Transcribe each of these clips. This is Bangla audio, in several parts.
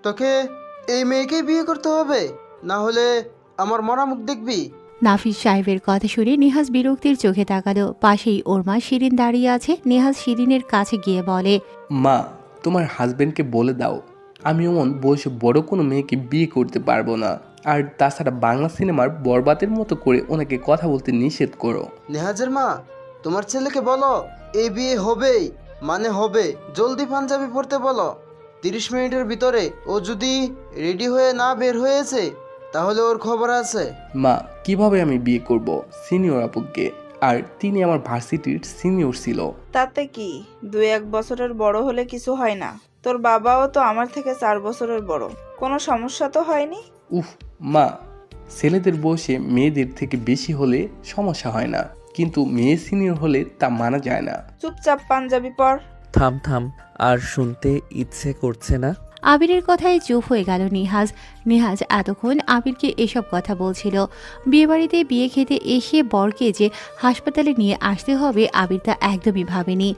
তোকে এই মেয়েকেই বিয়ে করতে হবে, না হলে আমার মরা মুখ দেখবি। নাফিস সাহেবের কথা শুনে নেহাজ বিরক্তির চোখে তাকালো। পাশেই ওর মা শিরিন দাঁড়িয়ে আছে। নেহাজ শিরিনের কাছে গিয়ে বলে, মা, তোমার হাজবেন্ডকে বলে দাও আমি এমন বয়সে বড় কোনো মেয়েকে বিয়ে করতে পারবো না। আর তাছাড়া বাংলা সিনেমার বরবাদের মতো করে ওনাকে কথা বলতে নিষেধ করো। নেহাজের মা, তোমার ছেলেকে বলো এই বিয়ে হবেই, মানে হবে। জলদি পাঞ্জাবি পরতে বলো। 30 মিনিটের ভিতরে ও যদি রেডি হয়ে না বের হয়েছে তাহলে ওর খবর আছে। মা, কিভাবে আমি বিয়ে করব সিনিয়র আপুকে? আর তিনি আমার ভার্সিটির সিনিয়র ছিল। তাতে কি, 2-1 বছরের বড় হলে কিছু হয় না। তোর বাবাও তো আমার থেকে 4 বছরের বড়, কোনো সমস্যা তো হয়নি। উফ মা, ছেলেদের বয়সে মেয়েদের থেকে বেশি হলে সমস্যা হয় না, কিন্তু মেয়ে সিনিয়র হলে তা মানা যায় না। চুপচাপ পাঞ্জাবি পর। থাম থাম, আর শুনতে ইচ্ছে করছে না। আবিরের কথায় চুপ হয়ে গেল নেহাজ। নেহাজ এতক্ষণ আবিরকে এসব কথা বলছিল। বিয়েবাড়িতে বিয়ে খেতে এসে বরকে যে হাসপাতালে নিয়ে আসতে হবে আবির তা একদমই ভাবেনি।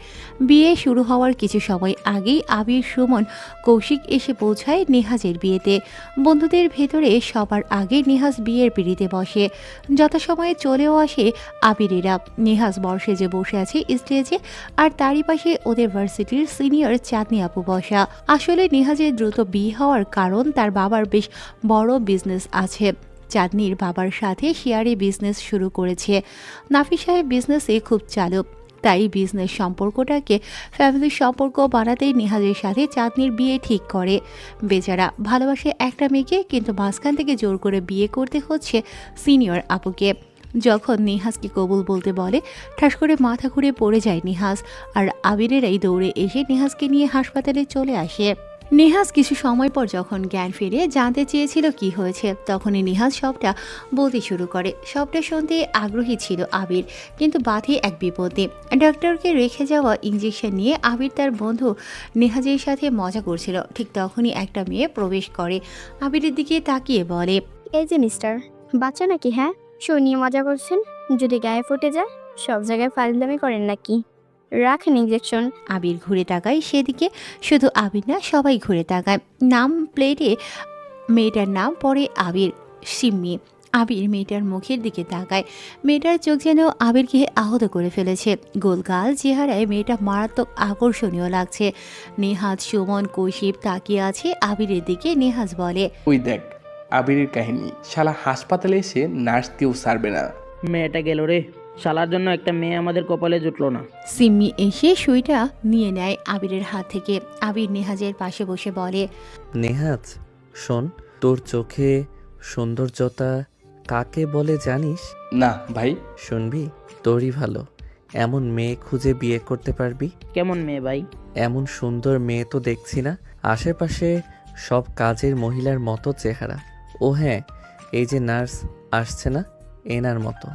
বিয়ে শুরু হওয়ার কিছু সময় আগেই আবির, সুমন, কৌশিক এসে পৌঁছায় নেহাজের বিয়েতে। বন্ধুদের ভেতরে সবার আগে নেহাজ বিয়ের পিঁড়িতে বসে। যথাসময়ে চলেও আসে আবিরেরা। নেহাজ বর্ষে যে বসে আছে স্টেজে, আর তারই পাশে ওদের ভার্সিটির সিনিয়র চাঁদনি আপু বসা। আসলে নেহাজের দ্রুত বিয়ে হওয়ার কারণ তার বাবার বেশ বড় বিজনেস আছে। চাঁদনির বাবার সাথে শেয়ারে বিজনেস শুরু করেছে। নাফিস সাহেব বিজনেসে খুব চালক, তাই বিজনেস সম্পর্কটাকে ফ্যামিলির সম্পর্ক বানাতেই নেহাজের সাথে চাঁদনির বিয়ে ঠিক করে। বেচারা ভালোবাসে একটা মেয়েকে, কিন্তু মাঝখান থেকে জোর করে বিয়ে করতে হচ্ছে সিনিয়র আপুকে। যখন নেহাজকে কবুল বলতে বলে, ঠাস করে মাথা ঘুরে পড়ে যায় নেহাজ। আর আবিরেরাই দৌড়ে এসে নেহাজকে নিয়ে হাসপাতালে চলে আসে। নেহাজ কিছু সময় পর যখন জ্ঞান ফিরে জানতে চেয়েছিল কি হয়েছে, তখনই নেহাজ সবটা বলতে শুরু করে। সবটা শুনতে আগ্রহী ছিল আবির, কিন্তু বাধে এক বিপদে। ডাক্তারকে রেখে যাওয়া ইঞ্জেকশন নিয়ে আবির তার বন্ধু নেহাজের সাথে মজা করছিল। ঠিক তখনই একটা মেয়ে প্রবেশ করে। আবিরের দিকে তাকিয়ে বলে, এই যে মিস্টার, বাচ্চা নাকি? হ্যাঁ, শো নিয়ে মজা করছেন? যদি গায়ে ফুটে যায় সব জায়গায় ফাইলদামি করেন নাকি? রাখেন ইঞ্জেকশন। আবির ঘুরে তাকায় সেদিকে। শুধু আবির না, সবাই ঘুরে তাকায়। নাম প্লেটে মেয়েটার নাম পড়ে আবির, সিম্মি। আবির মেয়েটার মুখের দিকে তাকায়। মেয়েটার চোখ যেন আবিরকে আহত করে ফেলেছে। গোলগাল চেহারায় মেয়েটা মারাত্মক আকর্ষণীয় লাগছে। নেহাজ, সুমন, কৌশিক তাকিয়ে আছে আবিরের দিকে। নেহাজ বলে, ওই দেখ আবিরের কাহিনী, শালা হাসপাতালে এসে নার্স কেউ সারবে না। মেয়েটা গেল রে, শালার জন্য একটা মেয়ে আমাদের কপালে জুটলো না। সিম্মি এসে সুইটা নিয়ে নেয় আবিরের হাত থেকে। আবির নেহাজের পাশে বসে বলে, নেহাজ শোন, তোর চোখে সৌন্দর্যতা কাকে বলে জানিস? না ভাই। শুনবি, তোরই ভালো। এমন মেয়ে খুঁজে বিয়ে করতে পারবি। কেমন মেয়ে ভাই? এমন সুন্দর মেয়ে তো দেখছি না। আশেপাশে সব কাজের মহিলার মতো চেহারা। ও হ্যাঁ, এই যে নার্স আসছে না, এনার মতো।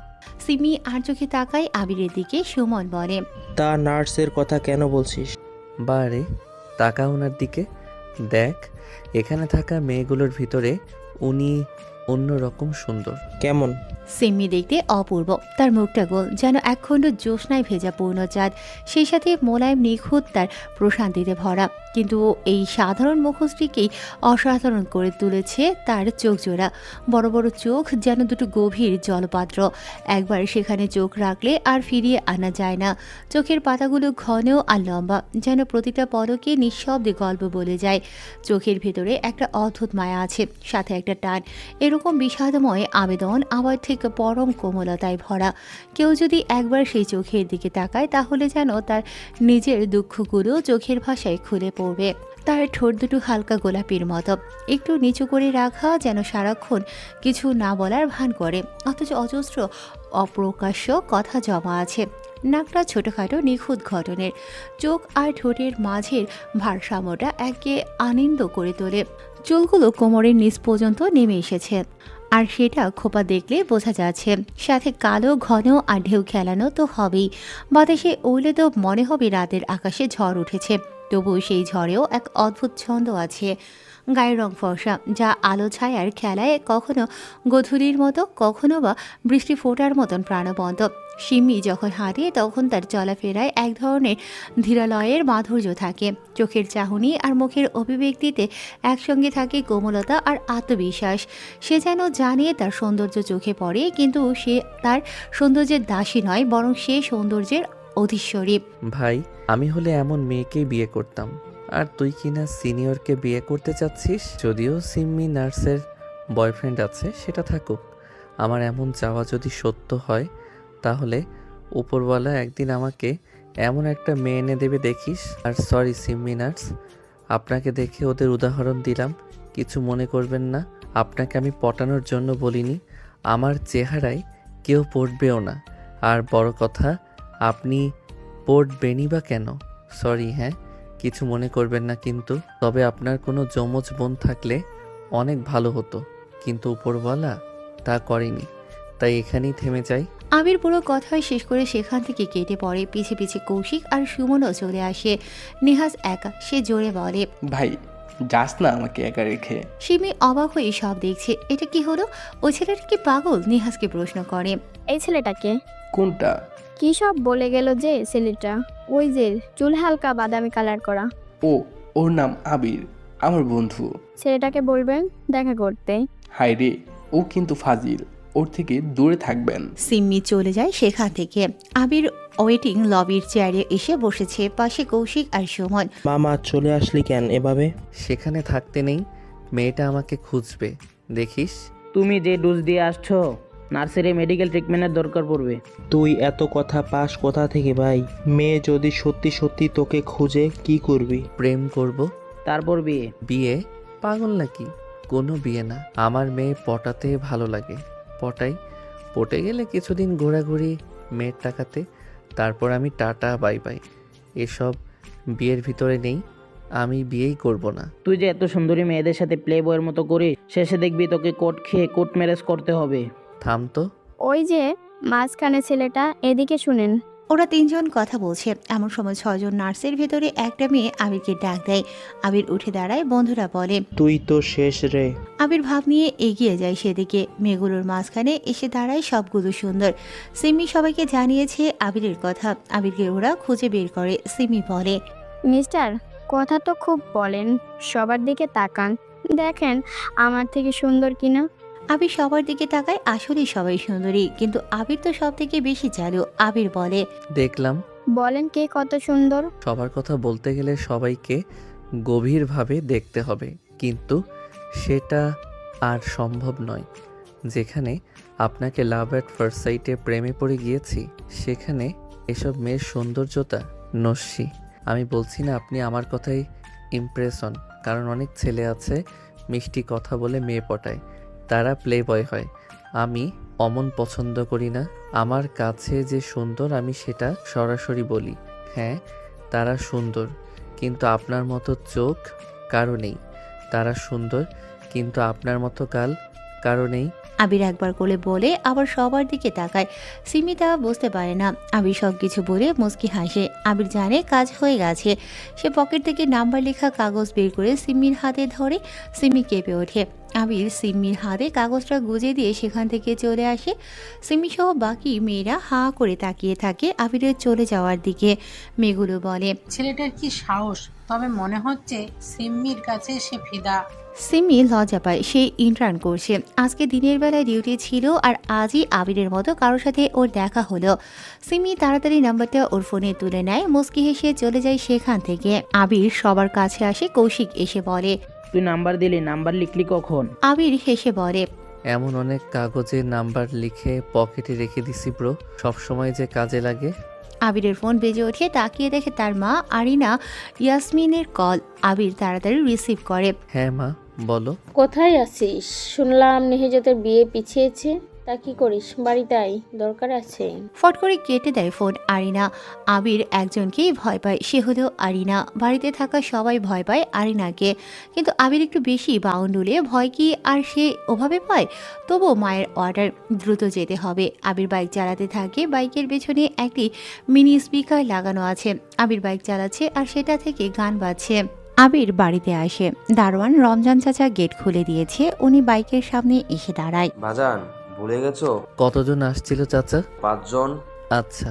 সিমি আর চোখে তাকায় আবিরের দিকে। সুমন বলে, তা নার্সের কথা কেন বলছিস? বারে তাকা ওনার দিকে। দেখ, এখানে থাকা মেয়েগুলোর ভিতরে উনি অন্যরকম সুন্দর। কেমন? সিম্মি দেখতে অপূর্ব। তার মুখটা গোল, যেন একখণ্ড জ্যোৎস্নায় ভেজা পূর্ণচাঁদ। সেই সাথে মোলায়েম, নিখুঁত, তার প্রশান্তিতে ভরা। কিন্তু এই সাধারণ মুখশ্রীকেই অসাধারণ করে তুলেছে তার চোখ জোড়া। বড় বড় চোখ যেন দুটো গভীর জলপাত্র। একবার সেখানে চোখ রাখলে আর ফিরিয়ে আনা যায় না। চোখের পাতাগুলো ঘন আর লম্বা, যেন প্রতিটা পলকে নিঃশব্দে গল্প বলে যায়। চোখের ভেতরে একটা অদ্ভুত মায়া আছে, সাথে একটা টান। এরকম বিষাদময় আবেদন, আবার ঠিক পরম কোমলতায় ভরা। কেউ যদি একবার সেই চোখের দিকে তাকায়, তাহলে যেন তার নিজের দুঃখগুলো চোখের ভাষায় খুলে পড়বে। তার ঠোঁট দুটো হালকা গোলাপির মতো, একটু নিচু করে রাখা, যেন সারাক্ষণ কিছু না বলার ভান করে, অথচ অজস্র অপ্রকাশ্য কথা জমা আছে। নাকটা ছোটোখাটো নিখুঁত গঠনের। চোখ আর ঠোঁটের মাঝের ভারসাম্যটা একে আনন্দ করে তোলে। চুলগুলো কোমরের নিচ পর্যন্ত নেমে এসেছে, আর সেটা খোপা দেখলে বোঝা যাচ্ছে। সাথে কালো, ঘন আর ঢেউ খেলানো তো হবেই। বাতাসে উড়লে তো মনে হবে রাতের আকাশে ঝড় উঠেছে। তবু সেই ঝড়েও এক অদ্ভুত ছন্দ আছে। গায়ের রং ফর্সা, যা আলো ছায়ার খেলায় কখনো গধূলির মতো, কখনো বা বৃষ্টি ফোটার মতন প্রাণবন্ত। সিম্মি যখন হাঁটে তখন তার চলাফেরায় এক ধরনের ধীরালয়ের মাধুর্য থাকে। চোখের চাহনি আর মুখের অভিব্যক্তিতে একসঙ্গে থাকে কোমলতা আর আত্মবিশ্বাস। সে যেন জানে তার সৌন্দর্য চোখে পড়ে, কিন্তু সে তার সৌন্দর্যের দাসী নয়, বরং সে সৌন্দর্যের অধীশ্বরী। ভাই, আমি হলে এমন মেয়েকেই বিয়ে করতাম, আর তুই কিনা সিনিয়রকে বিয়ে করতে চাচ্ছিস। যদিও সিম্মি নার্সের বয়ফ্রেন্ড আছে, সেটা থাকুক। আমার এমন চাওয়া যদি সত্য হয়, তাহলে উপরওয়ালা একদিন আমাকে এমন একটা মেয়ে এনে দেবে দেখিস। আর সরি সিম্মি নার্স, আপনাকে দেখে ওদের উদাহরণ দিলাম, কিছু মনে করবেন না। আপনাকে আমি পটানোর জন্য বলিনি, আমার চেহারায় কেউ পড়বেও না। আর বড় কথা, আপনি পড়বেনই বা কেন? সরি, হ্যাঁ, কিছু মনে করবেন না কিন্তু। তবে আপনার কোনো যমজ বোন থাকলে অনেক ভালো হতো, কিন্তু উপরওয়ালা তা করেনি, তাই এখানেই থেমে যাই। আবির পুরো কথা শেষ করে সেখান থেকে কেটে পড়ে। পিছে পিছে কৌশিক আর সুমনও চলে আসে। নেহাজ একা, সে জোরে বলে, ভাই যাস না আমাকে একা রেখে। সিমি অবাক হয়ে সব দেখছে। এটা কি হলো? ওই ছেলেটা কি পাগল? নেহাজকে প্রশ্ন করে। এই ছেলেটাকে কোনটা? কি সব বলে গেল যে ছেলেটা, ওই যে চুল হালকা বাদামি কালার করা। ও, ওর নাম আবির, আমার বন্ধু। ছেলেটাকে বলবেন দেখা করতে। হাই রে, ও কিন্তু ফাজিল, ওর থেকে দূরে থাকবেন। সিম্মি চলে যায় সেখান থেকে। আবির ওয়েটিং লবির চেয়ারে এসে বসেছে, পাশে কৌশিক আর সুমন। মামা চলে আসলি কেন এভাবে? সেখানে থাকতে নেই, মেয়েটা আমাকে খুঁজবে, দেখিস। তুমি যে ডোজ দিয়ে আসছো, নার্সারি মেডিকেল ট্রিটমেন্টের দরকার পড়বে। তুই এত কথা পাস কোথা থেকে ভাই? মেয়ে যদি সত্যি সত্যি তোকে খুঁজে কি করবি? প্রেম করব। তারপর বিয়ে। বিয়ে? পাগল নাকি? কোনো বিয়ে না, আমার মেয়ে পটাতে ভালো লাগে, পটাই। পটে গেলে কিছুদিন ঘোরাঘুরি মেয়ের টাকাতে, তারপর আমি টাটা বাই বাই। এসব বিয়ের ভিতরে নেই, আমি বিয়েই করব না। তুই যে এত সুন্দরী মেয়েদের সাথে প্লে বয়ের মতো করিস, শেষে দেখবি তোকে কোর্ট খেয়ে কোর্ট ম্যারেজ করতে হবে। থাম তো। ওই যে মাঝখানে ছেলেটা, এদিকে শুনেন। ওরা তিনজন কথা বলছে, এমন সময় 6 জন নার্সের ভেতরে একটা মেয়ে আবিরকে ডাক দেয়। আবির উঠে দাঁড়ায়। বন্ধুরা বলে, তুই তো শেষ রে। আবির ভাব নিয়ে এগিয়ে যায় সেদিকে। মেয়েগুলোর মাঝখানে এসে দাঁড়ায় সবগুলো সুন্দর। সিমি সবাইকে জানিয়েছে আবিরের কথা। আবিরকে ওরা খুঁজে বের করে। সিমি বলে, মিস্টার, কথা তো খুব বলেন, সবার দিকে তাকান, দেখেন আমার থেকে সুন্দর কিনা। আবির সবার দিকে তাকায়। আসলেই সবাই সুন্দরী, কিন্তু আবির তো সব থেকে বেশি চালু। আবির বলে, দেখলাম। বলেন কে কত সুন্দর। সবার কথা বলতে গেলে সবাইকে গভীরভাবে দেখতে হবে, কিন্তু সেটা আর সম্ভব নয়। যেখানে আপনাকে লাভ অ্যাট ফার্স্ট সাইটে প্রেমে পড়ে গিয়েছি, সেখানে এসব মেয়ের সৌন্দর্যতা নস্যি। আমি বলছি না আপনি আমার কথাই ইমপ্রেস হন, কারণ অনেক ছেলে আছে মিষ্টি কথা বলে মেয়ে পটায়, তারা প্লে বয় হয়। আমি অমন পছন্দ করি না। আমার কাছে যে সুন্দর আমি সেটা সরাসরি বলি। হ্যাঁ, তারা সুন্দর, কিন্তু আপনার মতো চোখ কারো নেই। তারা সুন্দর, কিন্তু আপনার মতো গাল কারো নেই। আবির একবার করে বলে, আবার সবার দিকে তাকায়। সিমি তা বুঝতে পারে না। আবির সব কিছু বলে মুচকি হাসে। আবির জানে কাজ হয়ে গেছে। সে পকেট থেকে নাম্বার লেখা কাগজ বের করে সিমির হাতে ধরে। সিমি কেঁপে ওঠে। আবির সিমির হাতে কাগজটা গুজে দিয়ে সেখান থেকে চলে আসে। সিমি সহ বাকি মেয়েরা হাঁ করে তাকিয়ে থাকে আবিরের চলে যাওয়ার দিকে। মেয়েগুলো বলে, ছেলেটার কি সাহস, তবে মনে হচ্ছে সিম্মির কাছে সে ফিদা। সিমি লজ্জা পায়। সে ইন্টার্ন করছে। আজকে দিনের বেলায় ডিউটি ছিল, আর আজই আবিরের মতো কারোর সাথে ওর দেখা হলো। সিমি তাড়াতাড়ি নাম্বারটা ওর ফোনে তুলে নেয়। মুচকি হেসে চলে যায় সেখান থেকে। আবির সবার কাছে আসে। কৌশিক এসে বলে, তুই নাম্বার দিলি, নাম্বার লিখলি কখন? আবির হেসে বলে, এমন অনেক কাগজে নাম্বার লিখে পকেটে রেখে দিছি ব্রো, সবসময় যে কাজে লাগে। আবিরের ফোন বেজে ওঠে। তাকিয়ে দেখে তার মা আরিনা ইয়াসমিনের কল। আবির তাড়াতাড়ি রিসিভ করে। হ্যাঁ মা, বলো। কোথায় আছিস? শুনলাম নেহেজতের বিয়ে পিছিয়েছে, তা কি করিস? বাড়িতে আয়, দরকার আছে। ফট করে কেটে দেয় ফোন আরিনা। আবির একজনকেই ভয় পায়, সে হলো আরিনা। বাড়িতে থাকা সবাই ভয় পায় আরিনাকে, কিন্তু আবির একটু বেশি বাউন্ডুলে। ভয় কি আর সে ওভাবে পায়? তবুও মায়ের অর্ডার, দ্রুত যেতে হবে। আবির বাইক চালাতে থাকে। বাইকের পেছনে একটি মিনি স্পিকার লাগানো আছে। আবির বাইক চালাচ্ছে আর সেটা থেকে গান বাজছে। আবির বাড়িতে আসে। দারোয়ান রমজান চাচা গেট খুলে দিয়েছে। উনি বাইকের সামনে এসে দাঁড়ায়। বাজান, ভুলে গেছো? কতজন আসছিল চাচা? 5 জন। আচ্ছা।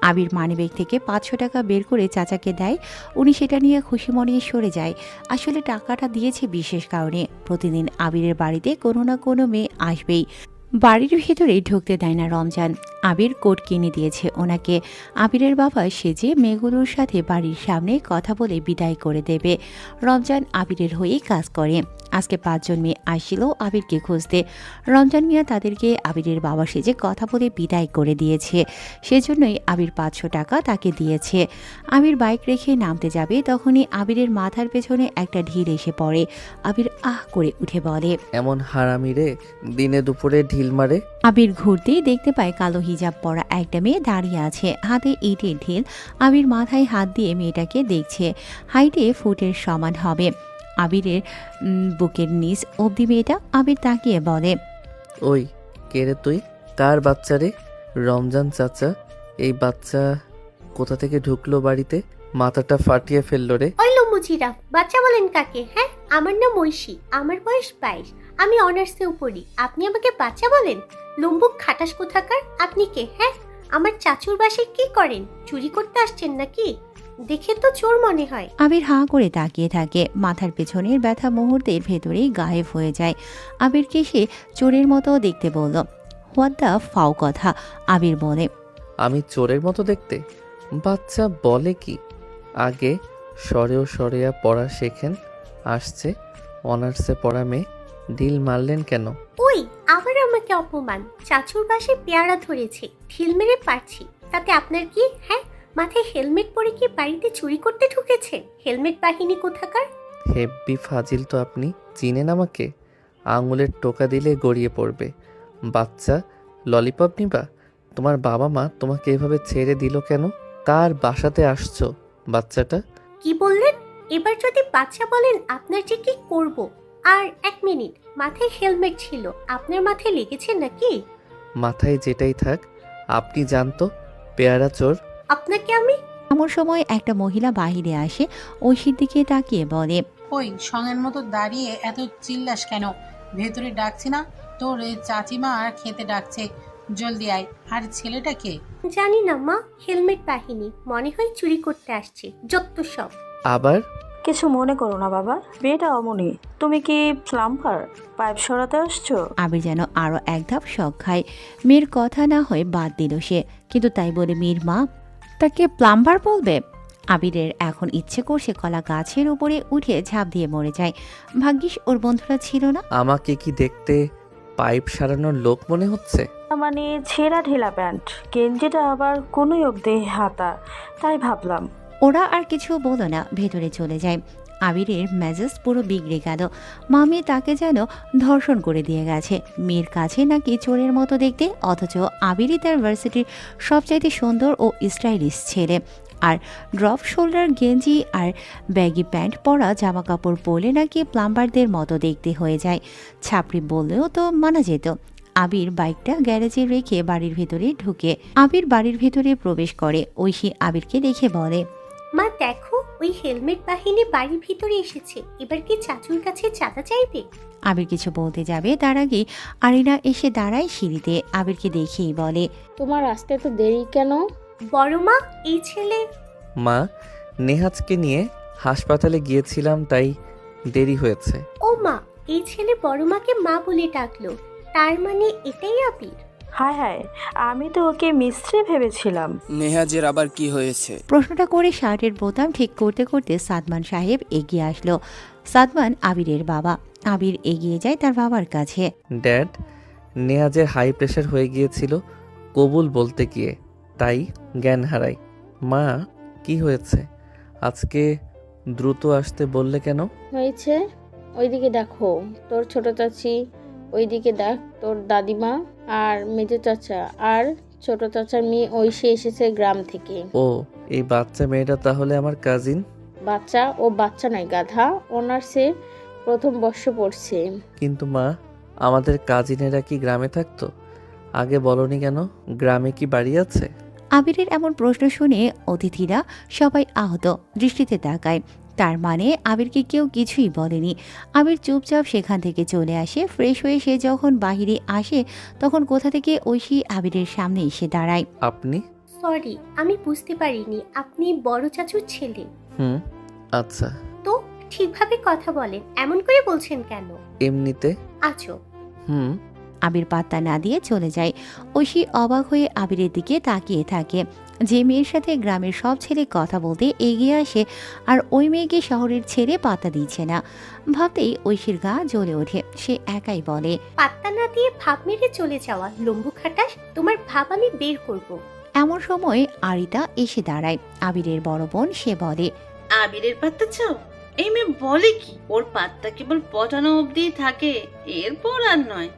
আবির মানিব্যাগ থেকে 500 টাকা বের করে চাচাকে দেয়। উনি সেটা নিয়ে খুশি মনে সরে যায়। আসলে টাকাটা দিয়েছে বিশেষ কারণে। প্রতিদিন আবিরের বাড়িতে কোনো না কোনো মেয়ে আসবেই। বাড়ির ভেতরেই ঢুকতে দেয় না রমজান। আবির কোট কিনে দিয়েছে ওনাকে। আবিরের বাবা সেজে মেয়েগুলোর সাথে বাড়ির সামনে কথা বলে বিদায় করে দেবে। রমজান আবিরের হয়েই কাজ করে। আজকে 5 জন মেয়ে আসছিল আবিরকে খুঁজতে। রমজান মিয়া তাদেরকে আবিরের বাবা সেজে কথা বলে বিদায় করে দিয়েছে। সেজন্যই আবির 500 টাকা তাকে দিয়েছে। আবির বাইক রেখে নামতে যাবে, তখনই আবিরের মাথার পেছনে একটা ঢিল এসে পড়ে। আবির আহ করে উঠে বলে, এমন হারামি রে, দিনে দুপুরে ঢিল মারে। আবির ঘুরতেই দেখতে পায় কালো হিজাব পরা একটা মেয়ে দাঁড়িয়ে আছে, হাতে ইটের ঢিল। আবির মাথায় হাত দিয়ে মেয়েটাকে দেখছে। হাইটে ফুটের সমান হবে। আবিরের বুকের নিচ অবধি মেয়েটা। আবির তাকিয়ে বলে, ওই কে রে তুই? কার বাচ্চা রে? রমজান চাচা, এই বাচ্চা কোথা থেকে ঢুকলো বাড়িতে? মাথাটা ফাটিয়ে ফেললো রে। ওই লম্বু জিরাফ, বাচ্চা বলেন কাকে? হ্যাঁ, আমার নাম ঐশী, আমার বয়স 22, আমি অনার্সেও পড়ি, আপনি আমাকে বাচ্চা বলেন? লম্বুক খাটাস কোথাকার, আপনি কে? হ্যাঁ, আমার চাচুর বাসায় কি করেন? চুরি করতে আসছেন নাকি? দেখে তো চোর মনে হয়। আবির হাঁ করে তাকিয়ে থাকে। মাথার পেছনের ব্যথা মুহূর্তের ভেতরেই গায়েব হয়ে যায়। আবিরকে সে চোরের মতো দেখতে বলল। হোয়াট দ্য ফাও কথা। আবির বলে, আমি চোরের মতো দেখতে? বাচ্চা বলে কি? আগে সরেও সরেয়া পড়া শেখেন। আসছে অনার্সে পড়া মেয়ে, ঢিল মারলেন কেন? ওই আবার আমাকে অপমান! চাচুর বাসায় পেয়ারা ধরেছে, ঢিল মেরে পারছি, তাতে আপনার কি? হ্যাঁ, মাথায় হেলমেট পরে কি বাড়িতে চুরি করতে ঢুকেছে? হেলমেট বাহিনী কোথাকার! হেব্বি ফাজিল তো আপনি। চিনেন আমাকে? আঙুলের টোকা দিলে গড়িয়ে পড়বে। বাচ্চা, ললিপপ নিবা? তোমার বাবা মা তোমাকে এভাবে ছেড়ে দিল কেন? কার বাসাতে আসছো বাচ্চাটা? কি বললেন? এবার যদি বাচ্চা বলেন আপনার যে কি করব। আর 1 মিনিট, মাথায় হেলমেট ছিল, আপনার মাথায় লেগেছে নাকি? মাথায় যেটাই থাক, আপনি জানতো পেয়ারা চোর। আপনাকে আমি এমন সময় একটা মহিলা বাহিরে আসে। ঐশীর দিকে তাকিয়ে বলে, ওই সঙ্গের মতো দাঁড়িয়ে এত চিল্লাস কেন? ভেতরে ডাকছি না? তোর চাচিমা আর খেতে ডাকছে, জলদি আয়। আর ছেলেটাকে? জানি না মা, হেলমেট বাহিনী, মনে হয় চুরি করতে আসছে, যত সব। আবার কিছু মনে করো না বাবা, মেয়েটা অমনি। তুমি কি প্লাম্বার, পাইপ সরাতে আসছো? আবির যেন আরো এক ধাপ শখ খায়। মেয়ের কথা না হয়ে বাদ দিল সে, কিন্তু তাই বলে মেয়ের মা তাকে প্লাম্বার বলবে? আবিরের এখন ইচ্ছে করছে কলা গাছের উপরে উঠে ঝাঁপ দিয়ে মরে যায়। ভাগ্যিস ওর বন্ধুরা ছিল না। আমাকে কি দেখতে পাইপ সারানোর লোক মনে হচ্ছে? মানে ছেঁড়া ঢেলা প্যান্ট, গেঞ্জিটা আবার কোনোই অব্দি হাতা, তাই ভাবলাম। ওরা আর কিছু বলো না, ভেতরে চলে যায়। আবিরের মেজাজ পুরো বিগড়ে গেল। মামি তাকে যেন ধর্ষণ করে দিয়ে গেছে। মেয়ের কাছে নাকি চোরের মতো দেখতে, অথচ আবিরই তার ভার্সিটির সবচাইতে সুন্দর ও স্টাইলিশ ছেলে। আর ড্রপ শোল্ডার গেঞ্জি আর ব্যাগি প্যান্ট পরা জামা কাপড় পরলে নাকি প্লাম্বারদের মতো দেখতে হয়ে যায়। ছাপড়ি বললেও তো মানা যেত। আবির বাইকটা গ্যারেজে রেখে বাড়ির ভেতরে ঢুকে। আবির বাড়ির ভেতরে প্রবেশ করে। ঐশী আবিরকে দেখে বলে, মা দেখো, ওই হেলমেট বাহিনী বাড়ির ভিতরে এসেছে, এবার কি চাচুর কাছে চাঁদা চাইবে? আবির কিছু বলতে যাবে, তার আগে আরিনা এসে দাঁড়ায় সিঁড়িতে। আবিরকে দেখেই বলে, তোমার আসতে তো দেরি কেন? বড় মা, এই ছেলে। মা, নেহাজকে নিয়ে হাসপাতালে গিয়েছিলাম, তাই দেরি হয়েছে। ও মা, এই ছেলে বড় মাকে মা বলে ডাকলো, তার মানে এটাই আবির? হায় হায়, আমি তো ওকে মিস্ত্রি ভেবেছিলাম। নেহাজের আবার কি হয়েছে? প্রশ্নটা করে শার্টের বোতাম ঠিক করতে করতে সাদমান সাহেব এগিয়ে আসলো। সাদমান আবিরের বাবা। আবির এগিয়ে যায় তার বাবার কাছে। ড্যাড, নেহাজের হাই প্রেশার হয়ে গিয়েছিল কবুল বলতে গিয়ে, তাই জ্ঞান হারাই। মা, কি হয়েছে? আজকে দ্রুত আসতে বললে কেন? হয়েছে, ওইদিকে দেখো তোর ছোট চাচি, ওইদিকে দেখ তোর দাদিমা আর মেজো চাচা আর ছোট চাচার মেয়ে ঐশী এসেছে গ্রাম থেকে। ও, এই বাচ্চা মেয়েটা তাহলে আমার কাজিন? বাচ্চা? ও বাচ্চা নয় গাধা, অনার্সে প্রথম বর্ষ পড়ছে। কিন্তু মা, আমাদের কাজিনেরা কি গ্রামে থাকতো? আগে বলনি কেন? গ্রামে কি বাড়ি আছে? আবিরের এমন প্রশ্ন শুনে অতিথিরা সবাই আহত দৃষ্টিতে তাকায়। তার মানে আবিরকে কেউ কিছুই বলেনি। আবির চুপচাপ সেখান থেকে চলে আসে। ফ্রেশ হয়ে সে যখন বাহিরে আসে, তখন কোথা থেকে ঐশী আবিরের সামনে এসে দাঁড়ায়। আপনি সরি, আমি বুঝতে পারিনি আপনি বড় চাচুর ছেলে। হুম, আচ্ছা। তো ঠিকভাবে কথা বলেন, এমন করে বলছেন কেন? এমনিতে। আছো। হুম। আবির পাত্তা না দিয়ে চলে যায়। ঐশী অবাক হয়ে আবিরের দিকে তাকিয়ে থাকে। যে মেয়ের সাথে গ্রামের সব ছেলে কথা বলতে এগিয়ে আসে আর ওই মেয়েকে শহরের ছেলে পাত্তা দিচ্ছে না, ভাবতেই ঐশীর গা জ্বলে ওঠে। সে একাই বলে, পাত্তা না দিয়ে ভাব মেরে চলে যাওয়া লম্বু খাটাস, তোমার ভাব আমি বের করব। এমন সময় আরিতা এসে দাঁড়ায়। আবিরের বড় বোন, সে বলে, আবিরের পাত্তা চাও? এই মেয়ে বলে কি? ওর পাত্তা কেবল পটানো অবধি থাকে, এরপর আর নয়।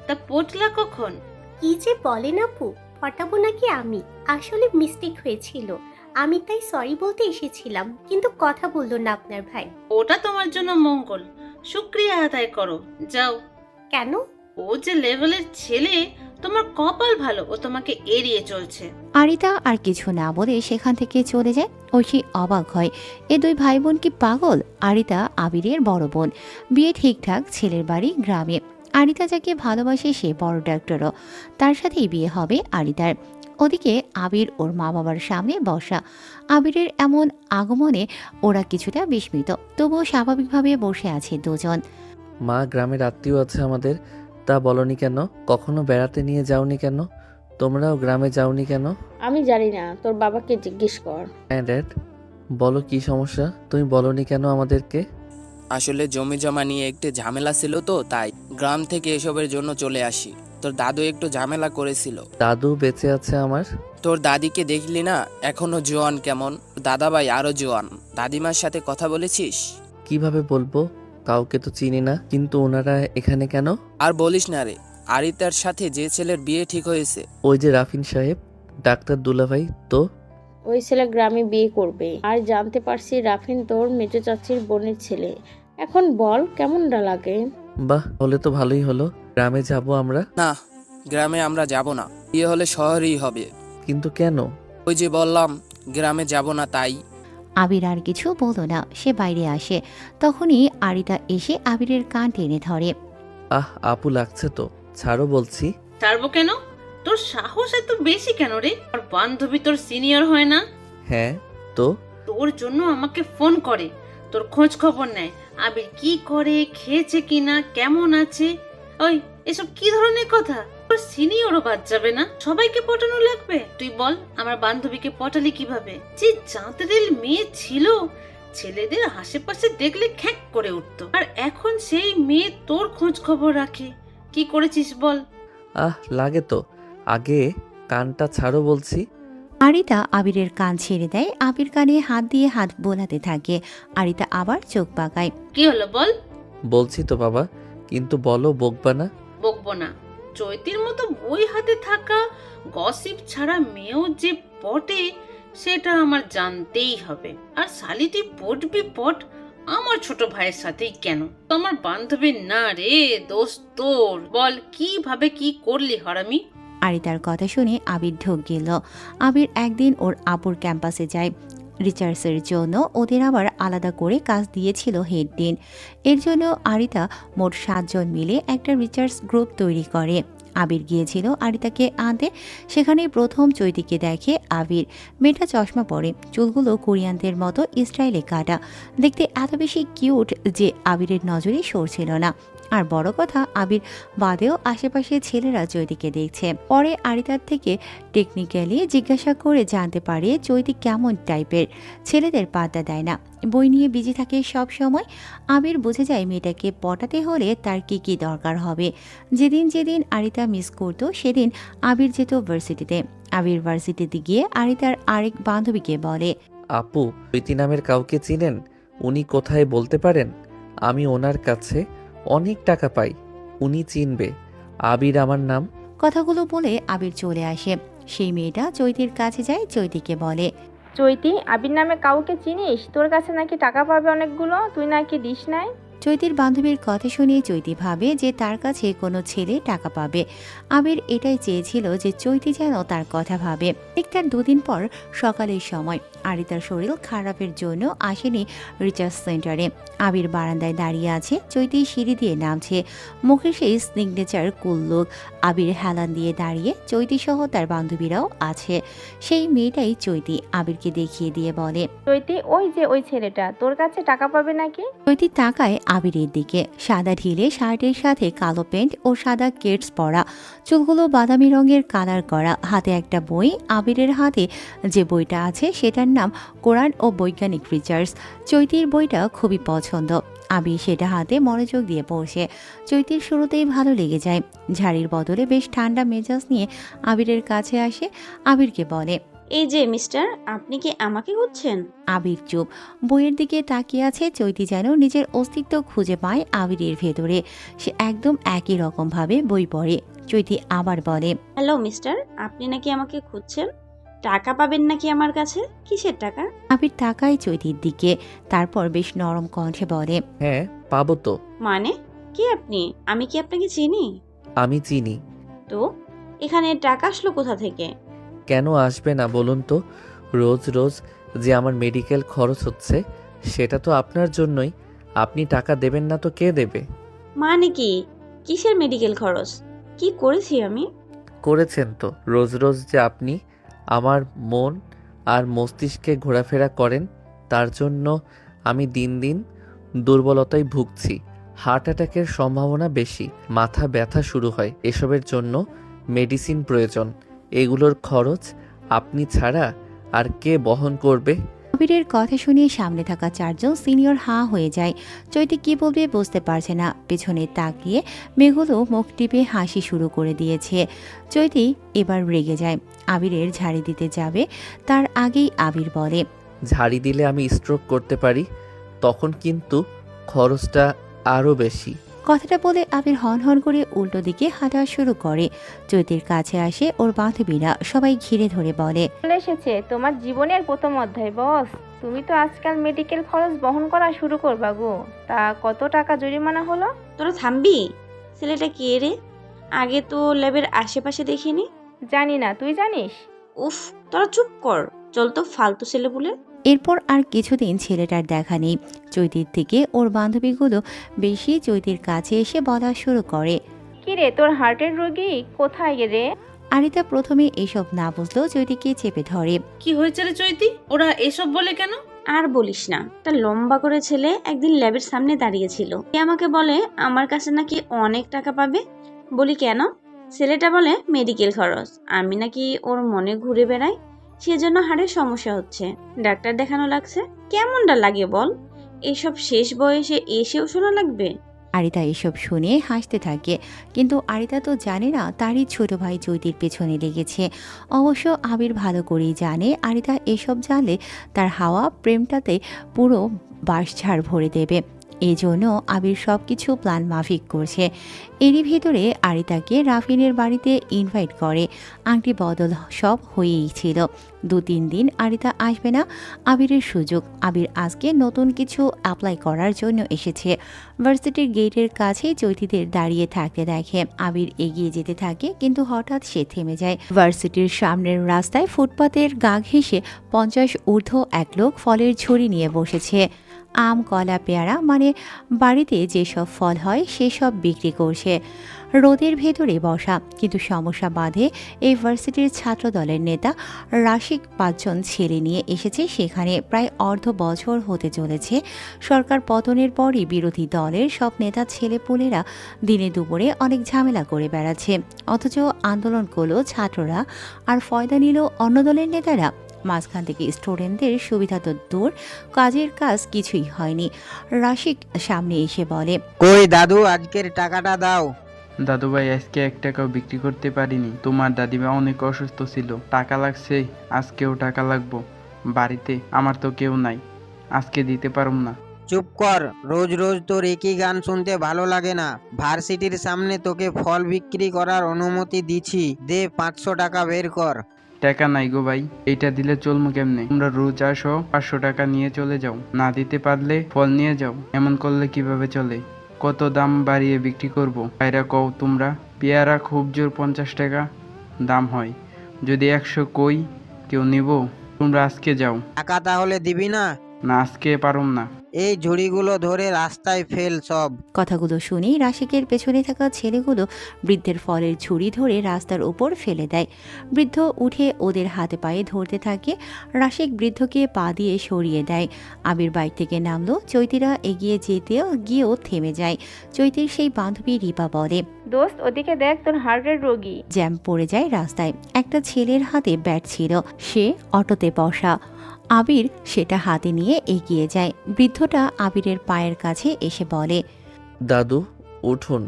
তা পটলা কখন? কি যে বলেন আপু, পটাবো নাকি আমি? আসলে মিস্টেক হয়েছিল, আমি তাই সরি বলতে এসেছিলাম, কিন্তু কথা বললো না আপনার ভাই। ওটা তোমার জন্য মঙ্গল, শুক্রিয়া আদায় করো। যাও। কেন? ও যে লেভেলের ছেলে, তোমার কপাল ভালো ও তোমাকে এড়িয়ে চলছে। আরিতা আর কিছু না বলে সেখান থেকে চলে যায়। ঐশী অবাক হয়, এ দুই ভাই বোন কি পাগল? আরিতা আবিরের বড় বোন, বিয়ে ঠিকঠাক, ছেলের বাড়ি গ্রামে। আরিতা যাকে ভালোবাসে সে বড় ডাক্তারও, তার সাথেই বিয়ে হবে আরিতার। ওদিকে আবির ওর মা বাবার সামনে বসা। আবিরের এমন আগমনে ওরা কিছুটা বিস্মিত, তবুও স্বাভাবিকভাবে বসে আছে দুজন। মা, গ্রামের আত্মীয় আছে আমাদের, তা বলনি কেন? কখনো বেড়াতে নিয়ে যাওনি কেন? তোমরাও গ্রামে যাওনি কেন? আমি জানি না, তোর বাবাকে জিজ্ঞেস কর। হ্যাঁ ড্যাড, বলো কি সমস্যা? তুমি বলনি কেন আমাদেরকে? আসলে জমি জমা নিয়ে একটু ঝামেলা ছিল, তো তাই গ্রাম থেকে এসবের জন্য চলে আসি। তোর দাদু একটু ঝামেলা করেছিল। দাদু বেঁচে আছে আমার? তোর দাদিকে দেখলি না, এখনো জোয়ান কেমন। দাদাভাই আরো জোয়ান। দাদিমার সাথে কথা বলেছিস? কিভাবে বলবো, কাউকে তো চিনি না। কিন্তু ওনারা এখানে কেন? আর বলিস না রে, আরিতার সাথে যে ছেলের বিয়ে ঠিক হয়েছে। ওই যে রাফিন সাহেব, ডাক্তার দুলাভাই তো। ওই ছেলে গ্রামে বিয়ে করবে। আর জানতে পারছি রাফিন তোর মেজো চাচির বোনের ছেলে। এখন বল কেমনটা লাগে? বাহ, হলে তো ভালোই হলো। গ্রামে যাব আমরা? না, গ্রামে আমরা যাব না। বিয়ে হলে শহরেই হবে। কিন্তু কেন? ওই যে বললাম, গ্রামে যাব না তাই। আবির আর কিছু বলল না, সে বাইরে আসে। তখনই আরিতা এসে আবিরের কান টেনে ধরে। আপু লাগছে তো, ছাড়ো বলছি। ছাড়বো কেন? তোর সাহস এত বেশি কেন রে? আর বান্ধবী তোর সিনিয়র হয় না? হ্যাঁ তো? তোর জন্য আমাকে ফোন করে, তোর খোঁজ খবর নেয়, আবির কি করে, খেয়েছে কিনা, কেমন আছে। ওই এসব কি ধরনের কথা? তোর সিনিয়রও বাদ যাবে না? সবাইকে পটানো লাগবে? তুই বল, আমার বান্ধবীকে পটালি কিভাবে? যে জাঁতরেল মেয়ে ছিল, ছেলেদের আশেপাশে দেখলে খ্যাক করে উঠতো, আর এখন সেই মেয়ে তোর খোঁজ খবর রাখে। কি করেছিস বল? লাগে তো, আগে কানটা ছাড়ো বলছি। আরিতা আবিরের কান ছেড়ে দেয়। আবির কানে হাত দিয়ে হাত বোলাতে থাকে। আরিতা আবার চোখ পাকায়। কি হলো বল? বলছি তো বাবা, কিন্তু বলো, বকবা না? বকবো না। চৈতির মতো বই হাতে থাকা গসিপ ছাড়া মেয়েও যে পটে, সেটা আমার জানতেই হবে। আর শালি তুই পটবি পট, আমার ছোট ভাইয়ের সাথেই কেন? তো আমার বান্ধবী না রে, দোস্ত তোর। বল কিভাবে কি করলি হারামি? আরিতার কথা শুনে আবির ঢোক গেল। আবির একদিন ওর আপুর ক্যাম্পাসে যায় রিচার্জের জন্য। ওদের আবার আলাদা করে কাজ দিয়েছিল হেড দিন। এর জন্য আরিতা মোট 7 জন মিলে একটা রিচার্জ গ্রুপ তৈরি করে। আবির গিয়েছিল আরিতাকে আনতে। সেখানেই প্রথম চৈতিকে দেখে আবির। মেয়েটা চশমা পরে, চুলগুলো কোরিয়ানদের মতো স্টাইলে কাটা, দেখতে এত বেশি কিউট যে আবিরের নজরে সরছিল না। আর বড় কথা, আবির বাদেও আশেপাশে ছেলেরা চৈতিকে দেখছে। পরে আরিতার থেকে টেকনিক্যালি জিজ্ঞাসা করে জানতে পারে চৈতি কেমন টাইপের। ছেলেদের পাত্তা দেয় না, বই নিয়ে বিজি থাকে সব সময়। আবির বুঝে যায় মেয়েটাকে পটাতে হলে তার কি কি দরকার হবে। যেদিন যেদিন আরিতা মিস করতো সেদিন আবির যেত ভার্সিটিতে। আবির ভার্সিটিতে গিয়ে আরিতার আরেক বান্ধবীকে বলে, আপু, চৈতি নামের কাউকে চিনেন? উনি কোথায় বলতে পারেন? আমি ওনার কাছে অনেক টাকা পাই, উনি চিনবে। আবির আমার নাম। কথাগুলো বলে আবির চলে আসে। সেই মেয়েটা চৈতির কাছে যায়, চৈতিকে বলে, চৈতি, আবির নামে কাউকে চিনিস? তোর কাছে নাকি টাকা পাবে অনেকগুলো, তুই নাকি দিস নাই। চৈতির বান্ধবীর কথা শুনে চৈতি ভাবে যে তার কাছে কোনো ছেলে টাকা পাবে। আবির এটাই চেয়েছিল যে চৈতি যেন তার কথা ভাবে। ঠিক তার 2 দিন পর সকালের সময় আরিতার শরীর খারাপের জন্য আসেনি রিচার্জ সেন্টারে। আবির বারান্দায় দাঁড়িয়ে আছে, চৈতি সিঁড়ি দিয়ে নামছে, মুখে সেই সিগনেচার কুল লুক। আবির হেলান দিয়ে দাঁড়িয়ে, চৈতি সহ তার বান্ধবীরাও আছে। সেই মেয়েটাই চৈতি আবিরকে দেখিয়ে দিয়ে বলে, চৈতি, ওই যে ওই ছেলেটা তোর কাছে টাকা পাবে নাকি? চৈতি তাকায় আবিরের দিকে। সাদা ঢিলে শার্টের সাথে কালো প্যান্ট ও সাদা কেটস পরা, চুলগুলো বাদামি রঙের কালার করা, হাতে একটা বই। আবিরের হাতে যে বইটা আছে সেটার নাম কোরআন ও বৈজ্ঞানিক রিসার্চ। চৈতির বইটা খুবই পছন্দ। আবির সেটা হাতে মনোযোগ দিয়ে পড়ছে। চৈতির শুরুতেই ভালো লেগে যায়। ঝাড়ির বদলে বেশ ঠান্ডা মেজাজ নিয়ে আবিরের কাছে আসে, আবিরকে বলে, এই যে মিস্টার, আপনি কি আমাকে খুঁজছেন? আবির চুপ, বইয়ের দিকে তাকিয়ে আছে। চৈতি যেন নিজের অস্তিত্ব খুঁজে পায় আবিরের ভেতরে। সে একদম একই রকম ভাবে বই পড়ে। চৈতি আবার বলে, হ্যালো মিস্টার, আপনি নাকি আমাকে খুঁজছেন? টাকা পাবেন নাকি আমার কাছে? কিসের টাকা? আবির তাকায় চৈতির দিকে, তারপর বেশ নরম কণ্ঠে বলে, হ্যাঁ পাবো তো। মানে কি আপনি? আমি কি আপনাকে চিনি? আমি চিনি। তো এখানে টাকা আসলো কোথা থেকে? কেন আসবে না বলুন তো? রোজ রোজ যে আমার মেডিকেল খরচ হচ্ছে সেটা তো আপনার জন্যই। আপনি টাকা দেবেন না তো কে দেবে? মানে কি? কিসের মেডিকেল খরচ? কি করেছি আমি? করেছেন তো। রোজ রোজ যে আপনি আমার মন আর মস্তিষ্কে ঘোরাফেরা করেন তার জন্য আমি দিন দিন দুর্বলতায় ভুগছি। হার্ট অ্যাটাকের সম্ভাবনা বেশি, মাথা ব্যথা শুরু হয়। এসবের জন্য মেডিসিন প্রয়োজন। এগুলোর খরচ আপনি ছাড়া আর কে বহন করবে? আবিরের কথা শুনিয়ে সামনে থাকা 4 জন সিনিয়র হাঁ হয়ে যায়। চৈতি কি বলবে বুঝতে পারছে না। পেছনে তাকিয়ে মেয়েগুলো মুখ টিপে হাসি শুরু করে দিয়েছে। চৈতি এবার রেগে যায়, আবিরের ঝাড়ি দিতে যাবে, তার আগেই আবির বলে, ঝাড়ি দিলে আমি স্ট্রোক করতে পারি, তখন কিন্তু খরচটা আরও বেশি। কথাটা বলে আবির হন হন করে উল্টো দিকে হাঁটা শুরু করে। চৈতির কাছে আসে ওর বান্ধবীরা, সবাই ঘিরে ধরে বলে, চলে এসেছে তোমার জীবনের প্রথম অধ্যায় বস। তুমি তো আজকাল মেডিকেল খরচ বহন করা শুরু করবা গো। তা কত টাকা জরিমানা হলো? তোরা থামবি? ছেলেটা কে রে? আগে তো ল্যাবের আশেপাশে দেখিনি। জানি না, তুই জানিস? উফ, তোরা চুপ কর। চল তো, ফালতু ছেলে বলে। এরপর আর কিছুদিন ছেলেটার দেখা নেই। চৈতির থেকে ওর বান্ধবীগুলো বেশি চৈতির কাছে এসে বলা শুরু করে, কি রে, তোর হার্টের রোগী কোথায় রে? আরিতা প্রথমে এসব না বুঝলেও চৈতিকে চেপে ধরে। কি হয়েছে রে চৈতি? ওরা এসব বলে কেন? আর বলিস না, একটা লম্বা করে ছেলে একদিন ল্যাবের সামনে দাঁড়িয়েছিল। সে আমাকে বলে আমার কাছে নাকি অনেক টাকা পাবে। বলি কেন? ছেলেটা বলে মেডিকেল খরচ। আমি নাকি ওর মনে ঘুরে বেড়াই, সেজন্য হাড়ের সমস্যা হচ্ছে, ডাক্তার দেখানো লাগছে। কেমনটা লাগে বল? এইসব শেষ বয়সে এসেও শোনা লাগবে? আরিতা এসব শুনে হাসতে থাকে, কিন্তু আরিতা তো জানে না তারই ছোট ভাই চৈতির পেছনে লেগেছে। অবশ্য আবির ভালো করেই জানে আরিতা এসব জানলে তার হাওয়া প্রেমটাতে পুরো বাঁশঝাড় ভরে দেবে। এই জন্য আবির সব কিছু প্ল্যান মাফিক করছে। এরই ভেতরে আরিতাকে রাফিনের বাড়িতে ইনভাইট করে। আংটি বদল সব হয়েই ছিল। 2-3 দিন আরিতা আসবে না, আবিরের সুযোগ। আবির আজকে নতুন কিছু অ্যাপ্লাই করার জন্য এসেছে। ভার্সিটির গেটের কাছে চৈতিদের দাঁড়িয়ে থাকতে দেখে। আবির এগিয়ে যেতে থাকে, কিন্তু হঠাৎ সে থেমে যায়। ভার্সিটির সামনের রাস্তায় ফুটপাতের গা ঘেঁষে 50 ঊর্ধ্ব এক লোক ফলের ঝুড়ি নিয়ে বসেছে। আম, কলা, পেয়ারা, মানে বাড়িতে যেসব ফল হয় সেসব বিক্রি করছে। রোদের ভেতরে বসা, কিন্তু সমস্যা বাঁধে এই ভার্সিটির ছাত্র দলের নেতা রাশিক 5 জন ছেলে নিয়ে এসেছে সেখানে। প্রায় অর্ধ বছর হতে চলেছে সরকার পতনের পরই বিরোধী দলের সব নেতা ছেলেপুলেরা দিনে দুপুরে অনেক ঝামেলা করে বেড়াচ্ছে, অথচ আন্দোলন করলো ছাত্ররা আর ফয়দা নিল অন্য দলের নেতারা। মাঝখান থেকে স্টুডেন্টদের সুবিধা তো দূর, কাজের কাজ কিছুই হয়নি। রাশিক সামনে এসে বলে, কই দাদু, আজকের টাকাটা দাও। দাদু ভাই, আজকে 1 টাকাও বিক্রি করতে পারিনি। তোমার দাদিমা অনেক অসুস্থ ছিল, টাকা লাগছে। আজকেও টাকা লাগবো, বাড়িতে আমার তো কেউ নাই, আজকে দিতে পারুম না। চুপ কর, রোজ রোজ তোর একই গান শুনতে ভালো লাগে না। ভার্সিটির সামনে তোকে ফল বিক্রি করার অনুমতি দিছি, দে 500 টাকা বের কর। টাকা নাই গো ভাই, এইটা দিলে চলমু কেমনে? তোমরা রোজ আসো, 500 টাকা নিয়ে চলে যাও, না দিতে পারলে ফল নিয়ে যাও। এমন করলে কিভাবে চলে? কত দাম বাড়িয়ে বিক্রি করব? ভাইরা কও তোমরা। পেয়ারা খুব জোর 50 টাকা দাম হয়, যদি 100 কই কেউ নিব? তোমরা আজকে যাও। টাকা তাহলে দিবি না? না, আজকে পারুম না। এই ঝুড়িগুলো ধরে রাস্তায় ফেল সব। কথাগুলো শুনেই রাশিকের পেছনে থাকা ছেলেগুলো বৃদ্ধের ফলের ঝুড়ি ধরে রাস্তার উপর ফেলে দেয়। বৃদ্ধ উঠে ওদের হাতে পায়ে ধরতে থাকে। রাশিক বৃদ্ধকে পা দিয়ে সরিয়ে দেয়। আবির বাইক থেকে নামলো। চৈতিরা এগিয়ে গিয়েও থেমে যায়। চৈতির সেই বান্ধবী রিপা বলে, দোস্ত ওদিকে দেখ, তোর হার্টের রোগী। জ্যাম পড়ে যায় রাস্তায়। একটা ছেলের হাতে ব্যাট ছিল, সে অটোতে বসা। আবির সেটা হাতে নিয়ে এগিয়ে যায়। বৃদ্ধটা আবিরের পায়ের কাছে এসে বলে, দাদু উঠুন।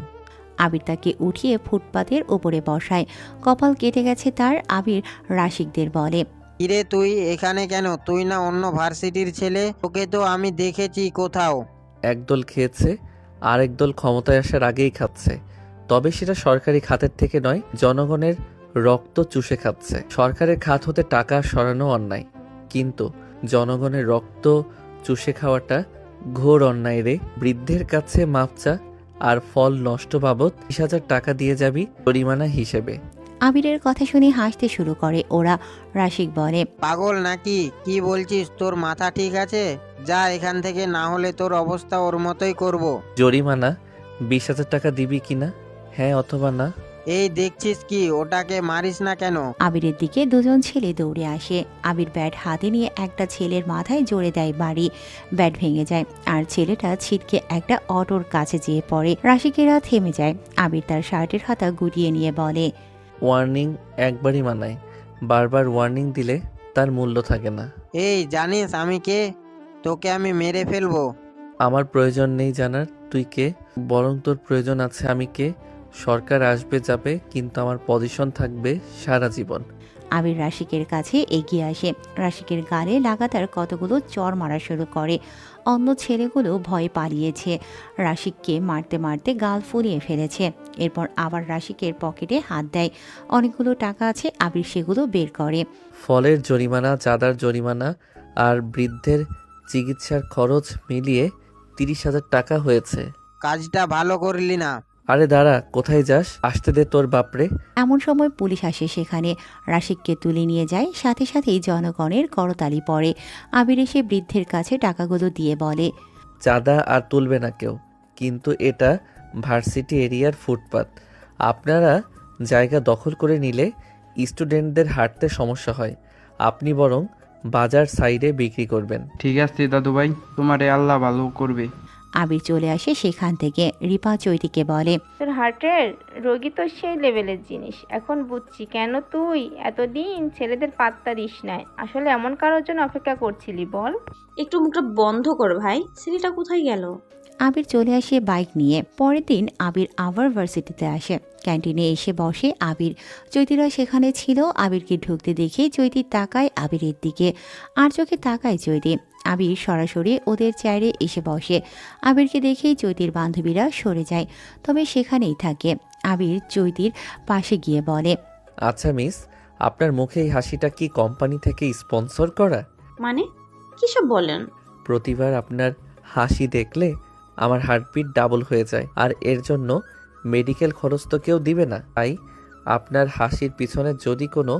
আবির তাকে উঠিয়ে ফুটপাতের ওপরে বসায়। কপাল কেটে গেছে তার। আবির রাশিকদের বলে, কিরে তুই এখানে কেন? তুই না অন্য ভার্সিটির ছেলে? তোকে তো আমি দেখেছি কোথাও। একদল খেয়েছে, আরেক দল ক্ষমতায় আসার আগেই খাচ্ছে। তবে সেটা সরকারি খাতের থেকে নয়, জনগণের রক্ত চুষে খাচ্ছে। সরকারের খাত হতে টাকা সরানো অন্যায়, কিন্তু জনগণের রক্ত চুষে খাওয়াটা ঘোর অন্যায় রে। বৃদ্ধের কাছে মাপ চা, আর ফল নষ্ট বাবদ 20,000 টাকা দিয়ে যাবি জরিমানা হিসেবে। আবিরের কথা শুনে হাসতে শুরু করে ওরা। রাশিক বলে, পাগল নাকি? কি বলছিস? তোর মাথা ঠিক আছে? যা এখান থেকে, না হলে তোর অবস্থা ওর মতোই করব। জরিমানা 20,000 টাকা দিবি কিনা? হ্যাঁ অথবা না। এই দেখছিস কি, ওটাকে মারিস না কেন? আবিরের দিকে দুজন ছেলে দৌড়ে আসে। আবির ব্যাট হাতে নিয়ে একটা ছেলের মাথায় জোরে দেয় বাড়ি। ব্যাট ভেঙে যায় আর ছেলেটা ছিটকে একটা অটোর কাছে যেয়ে পড়ে। রাশিকেরা থেমে যায়। আবির তার শার্টের হাতা গুটিয়ে নিয়ে বলে, ওয়ার্নিং একবারই মানায়, বারবার ওয়ার্নিং দিলে তার মূল্য থাকে না। এই জানিস আমি কে? তোকে আমি মেরে ফেলবো। আমার প্রয়োজন নেই জানার তুই কে, বরং তোর প্রয়োজন আছে আমি কে। সরকার আসবে যাবে, কিন্তু আমার পজিশন থাকবে সারা জীবন। আবির রাশিকের কাছে এগিয়ে আসে। রাশিকের গালে লাগাতার কতগুলো চর মারা শুরু করে। অন্য ছেলেগুলো ভয়ে পালিয়েছে। রাশিককে মারতে মারতে গাল ফুলিয়ে ফেলেছে। এরপর আবার রাশিকের পকেটে হাত দেয়। অনেকগুলো টাকা আছে। আবির সেগুলো বের করে। ফলের জরিমানা, চাঁদার জরিমানা আর বৃদ্ধের চিকিৎসার খরচ মিলিয়ে 30,000 টাকা হয়েছে। কাজটা ভালো করলি না। আরে দাঁড়া, কোথায় যাস? আসতে দে তোর বাপরে। এমন সময় পুলিশ আসে সেখানে। রাশিককে তুলে নিয়ে যায়। সাথে সাথেই জনগণের করতালি পড়ে। আবির এসে বৃদ্ধের কাছে টাকাগুলো দিয়ে বলে, চাঁদা আর তুলবে না কেউ, কিন্তু এটা ভার্সিটি এরিয়ার ফুটপাত। আপনারা জায়গা দখল করে নিলে স্টুডেন্টদের হাঁটতে সমস্যা হয়। আপনি বরং বাজার সাইডে বিক্রি করবেন। ঠিক আছে দাদু ভাই, তোমারে আল্লাহ ভালো করবে। আবির চলে আসে সেখান থেকে। রিপা চৈতিকে বলে, তোর হার্টের রোগী তো সেই লেভেলের জিনিস। এখন বুঝছি কেন তুই এতদিন ছেলেদের পাত্তা দিস নাই। আসলে এমন কারোর জন্য অপেক্ষা করছিলি বল? একটু মুখটা বন্ধ কর ভাই, ছেলেটা কোথায় গেল? আবির চলে আসে বাইক নিয়ে। পরের দিন আবির আবার ভার্সিটিতে আসে। ক্যান্টিনে এসে বসে আবির। চৈতিরা সেখানে ছিল। আবিরকে ঢুকতে দেখে চৈতি তাকায় আবিরের দিকে। আর চোখে তাকায় চৈতি। আবির সরাসরি ওদের চেয়ারে এসে বসে। আবিরকে দেখেই চৈতির বান্ধবীরা সরে যায়, তবে সেখানেই থাকে। আবির চৈতির পাশে গিয়ে বলে, আচ্ছা মিস, আপনার মুখে এই হাসিটা কি কোম্পানি থেকে স্পন্সর করা? মানে কিসব বলেন? প্রতিবার আপনার হাসি দেখলে আমার হার্টবিট ডাবল হয়ে যায়, আর এর জন্য মেডিকেল খরচ তো কেউ দিবে না। তাই আপনার হাসির পিছনে যদি কোনো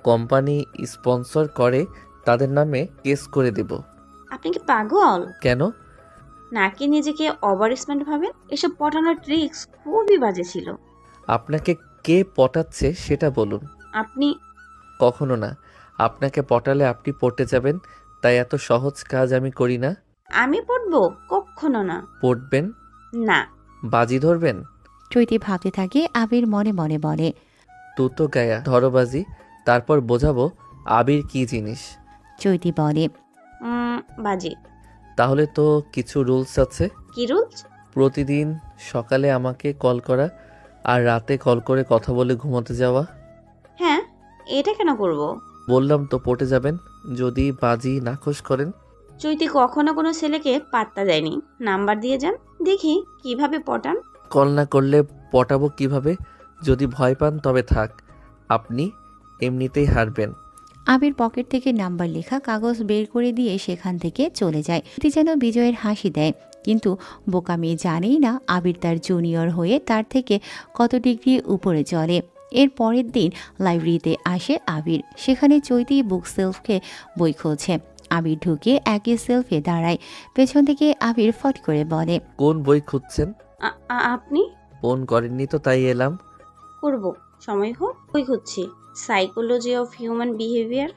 কোম্পানি স্পন্সর করে তাদের নামে কেস করে দেব। আপনি কি পাগল? কেন? নাকি নিজেকে ওভার স্মার্ট ভাবেন? এসব পটানোর ট্রিক্স খুবই বাজে ছিল। আপনাকে কে পটাচ্ছে সেটা বলুন। আপনি? কখনো না। আপনাকে পটালে আপনি পটে যাবেন, তাই এত সহজ কাজ আমি করি না। আমি পড়বো? কখনো না। পটবেন না। বাজি ধরবেন? চৈতি ভাবতে থাকে। আবির মনে মনে বলে, তু তো গায়া ধরবাজি, তারপর বোঝাবো আবির কি জিনিস। চৈতি বলে, বাজি। তাহলে তো কিছু রুলস আছে। কি রুলস? প্রতিদিন সকালে আমাকে কল করা, আর রাতে কল করে কথা বলে ঘুমাতে যাওয়া। হ্যাঁ, এটা কেন করব? বললাম তো পটে যাবেন যদি বাজি নাখোশ করেন। চৈতি কখনো কোনো ছেলেকে পাত্তা দেয়নি। নাম্বার দিয়ে যান, দেখি কিভাবে পটান। কল না করলে পটাবো কিভাবে? যদি ভয় পান তবে থাক, আপনি এমনিতেই হারবেন। আবির পকেট থেকে নাম্বার লেখা কাগজ বের করে দিয়ে সেখান থেকে চলে যায়। চৈতি যেন বিজয়ের হাসি দেয়, কিন্তু বোকা মেয়ে জানেই না আবির তার জুনিয়র হয়ে তার থেকে কত ডিগ্রি উপরে চলে। এর পরের দিন লাইব্রেরিতে আসে আবির। সেখানে চৈতি বুক সেলফকে বই খুলছে। আবির ঢুকে একই সেলফে দাঁড়ায়। পেছন থেকে আবির ফট করে বলে, কোন বই খুঁজছেন? আপনি? ফোন করেননি তো, তাই এলাম। করব, সময় হোক। বই খুঁজছি, সাইকোলজি অফ হিউম্যান বিহেভিয়ার।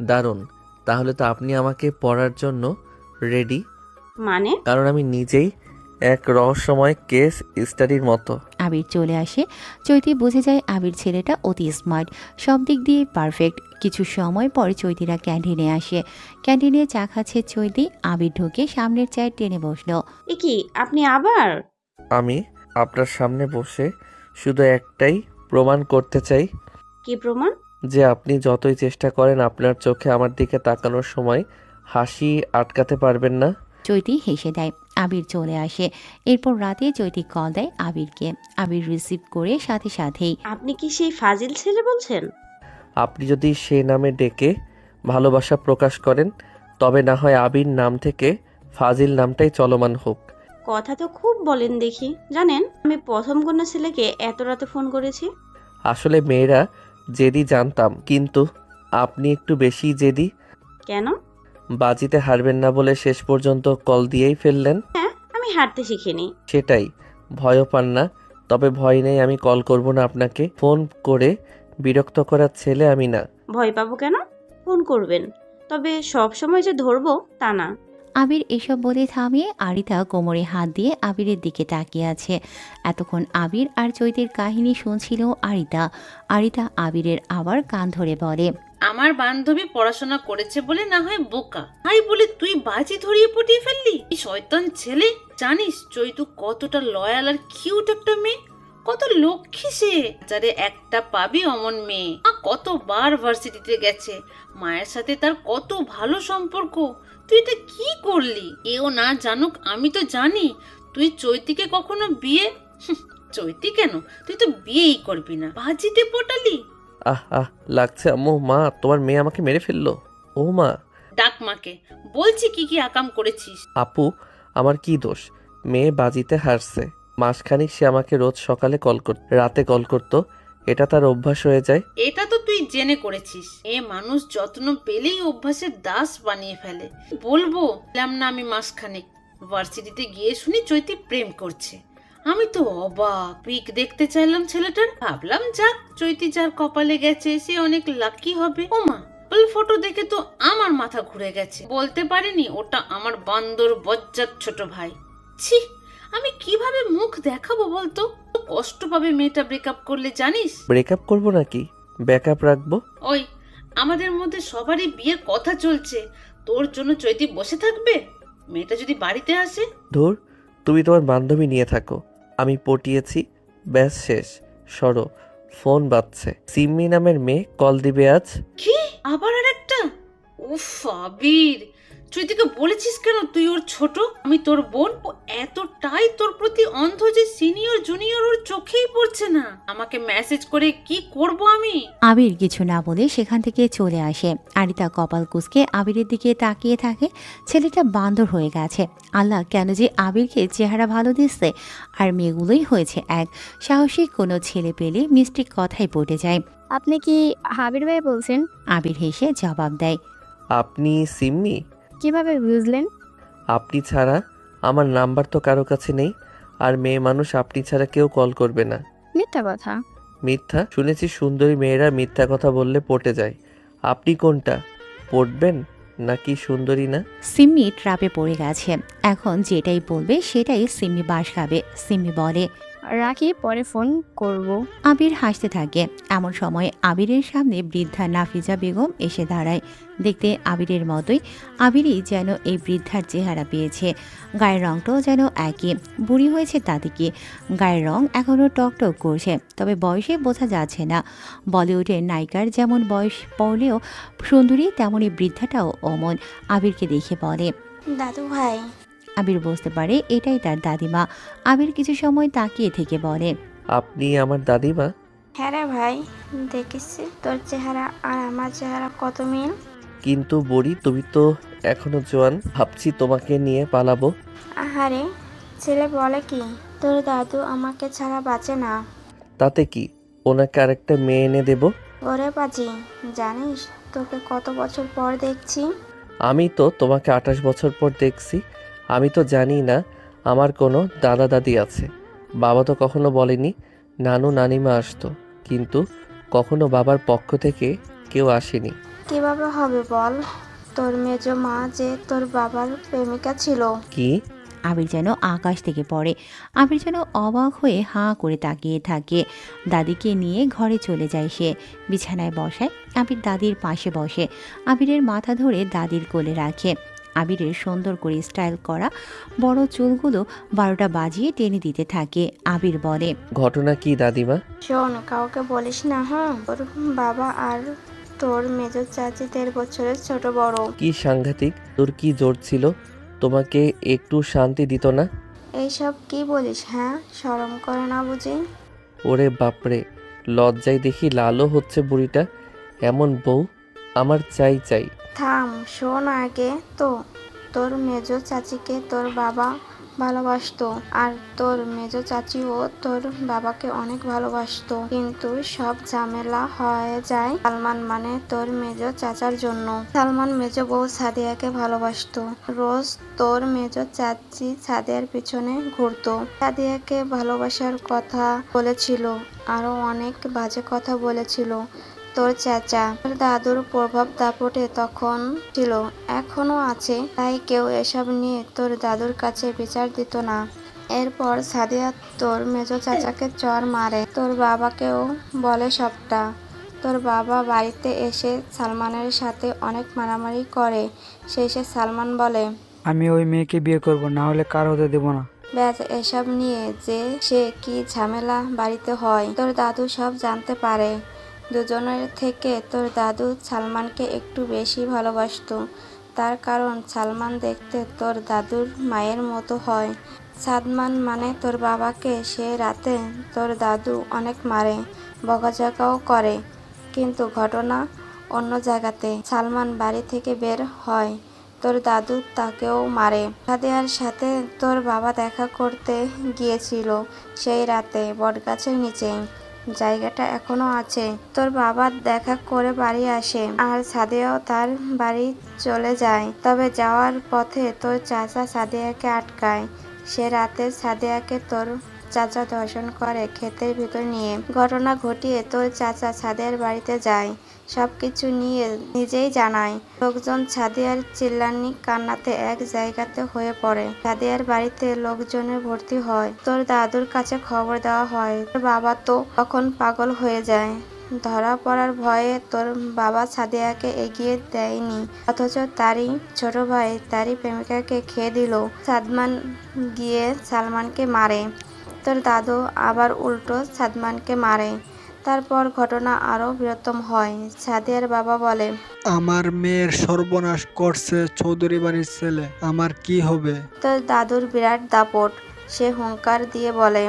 দারুণ, তাহলে তো আপনি আমাকে পড়ার জন্য রেডি। মানে? কারণ আমি নিজেই এক রহস্যময় কেস স্টাডির মতো। আবির চলে আসে। চৈতি বুঝে যায় আবির ছেলেটা অতি স্মার্ট, সব দিক দিয়ে পারফেক্ট। কিছু সময় পর চৈতিরা ক্যান্টিনে আসে। ক্যান্টিনে চা খাচ্ছে চৈতি। আবির ঢুকে সামনের চেয়ার টেনে বসলো। এ কি, আপনি আবার? আমি আপনার সামনে বসে শুধু একটাই প্রমাণ করতে চাই। কি প্রমাণ? যে আপনি যতই চেষ্টা করেন আপনার চোখে আমার দিকে তাকানোর সময় হাসি আটকাতে পারবেন না। চৈতি হেসে দেয়। আবির চলে আসে। এরপর রাতে চৈতি কল দেয় আবিরকে। আবির রিসিভ করে সাথে সাথেই, আপনি কি সেই ফাজিল ছেলে বলছেন? আপনি যদি সে নামে ডেকে ভালোবাসা প্রকাশ করেন, তবে না হয় আবির নাম থেকে ফাজিল নামটাই চলমান হোক। কথা তো খুব বলেন দেখি। জানেন, আমি প্রথম কোনো ছেলেকে এত রাতে ফোন করেছি? আসলে মেয়েরা জেদি জানতাম, কিন্তু আপনি একটু বেশি জেদি। কেন? বাজিতে হারবেন না বলে শেষ পর্যন্ত কল দিয়েই ফেললেন। হ্যাঁ, আমি হারতে শিখিনি। সেটাই, ভয়ও পান না। তবে ভয় নেই, আমি কল করব না আপনাকে। ফোন করে বিরক্ত করার ছেলে আমি না। ভয় পাবো কেন? ফোন করবেন, তবে সব সময় যে ধরবো তা না। আবির এসব বলে থামিয়ে আরিতা কোমরে হাত দিয়ে আবিরের দিকে তাকিয়ে আছে। এতক্ষণ আবির আর চৈতির কাহিনী শুনছিল আরিতা। আরিতা আবিরের আবার কান ধরে বলে, আমার বান্ধবী পড়াশোনা করেছে বলে না হয় বোকা, তাই বলে তুই বাজি ধরিয়ে পটিয়ে ফেললি? এই শয়তান ছেলে! জানিস চৈতু কতটা লয়াল আর কিউট একটা মেয়ে, কত লক্ষ্মী সে। যারে একটা পাবি অমন মেয়ে। কতবার ভার্সিটিতে গেছে, মায়ের সাথে তার কত ভালো সম্পর্ক। তুই এটা কি করলি? এও না জানুক আমি তো জানি। তুই চৈতিকে কখনো বিয়ে চৈতি কেন, তুই তো বিয়েই করবি না, বাজিতে পটালি। আহ লাগছে আম্মু। মা, তোমার মেয়ে আমাকে মেরে ফেললো। ও মা! ডাক মাকে, বলছি কি কি আকাম করেছিস। আপু, আমার কি দোষ? মেয়ে বাজিতে হারছে। মাসখানিক সে আমাকে রোজ সকালে রাতে কল করতো। এটা তার অভ্যাস হয়ে যায়। এটা তো তুই জেনে করেছিস। এ মানুষ যত্ন পেলেই অভ্যাসের দাস বানিয়ে ফেলে। বলবো না আমি মাসখানেক ভার্সিটিতে গিয়ে শুনি চৈতি প্রেম করছে। আমি তো অবাক। পিক দেখতে চাইলাম ছেলেটার, ভাবলাম যাক চৈতি যার কপালে গেছে সে অনেক লাকি হবে। ওমা, ফটো দেখে তো আমার মাথা ঘুরে গেছে। বলতে পারিনি ওটা আমার বান্দর বজ্জাত ছোট ভাই। ছি, আমি কিভাবে মুখ দেখাবো বলতো? কষ্ট পাবে মেয়েটা ব্রেকআপ করলে জানিস। ব্রেকআপ করবো নাকি ব্যাকআপ রাখবো? ওই, আমাদের মধ্যে সবারই বিয়ের কথা চলছে, তোর জন্য চৈতি বসে থাকবে? মেয়েটা যদি বাড়িতে আসে? ধুর, তুমি তোমার বান্ধবী নিয়ে থাকো। আমি পটিয়েছি, ব্যাস শেষ। সরো, ফোন বাজছে। সিম্মি নামের মেয়ে কল দিবে আজ। কি? আবার আর একটা? উফ আবির, চৈতিকে বলেছিস কেন তুই ওর ছোট? আমি তোর বোন। ও এতটাই তোর প্রতি অন্ধ যে সিনিয়র জুনিয়র ওর চোখেই পড়ছে না। আমাকে মেসেজ করে কি করব আমি? আবির কিছু না বলে সেখান থেকে চলে আসে। আরিতা কপাল কুঁচকে আবিরের দিকে তাকিয়ে থাকে। ছেলেটা বান্দর হয়ে গেছে। আল্লাহ, কেন যে আবিরকে চেহারা ভালো দিচ্ছে। আর মেয়েগুলোই হয়েছে এক। সাহসী কোনো ছেলে পেলে মিষ্টি কথাই পড়ে যায়। আপনি কি আবির ভাই বলছেন? আবির হেসে জবাব দেয়, আপনি সিম্মি? কিভাবে বুঝলেন? আপনি ছাড়া আমার নাম্বার তো কারো কাছে নেই। আর মেয়ে মানুষ আপনি ছাড়া কেউ কল করবে না। মিথ্যা কথা। মিথ্যা? শুনেছি সুন্দরী মেয়েরা মিথ্যা কথা বললে পটে যায়। আপনি কোনটা, পটবেন নাকি সুন্দরী না? সিম্মি ট্রাপে পড়ে গেছে। এখন যেটাই বলবে সেটাই সিম্মি বাস খাবে। সিম্মি বলে, রাখি, পরে ফোন করব। আবির হাসতে থাকে। এমন সময় আবিরের সামনে বৃদ্ধা নাফিজা বেগম এসে দাঁড়ায়। দেখতে আবিরের মতোই। আবিরই যেন এই বৃদ্ধার চেহারা পেয়েছে। গায়ের রংটাও যেন একই। বুড়ি হয়েছে তাদেরকে। গায়ের রং এখনও টকটক করছে, তবে বয়সে বোঝা যাচ্ছে না। বলিউডের নায়িকার যেমন বয়স পড়লেও সুন্দরী, তেমনই বৃদ্ধাটাও অমন। আবিরকে দেখে বলে, দাদু ভাই। আবির বুঝতে পারে এটাই তার দাদিমা। আবির কিছু সময় তাকিয়ে থেকে বলে, আপনি আমার দাদিমা? হ্যাঁ রে ভাই, দেখেছি তোর চেহারা আর আমার চেহারা কত মিল। কিন্তু বড়ি, তুমি তো এখনো জোয়ান, ভাবছি তোমাকে নিয়ে পালাবো। আহারে, ছেলে বলে কি তোর দাদু আমাকে ছাড়া বাঁচে না। তাতে কি, ওনাকে আরেকটা মেয়ে এনে দেব। ওরে পাজি, জানিস তোকে কত বছর পর দেখছি। আমি তো তোমাকে 28 বছর পর দেখছি। আমি তো জানি না আমার কোনো দাদা দাদি আছে। বাবা তো কখনো বলেনি। নানু নানিমা আসতো, কিন্তু কখনো বাবার পক্ষ থেকে কেউ আসেনি। কিভাবে হবে বল, তোর মেজো মা যে তোর বাবার প্রেমিকা ছিল। কি? আবির যেন আকাশ থেকে পড়ে। আবির যেন অবাক হয়ে হাঁ করে তাকিয়ে থাকে। দাদিকে নিয়ে ঘরে চলে যায় সে। বিছানায় বসায়, আবির দাদির পাশে বসে। আবিরের মাথা ধরে দাদির কোলে রাখে। আবিরের সুন্দর করে স্টাইল করা বড় চুলগুলো 12টা বাজিয়ে টেনে দিতে থাকে। আবির বলে, ঘটনা কি দাদিমা? শোন, কাউকে বলিস না। হ্যাঁ, তোর বাবা আর তোর মেজো চাচি 1.5 বছরের ছোট বড়। কি সাংঘাতিক! তোর কি জোর ছিল? তোমাকে একটু শান্তি দিত না? এইসব কি বলিস? হ্যাঁ, শরম করে না বুঝি? ওরে বাপরে, লজ্জায় দেখি লালও হচ্ছে বুড়িটা। এমন বউ আমার চাই চাই। থাম, শোন আগে তো, তোর মেজো চাচিকে তোর বাবা ভালোবাসতো, আর তোর মেজো চাচিও তোর বাবাকে অনেক ভালোবাসতো, কিন্তু সব ঝামেলা হয়ে যায় সালমান মানে তোর মেজো চাচার জন্য। সালমান মেজো বউ সাদিয়াকে ভালোবাসতো। রোজ তোর মেজো চাচি সাদিয়ার পিছনে ঘুরতো, সাদিয়াকে ভালোবাসার কথা বলেছিল, আরো অনেক বাজে কথা বলেছিল তোর চাচা। তোর দাদুর প্রভাব দাপটে তখন ছিল, এখনো আছে, তাই কেউ এসব নিয়ে তোর দাদুর কাছে বিচার দিত না। এরপর সাদিয়া তোর মেজো চাচাকে চর মারে, তোর বাবাকেও বলে সবটা। তোর বাবা বাড়িতে এসে সালমানের সাথে অনেক মারামারি করে। শেষে সালমান বলে, আমি ওই মেয়েকে বিয়ে করব, না হলে কার হতে দেব না। ব্যাস, এসব নিয়ে যে সে কি ঝামেলা বাড়িতে হয় তোর দাদু সব জানতে পারে। দুজনের থেকে তোর দাদু সালমানকে একটু বেশি ভালোবাসতো, তার কারণ সালমান দেখতে তোর দাদুর মায়ের মতো হয়। সাদমান মানে তোর বাবাকে সে রাতে তোর দাদু অনেক মারে, বকাঝকাও করে, কিন্তু ঘটনা অন্য জায়গাতে। সালমান বাড়ি থেকে বের হয়, তোর দাদু তাকেও মারে। সাদিয়ার সাথে তোর বাবা দেখা করতে গিয়েছিল সেই রাতে বটগাছের নিচে, জায়গাটা এখনো আছে। তোর বাবা দেখা করে বাড়ি আসে, আর সাদিয়াও তার বাড়ি চলে যায়। তবে যাওয়ার পথে তোর চাচা সাদিয়াকে আটকায়। সে রাতে সাদিয়াকে তোর চাচা ধর্ষণ করে ক্ষেতের ভিতর নিয়ে। ঘটনা ঘটিয়ে তোর চাচা সাদিয়ার বাড়িতে যায়, সবকিছু নিয়ে নিজেই জানায়। লোকজন সাদিয়ার চিল্লানি কান্নাতে এক জায়গাতে হয়ে পড়ে। সাদিয়ার বাড়িতে লোকজনের ভর্তি হয়। তোর দাদুর কাছে খবর দেওয়া হয়। তোর বাবা তো তখন পাগল হয়ে যায়। ধরা পড়ার ভয়ে তোর বাবা সাদিয়াকে এগিয়ে দেয়নি, অথচ তারই ছোট ভাই তারই প্রেমিকাকে খেয়ে দিল। সাদমান গিয়ে সালমানকে মারে, তোর দাদু আবার উল্টো সাদমানকে মারে। তারপর ঘটনা আরো বৃহত্তম হয়। সাদিয়ার বাবা বলে, আমার মেয়ের সর্বনাশ করছে চৌধুরী বাড়ির ছেলে, আমার কি হবে? তোর দাদুর বিরাট দাপট। সে হুঙ্কার দিয়ে বলে,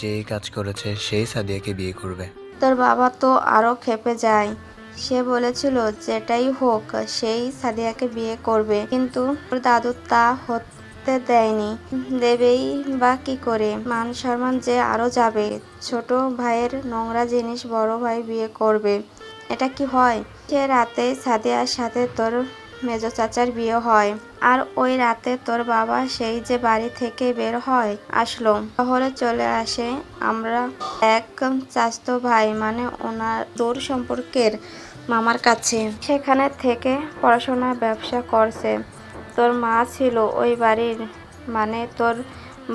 যে কাজ করেছে সেই সাদিয়াকে বিয়ে করবে। তোর বাবা তো আরো ক্ষেপে যায়। সে বলেছিল যেটাই হোক সেই সাদিয়াকে বিয়ে করবে, কিন্তু তোর দাদু তা হতে দেয়নি। দেবেই বা কি করে? মান সম্মান যে আরো যাবে। ছোট ভাইয়ের নোংরা জিনিস বড় ভাই বিয়ে করবে, এটা কি হয়? সে রাতে সাদিয়ার সাথে তোর মেজো চাচার বিয়ে হয়, আর ওই রাতে তোর বাবা সেই যে বাড়ি থেকে বের হয় আসলো, শহরে চলে আসে। আমরা এক চাচাতো ভাই মানে ওনার দূর সম্পর্কের মামার কাছে, সেখানে থেকে পড়াশোনা ব্যবসা করছে। তোর মা ছিল ওই বাড়ির মানে তোর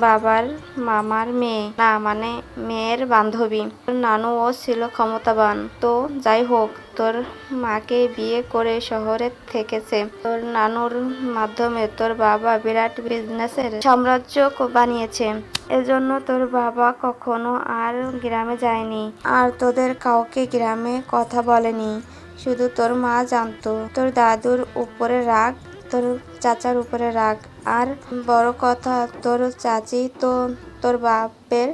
বাবার মামার মেয়ে, না মানে মেয়ের বান্ধবী। তোর নানুও ছিল ক্ষমতাবান। তো যাই হোক, তোর মাকে বিয়ে করে শহরে থেকেছে। তোর নানুর মাধ্যমে তোর বাবা বিরাট বিজনেসের সাম্রাজ্য বানিয়েছে। এজন্য তোর বাবা কখনো আর গ্রামে যায়নি, আর তোদের কাউকে গ্রামে কথা বলেনি। শুধু তোর মা জানতো। তোর দাদুর উপরে রাগ, তোর চাচার উপরে রাগ, আর বড় কথা তোর চাচি তো তোর বাপের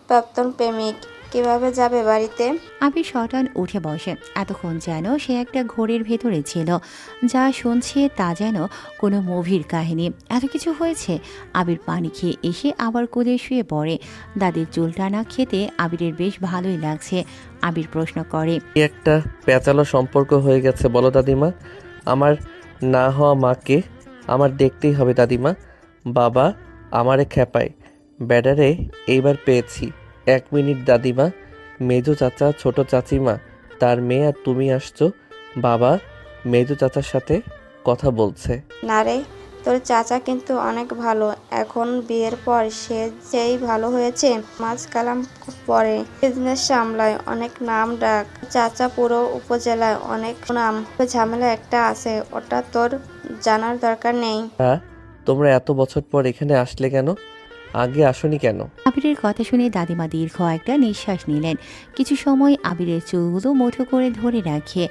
প্রাক্তন প্রেমিক। কিভাবে যাবে বাড়িতে? আবির শটান উঠে বসে। এতক্ষণ যেন সে একটা ঘোরের ভেতরে ছিল। যা শুনছে তা যেন কোনো মুভির কাহিনী। এত কিছু হয়েছে। আবির পানি খেয়ে এসে আবার কোলে শুয়ে পড়ে। দাদির চুল টানা খেতে আবিরের বেশ ভালোই লাগছে। আবির প্রশ্ন করে, কি একটা পেঁচালো সম্পর্ক হয়ে গেছে বলো দাদিমা। আমার না হওয়া মাকে আমার দেখতেই হবে দাদিমা। বাবা আমারে খেপায়, ব্যাডারে এইবার পেয়েছি। 1 মিনিট দাদিমা, মেজো চাচা ছোট চাচিমা তার মেয়ে আর তুমি আসছো। বাবা মেজো চাচার সাথে কথা বলছে। না রে, তোর চাচা কিন্তু অনেক ভালো। এখন বিয়ের পর সে যেই ভালো হয়েছে। মাঝ কালাম পরে বিজনেস সামলায়, অনেক নাম ডাক। চাচা পুরো উপজেলায় অনেক নাম। ঝামেলা একটা আছে, ওটা তোর জানার দরকার নেই। হ্যাঁ, তোমরা এত বছর পর এখানে আসলে কেন? আগে আসনি কেন? আবিরের কথা শুনে দাদিমা দীর্ঘ একটা নিঃশ্বাস নিলেন। কিছু সময় আবিরের চুলগুলো মুঠো করে ধরে রাখে।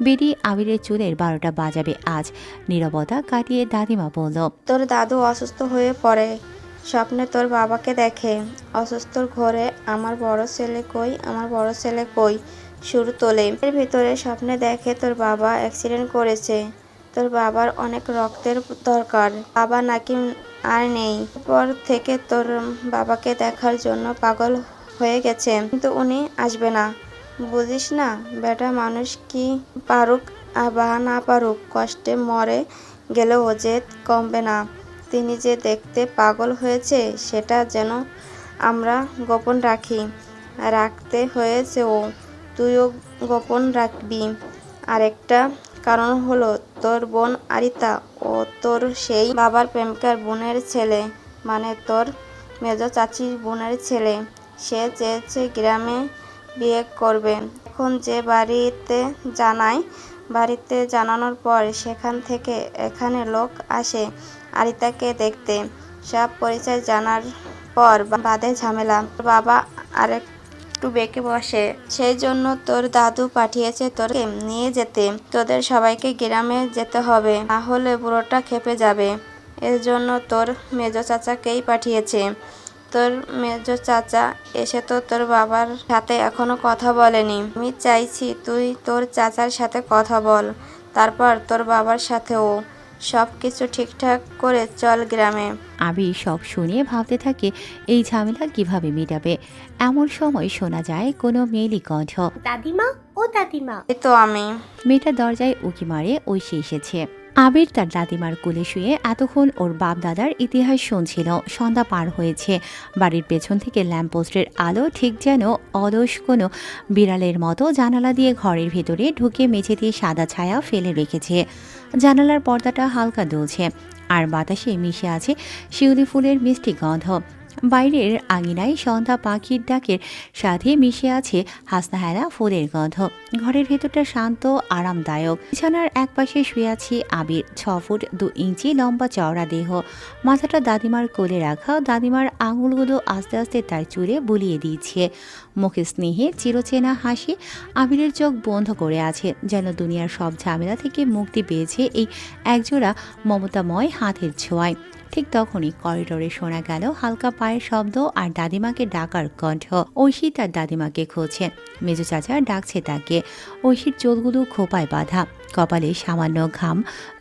বেরি আবিরের চুলের 12টা বাজাবে আজ। নীরবতা কাটিয়ে দাদিমা বলল, তোর দাদু অসুস্থ হয়ে পড়ে, স্বপ্নে তোর বাবাকে দেখে। অসুস্থর ঘরে আমার বড় ছেলে কই, আমার বড় ছেলে কই শুরু তোলে। এর ভিতরে স্বপ্নে দেখে তোর বাবা অ্যাক্সিডেন্ট করেছে। তোর বাবার অনেক রক্তের দরকার, বাবা নাকি আর নেই। পর থেকে তোর বাবাকে দেখার জন্য পাগল হয়ে গেছে, কিন্তু উনি আসবে না। বুঝিস না বেটা, মানুষ কি পারুক বা না পারুক, কষ্টে মরে গেলেও জেদ কমবে না। তিনি যে দেখতে পাগল হয়েছে সেটা যেন আমরা গোপন রাখতে হয়েছে। ও তুইও গোপন রাখবি। আরেকটা কারণ হলো তোর বোন আরিতা, ও তোর সেই বাবার প্রেমিকার বোনের ছেলে, মানে তোর মেজো চাচির বোনের ছেলে। সে চেয়েছে গ্রামে বিয়ে করবে। এখন যে বাড়িতে জানানোর পর সেখান থেকে এখানে লোক আসে আরিতাকে দেখতে। সব পরিচয় জানার পর বাদে ঝামেলা। বাবা আরেকটু বেঁকে বসে। সেই জন্য তোর দাদু পাঠিয়েছে তোরকে নিয়ে যেতে। তোদের সবাইকে গ্রামে যেতে হবে, না হলে পুরোটা খেপে যাবে। এর জন্য তোর মেজো চাচাকেই পাঠিয়েছে। তোর মেজো চাচা এসে তো তোর বাবার সাথে এখনো কথা বলেনি। আমি চাইছি তুই তোর চাচার সাথে কথা বল, তারপর তোর বাবার সাথেও। সব কিছু ঠিকঠাক করে চল গ্রামে। আবির সব শুনে ভাবতে থাকে এই ঝামেলা কিভাবে মেটাবে। এমন সময় শোনা যায় কোনো মেয়েলি কণ্ঠ, দাদিমা, ও দাদিমা। এই তো আমি। মেয়েটা দরজায় উকি মারে ঐশী এসেছে। আবির তার দাদিমার কোলে শুয়ে এতক্ষণ ওর বাপ দাদার ইতিহাস শুনছিল। সন্ধ্যা পার হয়েছে। বাড়ির পেছন থেকে ল্যাম্পপোস্টের আলো ঠিক যেন অলস কোনো বিড়ালের মতো জানালা দিয়ে ঘরের ভেতরে ঢুকে মেঝেতে সাদা ছায়া ফেলে রেখেছে। জানালার পর্দাটা হালকা দুলছে, আর বাতাসে মিশে আছে শিউলি ফুলের মিষ্টি গন্ধ। বাইরের আঙিনায় সন্ধ্যা পাখির ডাকের সাথে মিশে আছে হাসনাহেরা ফুলের গন্ধ। ঘরের ভেতরটা শান্ত আরামদায়ক। বিছানার একপাশে শুয়ে আছে আবির। 6 ফুট 2 ইঞ্চি লম্বা চওড়া দেহ, মাথাটা দাদিমার কোলে রাখা। দাদিমার আঙুলগুলো আস্তে আস্তে তার চুলে বুলিয়ে দিচ্ছে। মুখে স্নেহে চিরচেনা হাসি। আবিরের চোখ বন্ধ করে আছে, যেন দুনিয়ার সব ঝামেলা থেকে মুক্তি পেয়েছে এই একজোড়া মমতাময় হাতের ছোঁয়ায়। ঠিক তখনই করিডোরে শোনা গেল হালকা পায়ের শব্দ আর দাদিমাকে ডাকার কণ্ঠ। ঐশী তার দাদিমাকে খোঁজে। মেজো চাচা ডাকছে তাকে। ঐশীর চোলগুলো খোপায় বাঁধা, কপালে সামান্য ঘাম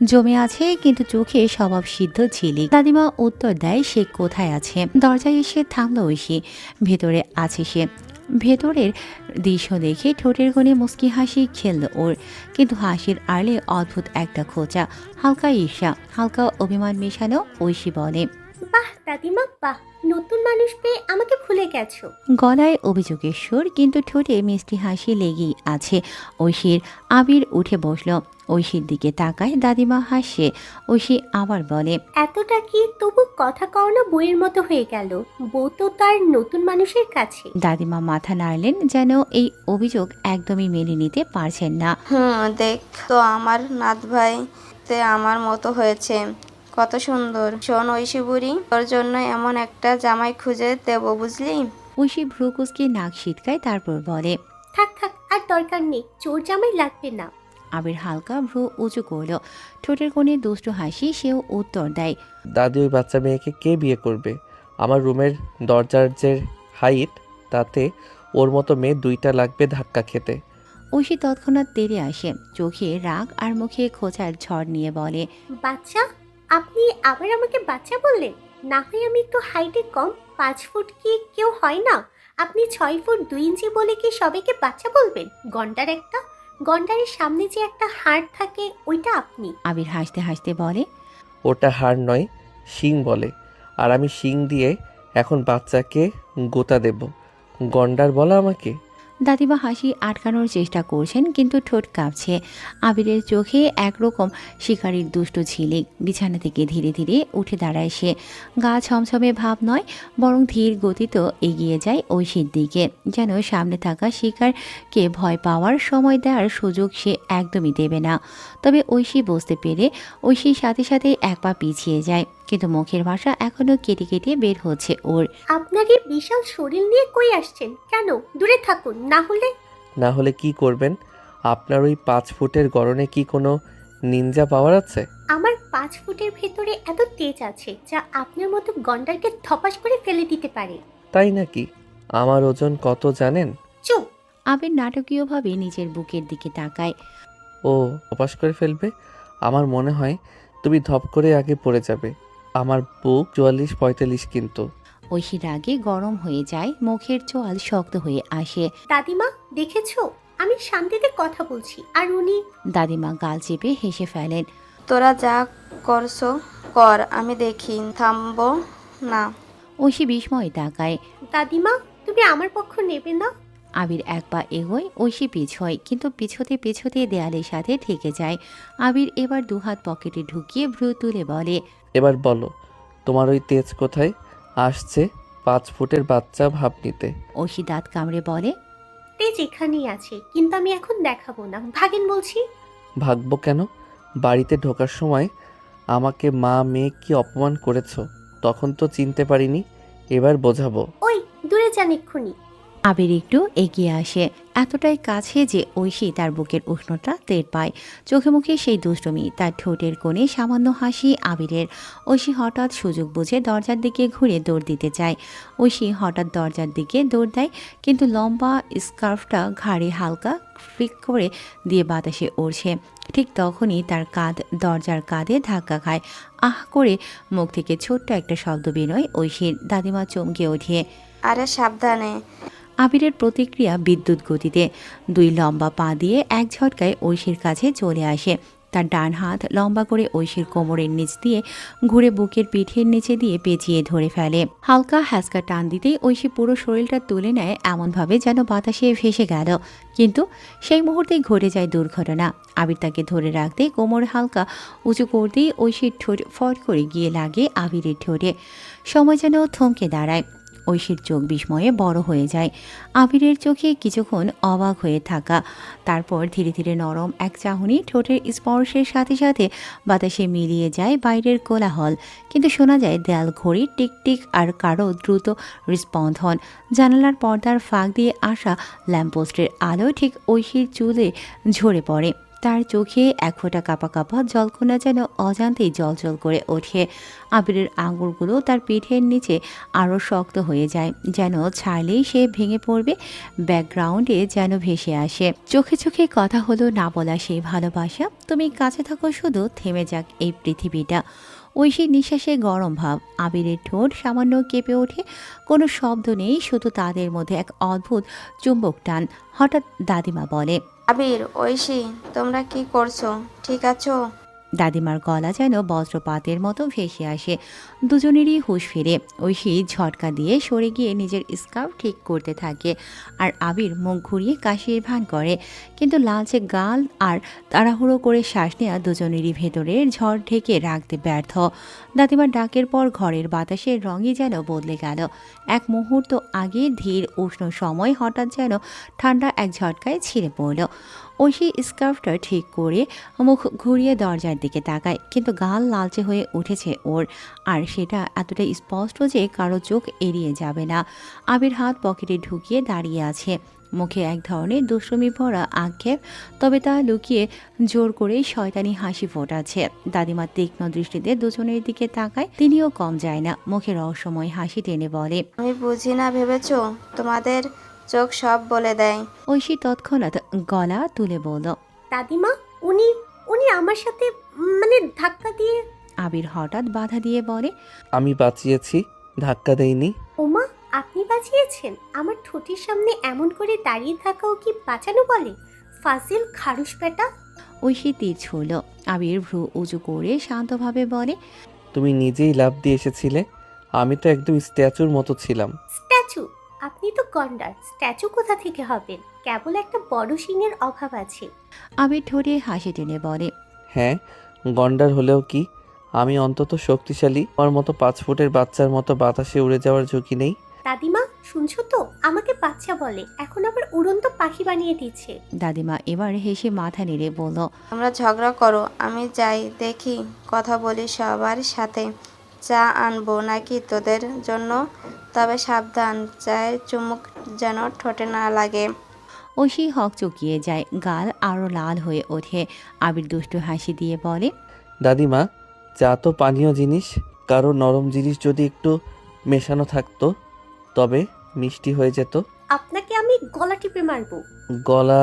জমে আছে, কিন্তু চোখে স্বভাব সিদ্ধ ঝিলিক। দাদিমা উত্তর দেয় সে কোথায় আছে। দরজায় এসে থামলো ঐশী। ভেতরে আছে সে। ভেতরের দৃশ্য দেখে ঠোঁটের কোণে মুচকি হাসি খেলল ওর, কিন্তু হাসির আড়লে অদ্ভুত একটা খোঁচা, হালকা ঈর্ষা, হালকা অভিমান মেশানো। ঐশী বলে, বাহ দাদিমা বাহ, নতুন মানুষ পেয়ে আমাকে ভুলে গেছো। গলায় অভিযোগের সুর, কিন্তু ঠোঁটে মিষ্টি হাসি লেগেই আছে ঐশীর। আবির উঠে বসল। ঐশীর দিকে তাকায়। দাদিমা হাসে। ঐশী আবার বলে, এতটা কি তবু কথা কওনা বইয়ের মতো হয়ে গেল। বউ তো তার নতুন মানুষের কাছে। দাদিমা মাথা নাড়লেন, যেন এই অভিযোগ একদমই মেনে নিতে পারছেন না। দেখ তো আমার নাত ভাই তে আমার মতো হয়েছে, কত সুন্দর। শোন ঐশী বুড়ি, তোর জন্য এমন একটা জামাই খুঁজে দেব, বুঝলি? ঐশী ভ্রু কুঁচকে নাক সিটকায়, তারপর বলে, থাক থাক, আর দরকার নেই, চোর জামাই লাগবে না। আবির হালকা ভ্রু উঁচু করল। ঠোঁটের কোণে দুষ্টু হাসি। সেও উত্তর দেয়, দাদি ওই বাচ্চা মেয়েকে কে বিয়ে করবে? আমার রুমের দরজার যে হাইট, তাতে ওর মতো মেয়ে 2টা লাগবে ধাক্কা খেতে। ঐশী তৎক্ষণাৎ তেড়ে আসে, চোখে রাগ আর মুখে খোঁচার ঝড় নিয়ে বলে, বাচ্চা? আপনি আবার আমাকে বাচ্চা বললেন? না হয় আমি একটু হাইটে কম, 5 ফুট কি কেউ হয় না? আপনি 6 ফুট 2 ইঞ্চি বলে কি সবাইকে বাচ্চা বলবেন? গন্ডার একটা! গন্ডারের সামনে যে একটা হাড় থাকে ওইটা আপনি। আবির হাসতে হাসতে বলে, ওটা হাড় নয়, শিং বলে। আর আমি শিং দিয়ে এখন বাচ্চাকে গোতা দেব। গন্ডার বলা আমাকে? দাদিমা হাসি আটকানোর চেষ্টা করছেন, কিন্তু ঠোঁট কাঁপছে। আবিরের চোখে একরকম শিকারীর দুষ্ট ঝিলিক। বিছানা থেকে ধীরে ধীরে উঠে দাঁড়ায় সে। গা ছমছমে ভাব নয়, বরং ধীর গতিতে এগিয়ে যায় ঐশীর দিকে, যেন সামনে থাকা শিকারকে ভয় পাওয়ার সময় দেওয়ার সুযোগ সে একদমই দেবে না। তবে ঐশী বুঝতে পেরে ঐশীর সাথে সাথে এক পা পিছিয়ে যায়, কিন্তু মুখের ভাষা এখনো কেটে কেটে বের হচ্ছে ওর। আপনার এই বিশাল শরীর নিয়ে কই আসছেন? কেন? দূরে থাকুন, না হলে কি করবেন? আপনার ওই 5 ফুটের গড়নে কি কোনো নিনজা পাওয়ার আছে? আমার 5 ফুটের ভেতরে এত তেজ আছে যা আপনার মতো গন্ডারকে ধপাস করে ফেলে দিতে পারে। তাই নাকি? আমার ওজন কত জানেন? চুপ! আবির নাটকীয়ভাবে নিজের বুকের দিকে তাকায়। ও ধপাস করে ফেলবে? আমার মনে হয় তুমি ধপ করে আগে পড়ে যাবে। আমার বুক 44-45 কিন্তু। ঐশী রাগে গরম হয়ে যায়, মুখের চোয়াল শক্ত হয়ে আসে। দাদিমা, দেখেছো? আমি শান্তিতে কথা বলছি আর উনি। দাদিমা গাল চেপে হেসে ফেলেন। তোরা যা করছো কর, আমি দেখি, থামবো না। ঐশী বিস্ময়ে তাকায়। দাদিমা, তুমি আমার পক্ষ নেবে না? আবির এক পা এগোয়, ঐশী পিছয়, কিন্তু পিছোতে পিছোতে দেয়ালের সাথে ঠেকে যায়। আবির এবার দুহাত পকেটে ঢুকিয়ে ভ্রু তুলে বলে, এবার বলো, তোমার ওই তেজ কোথায় আসছে 5 ফুটের বাচ্চা ভাব নিতে? ঐশী দাঁত কামড়ে বলে, তেজ এখানেই আছে, কিন্তু আমি এখন দেখাবো না। ভাগেন বলছি। ভাগবো কেন? বাড়িতে ঢোকার সময় আমাকে মা মেয়ে কি অপমান করেছো, তখন তো চিনতে পারিনি, এবার বোঝাবো। ওই দূরে যান এক্ষুনি। আবির একটু এগিয়ে আসে, এতটাই কাছে যে ঐশী তার বুকের উষ্ণতা টের পায়। চোখে মুখে সেই দুষ্টুমি, তার ঠোঁটের কোণে সামান্য হাসি আবিরের। ঐশী হঠাৎ সুযোগ বুঝে দরজার দিকে ঘুরে দৌড় দিতে চায়। ঐশী হঠাৎ দরজার দিকে দৌড় দেয়, কিন্তু লম্বা স্কার্ফটা ঘাড়ে হালকা ফ্লিক করে দিয়ে বাতাসে উড়ছে। ঠিক তখনই তার কাঁধ দরজার কাঁধে ধাক্কা খায়। আহ করে মুখ থেকে ছোট্ট একটা শব্দ বেরোয় ঐশীর। দাদিমা চমকে ওঠে। আরে সাবধানে! আবিরের প্রতিক্রিয়া বিদ্যুৎ গতিতে 2 লম্বা পা দিয়ে এক ঝটকায় ঐশীর কাছে চলে আসে। তার ডান হাত লম্বা করে ঐশীর কোমরের নিচ দিয়ে ঘুরে বুকের পিঠের নিচে দিয়ে পেঁচিয়ে ধরে ফেলে। হালকা হ্যাঁচকা টান দিতেই ঐশী পুরো শরীরটা তুলে নেয়, এমনভাবে যেন বাতাসে ভেসে গেল। কিন্তু সেই মুহূর্তেই ঘটে যায় দুর্ঘটনা। আবির তাকে ধরে রাখতে কোমর হালকা উঁচু করতেই ঐশীর ঠোঁট ফট করে গিয়ে লাগে আবিরের ঠোঁটে। সময় যেন থমকে দাঁড়ায়। ঐশীর চোখ বিস্ময়ে বড় হয়ে যায়। আবিরের চোখে কিছুক্ষণ অবাক হয়ে থাকা, তারপর ধীরে ধীরে নরম এক চাহনি ঠোঁটের স্পর্শের সাথে সাথে বাতাসে মিলিয়ে যায় বাইরের কোলাহল। কিন্তু শোনা যায় দেয়াল ঘড়ি টিকটিক আর কারো দ্রুত হৃস্পন্দন। জানালার পর্দার ফাঁক দিয়ে আসা ল্যাম্পপোস্টের আলো ঠিক ঐশীর চুলে ঝরে পড়ে। তার চোখে এক ফোঁটা কাপা কাপা জলকণা যেন অজান্তেই জলজল করে ওঠে। আবিরের আঙুলগুলো তার পিঠের নিচে আরও শক্ত হয়ে যায়, যেন ছাড়লেই সে ভেঙে পড়বে। ব্যাকগ্রাউন্ডে যেন ভেসে আসে চোখে চোখে কথা হলো না বলা সেই ভালোবাসা। তুমি কাছে থাকো শুধু, থেমে যাক এই পৃথিবীটা। ঐশী নিঃশ্বাসে গরম ভাব। আবিরের ঠোঁট সামান্য কেঁপে ওঠে। কোনো শব্দ নেই, শুধু তাদের মধ্যে এক অদ্ভুত চুম্বক টান। হঠাৎ দাদিমা বলে, আবির, ঐশী, তোমরা কি করছো? ঠিক আছো? দাদিমার গলা যেন বজ্রপাতের মতো ভেসে আসে। দুজনেরই হুঁশ ফিরে। ঐশী ঝটকা দিয়ে সরে গিয়ে নিজের স্কার্ফ ঠিক করতে থাকে, আর আবির মুখ ঘুরিয়ে কাশির ভান করে। কিন্তু লালচে গাল আর তাড়াহুড়ো করে শ্বাস নেওয়া দুজনেরই ভেতরের ঝড় ঢেকে রাখতে ব্যর্থ। দাদিমার ডাকের পর ঘরের বাতাসের রঙই যেন বদলে গেল। এক মুহূর্ত আগে ধীর উষ্ণ সময় হঠাৎ যেন ঠান্ডা এক ঝটকায় ছিঁড়ে পড়ল। ঐশী স্কার্ফটা ঠিক করে মুখ ঘুরিয়ে দরজার দিকে তাকায়, কিন্তু গাল লালচে হয়ে উঠেছে ওর, আর সেটা এতটাই স্পষ্ট যে কারো চোখ এড়িয়ে যাবে না। আবির হাত পকেটে ঢুকিয়ে দাঁড়িয়ে আছে, মুখে এক ধরনের দুষ্টুমি ভরা আক্ষেপ, তবে তা লুকিয়ে জোর করে শয়তানি হাসি ফোটাচ্ছে। দাদিমা তীক্ষ্ণ দৃষ্টিতে দুজনের দিকে তাকায়, তিনিও কম যায় না। মুখে রহস্যময় হাসি টেনে বলে, আমি বুঝি না ভেবেছো তোমাদের চোখ সব বলে দেয়। ঐশী তৎক্ষণাৎ গলা তুলে বলল, দাদিমা, উনি উনি আমার সাথে মানে ধাক্কা দিয়ে। আবির হঠাৎ বাধা দিয়ে বলে, আমি বাঁচিয়েছি, ধাক্কা দেইনি। ওমা, আপনি বাঁচিয়েছেন? আমার ঠোঁটের সামনে এমন করে দাঁড়িয়ে থাকাও কি বাঁচানো বলে? ফাজিল খারুস বেটা। ঐশী তীর ছুড়ল। আবির ভ্রু উঁচু করে শান্তভাবে বলে, তুমি নিজেই লাফ দিয়ে এসেছিলে, আমি তো একদম স্ট্যাচুর মতো ছিলাম। স্ট্যাচু? আপনি তো গন্ডার, স্ট্যাচু কোথা থেকে হবেন? কেবল একটা বড় শিংয়ের অভাব আছে। আবির ঠোঁটে হাসি টেনে বলে, হ্যাঁ, গন্ডার হলেও কি, আমি অন্তত শক্তিশালী। আমার মতো 5 ফুটের বাচ্চার মতো বাতাসে উড়ে যাওয়ার ঝুঁকি নেই। দাদিমা, শুনছো তো? আমাকে বাচ্চা বলে, এখন আবার উড়ন্ত পাখি বানিয়ে দিচ্ছে। দাদিমা এবার হেসে মাথা নেড়ে বলল, তোমরা ঝগড়া করো, আমি যাই দেখি, কথা বলি সবার সাথে। চা আনবো নাকি তোদের জন্য? তবে সাবধান, চায়ের চুমুক যেন ঠোঁটে না লাগে। ঐশী হক চুকিয়ে যায়, গাল আরো লাল হয়ে ওঠে। আবির দুষ্টু হাসি দিয়ে বলে, দাদিমা, চা তো পানীয় জিনিস, কারো নরম জিনিস যদি একটু মেশানো থাকতো তবে মিষ্টি হয়ে যেত। আপনাকে আমি গলা টিপে মারবো। গলা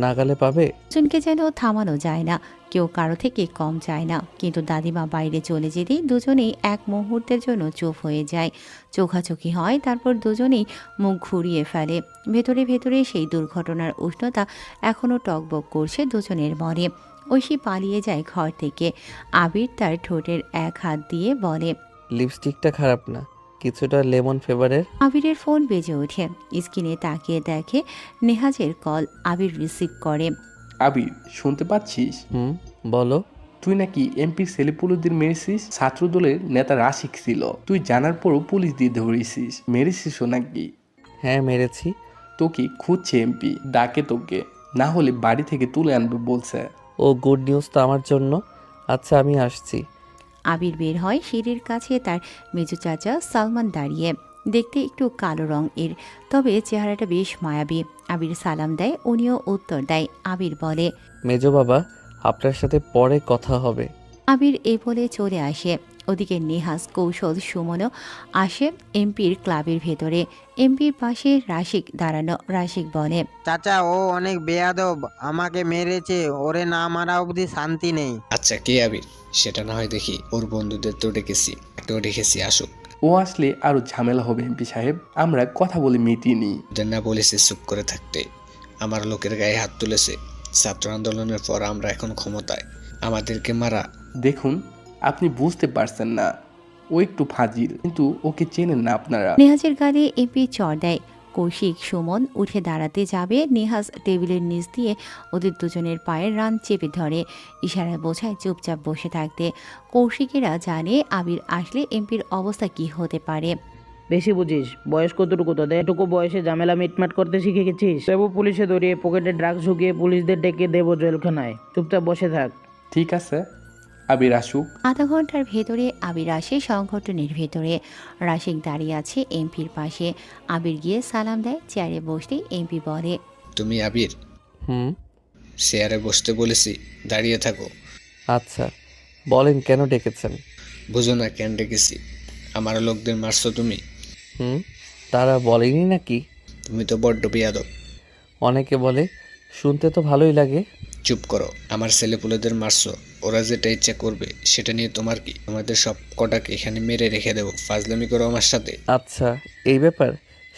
নাগালে পাবে। দুজনকে যেন থামানো যায় না, কেউ কারো থেকে কম চায় না। কিন্তু দাদিমা বাইরে চলে যেতেই দুজনেই এক মুহূর্তের জন্য চুপ হয়ে যায়। চোখাচোখি হয়, তারপর দুজনেই মুখ ঘুরিয়ে ফেলে। ভেতরে ভেতরে সেই দুর্ঘটনার উষ্ণতা এখনও টকবক করছে দুজনের মনে। ঐশী পালিয়ে যায় ঘর থেকে। আবির তার ঠোঁটের এক হাত দিয়ে বলে, লিপস্টিকটা খারাপ না, কিছুটা লেমন ফ্লেভারের। আবিরের ফোন বেজে ওঠে। স্ক্রিনে তাকিয়ে দেখে নেহাজের কল। আবির রিসিভ করে। আবির, শুনতে পাচ্ছিস? বলো। তুই নাকি এমপি ছেলেপুলেদের মেরেছিস। ছাত্রদলের নেতা রাশিক ছিল, তুই জানার পরও পুলিশ দিয়ে ধরেছিস। মেরেছিসও নাকি? হ্যাঁ, মেরেছি। তোকে খুঁজছে এমপি, ডাকে তোকে, না হলে বাড়ি থেকে তুলে আনবে বলছে। ও গুড নিউজ তো আমার জন্য। আচ্ছা, আমি আসছি। আবির বের হয়। সিঁড়ির কাছে তার মেজো চাচা সালমান দাঁড়িয়ে। দেখতে একটু কালো রং এর, তবে চেহারাটা বেশ মায়াবী। আবির সালাম দেয়, উনিও উত্তর দেয়। আবির বলে, মেজো বাবা, আপনার সাথে পরে কথা হবে। আবির এ বলে চলে আসে। ওদিকে নেহাজ, কৌশল, সুমনও আসে এমপির ক্লাবের ভেতরে। এমপির পাশে রাশিক দাঁড়ানো। রাশিক বলে, চাচা, ও অনেক বেয়াদব, আমাকে মেরেছে, ওরে না মারা অবধি শান্তি নেই। আচ্ছা, কে আবির সেটা না হয় দেখি। ওর বন্ধুদের তো ডেকেছি আসুক। ও আসলে আরো ঝামেলা হবে এমপি সাহেব, আমরা কথা বলে মিটিয়ে নিই। ওদের না বলেছে চুপ করে থাকতে, আমার লোকের গায়ে হাত তুলেছে। ছাত্র আন্দোলনের পর আমরা এখন ক্ষমতায়, আমাদেরকে মারা। দেখুন, আপনি বুঝতে পারছেন না, ও একটু ফাজিল, কিন্তু ওকে চেনেন না আপনারা। নেহাজের গালে এমপি চড় দেয়। কৌশিক, সুমন উঠে দাঁড়াতে যাবে। নেহাজ টেবিলের নিচ দিয়ে ওদের দুজনের পায়ের রান চেপে ধরে, ইশারায় বোঝায় চুপচাপ বসে থাকতে। কৌশিকেরা জানে আবির আসলে এমপির অবস্থা কি হতে পারে। বেশি বুঝিস, বয়স কতটুকু তোদের? এটুকু বয়সে ঝামেলা মিটমাট করতে শিখে গেছিস? দেবো পুলিশে ধরিয়ে, পকেটে ড্রাগস ঢুকিয়ে পুলিশদের ডেকে দেবো জেলখানায়। চুপচাপ বসে থাক। ঠিক আছে, আবির আসুক। আধা ঘন্টার ভেতরে আবির আসে সংগঠনের ভেতরে। রাশিক দাঁড়িয়ে আছে এমপির পাশে। আবির গিয়ে সালাম দেয়। চেয়ারে বসতেই এমপি বলে, তুমি আবির? চেয়ারে বসতে বলেছি, দাঁড়িয়ে থাকো। আচ্ছা, বলেন কেন ডেকেছেন? বুঝো না কেন ডেকেছি? আমার লোকদের মারছো তুমি। তারা বলেনি নাকি? তুমি তো বড্ড বেয়াদব। অনেকে বলে, শুনতে তো ভালোই লাগে। চুপ করো, আমার ছেলেপুলেদের মারছো, ওরা যেটা ইচ্ছা করবে সেটা নিয়ে তোমার কি? তোমাদের সব কটাকে এখানে মেরে রেখে দেবো, ফাজলামি করো আমার সাথে। আচ্ছা, এই ব্যাপার।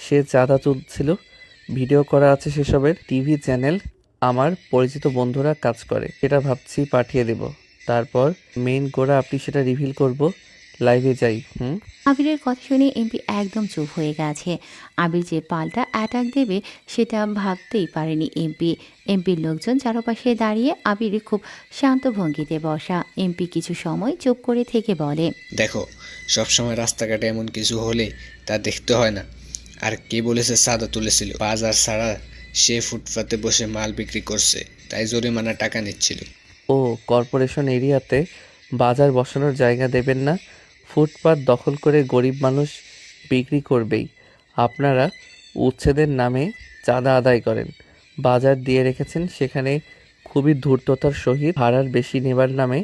সে চাঁদা তুলছিল, ভিডিও করা আছে সেসবের। টিভি চ্যানেল আমার পরিচিত বন্ধুরা কাজ করে, সেটা ভাবছি পাঠিয়ে দেব। তারপর মেইন গোড়া আপনি সেটা রিভিল করব। লাইভে যাই। আবিরের কথা শুনে এমপি একদম চুপ হয়ে গেছে। আবির যে পাল্টা অ্যাটাক দেবে সেটা ভাবতেই পারেনি এমপি। এমপির লোকজন চারপাশে দাঁড়িয়ে। আবির খুব শান্ত ভঙ্গিতে বসা। এমপি কিছু সময় চুপ করে থেকে বলে, দেখো, সবসময় রাস্তাঘাটে এমন কিছু হলে তা দেখতে হয় না। আর কে বলেছে চাঁদা তুলেছিল? বাজার ছাড়া সে ফুটপাতে বসে মাল বিক্রি করছে, তাই জরিমানা টাকা নিচ্ছিল। ও, কর্পোরেশন এরিয়াতে বাজার বসানোর জায়গা দেবেন না, ফুটপাত দখল করে গরিব মানুষ বিক্রি করবেই। আপনারা উচ্ছেদের নামে চাঁদা আদায় করেন, বাজার দিয়ে রেখেছেন, সেখানে খুবই ধূর্ততার সহিত ভাড়ার বেশি নেবার নামে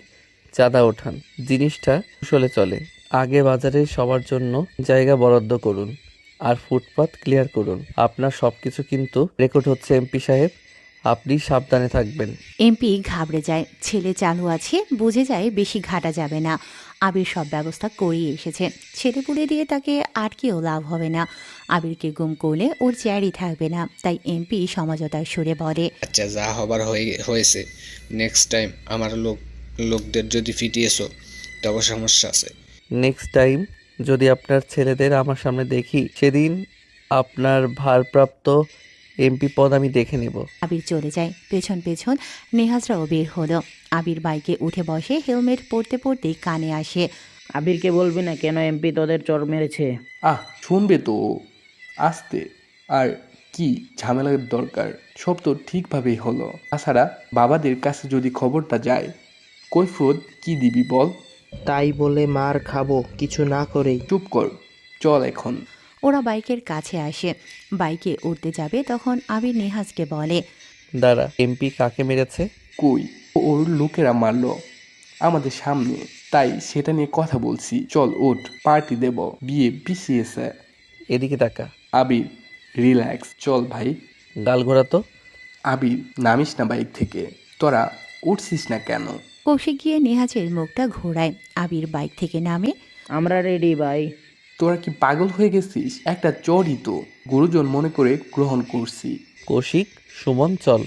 চাঁদা ওঠান। জিনিসটা কুশলে চলে। আগে বাজারে সবার জন্য জায়গা বরাদ্দ করুন, আর ফুটপাত ক্লিয়ার করুন। আপনার সব কিছু কিন্তু রেকর্ড হচ্ছে এমপি সাহেব, আপনি সাবধানে থাকবেন। এমপি ঘাবড়ে যায়। ছেলে চালু আছে, বুঝে যায় বেশি ঘাটা যাবে না। আবির সব ব্যবস্থা করিয়ে এসেছে। ছেলে পুলে দিয়ে তাকে আটকেও লাভ হবে না। আবিরকে গুম করলে ওর চেয়ারই থাকবে না। তাই এমপি সমঝোতার সুরে বলে, আচ্ছা যা হবার হয়েছে, নেক্সট টাইম আমার লোকদের যদি ফিটিয়েছো তবে সমস্যা আছে। নেক্সট টাইম যদি আপনার ছেলেদের আমার সামনে দেখি, সেদিন আপনার ভারপ্রাপ্ত এমপি পদ আমি দেখে নেব। আবির চলে যায়। পেছন পেছন নেহাজরাও বের হলো। আবির বাইকে উঠে বসে, হেলমেট পরতে পরতে কানে আসে, আবিরকে বলবি না কেন এমপি তোদের চর মেরেছে? শুনবে তো আসতে, আর কি ঝামেলার দরকার? সব তো ঠিকভাবেই হলো। তাছাড়া বাবাদের কাছে যদি খবরটা যায়, কৈফিয়ত কি দিবি বল? তাই বলে মার খাবো কিছু না করেই। চুপ কর, চল এখন। ওরা বাইকের কাছে আসে। বাইকে উঠতে যাবে তখন আবির নেহাজকে বলে, দাঁড়া, এমপি কাকে মেরেছে? কই, ওর লোকেরা মারলো আমাদের সামনে, তাই সেটা নিয়ে কথা বলছি। চল ওঠ, পার্টি দেব, বিয়ে পিছিয়েছে। এদিকে তাকা। আবির রিল্যাক্স, চল ভাই। গাল ঘোরা তো। আবির নামিস না বাইক থেকে, তোরা উঠছিস না কেন? কৌশিক গিয়ে নেহাজের মুখটা ঘোরায়। আবির বাইক থেকে নামে, আমরা রেডি ভাই। তোরা কি পাগল হয়ে গেছিস? একটা চড়ই তো গুরুজন মনে করে গ্রহণ করছি। কৌশিক, সুমন চল।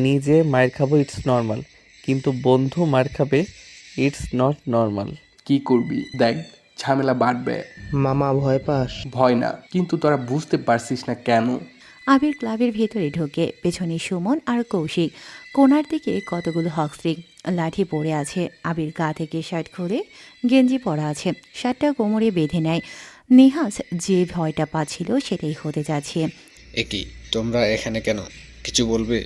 নিজে মায়ের খাবো ইটস নর্মাল, কিন্তু বন্ধু মার খাবে ইটস নট নর্মাল। কি করবি দেখ, ঝামেলা বাড়বে। মামা ভয় পাস? ভয় না, কিন্তু তোরা বুঝতে পারছিস না কেন। আবির ক্লাবের ভেতরে ঢোকে। পেছনে সুমন আর কৌশিক। কোনার দিকে কতগুলো হকস্ট্রিক লাঠি পড়ে আছে। আবির গা থেকে শার্ট খুলে গেঞ্জি পরা আছে, শার্টটা কোমরে বেঁধে নেয়। নেহাজ যে ভয়টা পাচ্ছিল সেটাই হতে যাচ্ছে। একই, তোমরা এখানে কেন? কিছু বলবে?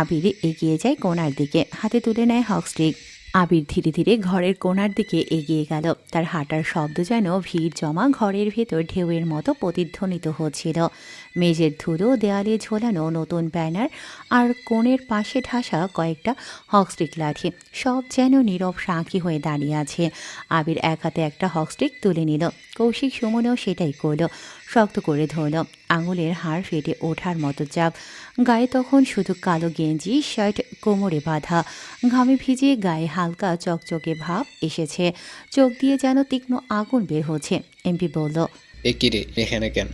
আবির এগিয়ে যায় কোনার দিকে, হাতে তুলে নেয় হকস্ট্রিক। আবির ধীরে ধীরে ঘরের কোণার দিকে এগিয়ে গেল। তার হাঁটার শব্দ যেন ভিড় জমা ঘরের ভেতর ঢেউয়ের মতো প্রতিধ্বনিত হচ্ছিল। মেঝের ধুলো, দেয়ালে ঝোলানো নতুন ব্যানার আর কোণের পাশে ঠাসা কয়েকটা হকস্টিক লাঠি, সব যেন নীরব সাক্ষী হয়ে দাঁড়িয়ে আছে। আবির এক হাতে একটা হকস্টিক তুলে নিল। কৌশিক সুমনেও সেটাই করল, শক্ত করে ধরল। আঙুলের হাড় ফেটে ওঠার মতো চাপ। গায়ে তখন শুধু কালো গেঞ্জি, শার্ট কোমরে বাঁধা। ঘামে ভিজিয়ে গায়ে হালকা চকচকে ভাব এসেছে। চোখ দিয়ে যেন তীক্ষ্ণ আগুন বের হচ্ছে। এমপি বলল, একই রে, এখানে কেন?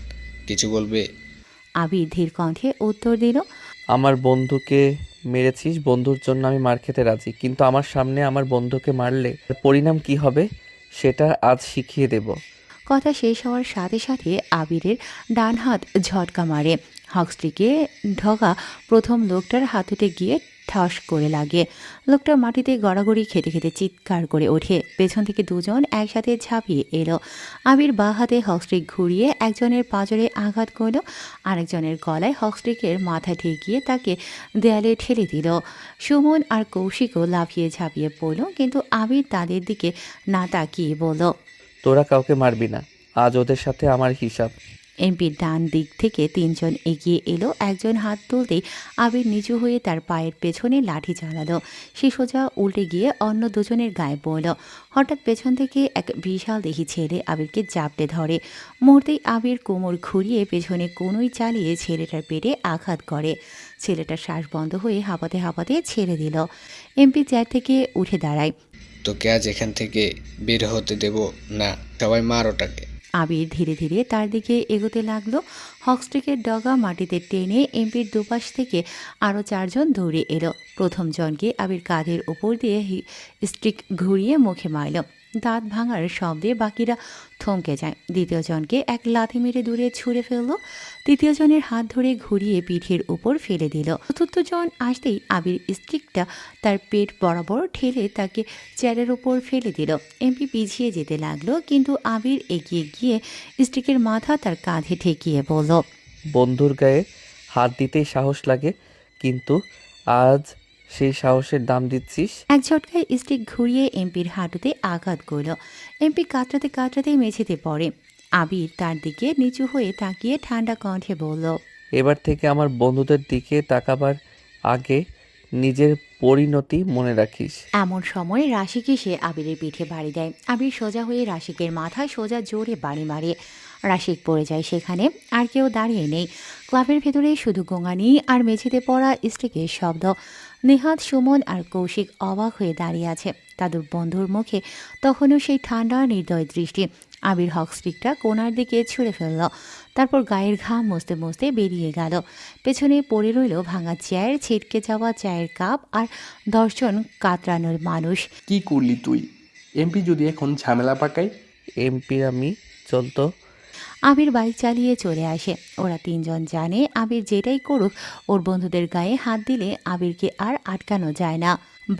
কিছু বলবে? আবির ধীর কণ্ঠে উত্তর দিল, আমার বন্ধুকে মেরেছিস, বন্ধুর জন্য আমি মার খেতে রাজি, কিন্তু আমার সামনে আমার বন্ধুকে মারলে পরিণাম কি হবে সেটা আজ শিখিয়ে দেব। কথা শেষ হওয়ার সাথে সাথে আবিরের ডান হাত ঝটকা মারে। হকস্টিকে ঢোকা প্রথম লোকটার হাতুতে গিয়ে ঠাস করে লাগে। লোকটা মাটিতে গড়াগড়ি খেতে খেতে চিৎকার করে ওঠে। পেছন থেকে দুজন একসাথে ঝাঁপিয়ে এলো। আবির বাঁ হাতে হকস্টিক ঘুরিয়ে একজনের পাঁজরে আঘাত করল, আরেকজনের গলায় হকস্টিকের মাথা ঠেকিয়ে তাকে দেয়ালে ঠেলে দিল। সুমন আর কৌশিকও লাফিয়ে ঝাঁপিয়ে পড়ল, কিন্তু আবির তাদের দিকে না তাকিয়ে বলল, তোরা কাউকে মারবি না, আজ ওদের সাথে আমার হিসাব। এমপির ডান দিক থেকে তিনজন এগিয়ে এলো। একজন হাত তুলতেই আবির নিচু হয়ে তার পায়ের পেছনে লাঠি চালালো। সে সোজা উল্টে গিয়ে অন্য দুজনের গায়ে পড়ল। হঠাৎ পেছন থেকে এক বিশাল দেহি ছেলে আবিরকে জাপটে ধরে। মুহূর্তেই আবির কোমর ঘুরিয়ে পেছনে কোনোই চালিয়ে ছেলেটার পেটে আঘাত করে। ছেলেটার শ্বাস বন্ধ হয়ে হাঁপাতে হাঁপাতে ছেড়ে দিল। এমপি চেয়ার থেকে উঠে দাঁড়ায়। তোকে আজ এখান থেকে বের হতে দেব না, সবাই মার ওটাকে। আবির ধীরে ধীরে তার দিকে এগোতে লাগলো। হকস্টিকের ডগা মাটিতে টেনে এমপির দুপাশ থেকে আরও চারজন দৌড়ে এলো। প্রথম জনকে আবির কাঁধের ওপর দিয়ে স্টিক ঘুরিয়ে মুখে মারল। দাঁত ভাঙার শব্দে বাকিরা থমকে যায়। দ্বিতীয় জনকে এক লাথি মেরে দূরে ছুঁড়ে ফেলল। তৃতীয় জনের হাত ধরে ঘুরিয়ে পিঠের উপর ফেলে দিল। চতুর্থ জন আসতেই আবির স্টিকটা তার পেট বরাবর ঠেলে তাকে চেয়ারের ওপর ফেলে দিল। এমপি পিছিয়ে যেতে লাগলো, কিন্তু আবির এগিয়ে গিয়ে স্টিকের মাথা তার কাঁধে ঠেকিয়ে বলল, বন্ধুর গায়ে হাত দিতেই সাহস লাগে, কিন্তু আজ সেই সাহসের দাম দিচ্ছিস। এক ঝটকায় স্টিক ঘুরিয়ে এমপির হাঁটুতে আঘাত করল। এমপি কাতরাতে কাতরাতে মেঝেতে পড়ে। আবির তার দিকে নিচু হয়ে তাকিয়ে ঠান্ডা কণ্ঠে বলল, এবার থেকে আমার বন্ধুদের দিকে তাকাবার আগে নিজের পরিণতি মনে রাখিস। এমন সময় রাশিক এসে আবিরের পিঠে বাড়ি দেয়। আবির সোজা হয়ে রাশিকের মাথায় সোজা জোরে বাড়ি মারে। রাশিক পড়ে যায় সেখানে, আর কেউ দাঁড়িয়ে নেই। ক্লাবের ভেতরে শুধু গোঙানি আর মেঝেতে পড়া স্টিকের শব্দ। নেহাত, সুমন আর কৌশিক অবাক হয়ে দাঁড়িয়ে আছে। তাদের বন্ধুর মুখে তখনও সেই ঠান্ডা নির্দয় দৃষ্টি। আবির হক স্টিকটা কোণার দিকে ছুঁড়ে ফেলল, তারপর গায়ের ঘাম মুছতে মুছতে বেরিয়ে গেল। পেছনে পড়ে রইল ভাঙা চেয়ার, ছিটকে যাওয়া চায়ের কাপ আর 10 জন কাতরানোর মানুষ। কি করলি তুই? এমপি যদি এখন ঝামেলা পাকায়? এমপি আমি চলতো। আবির বাইক চালিয়ে চলে আসে। ওরা 3 জন জানে আবির যেটাই করুক, ওর বন্ধুদের গায়ে হাত দিলে আবিরকে আর আটকানো যায় না।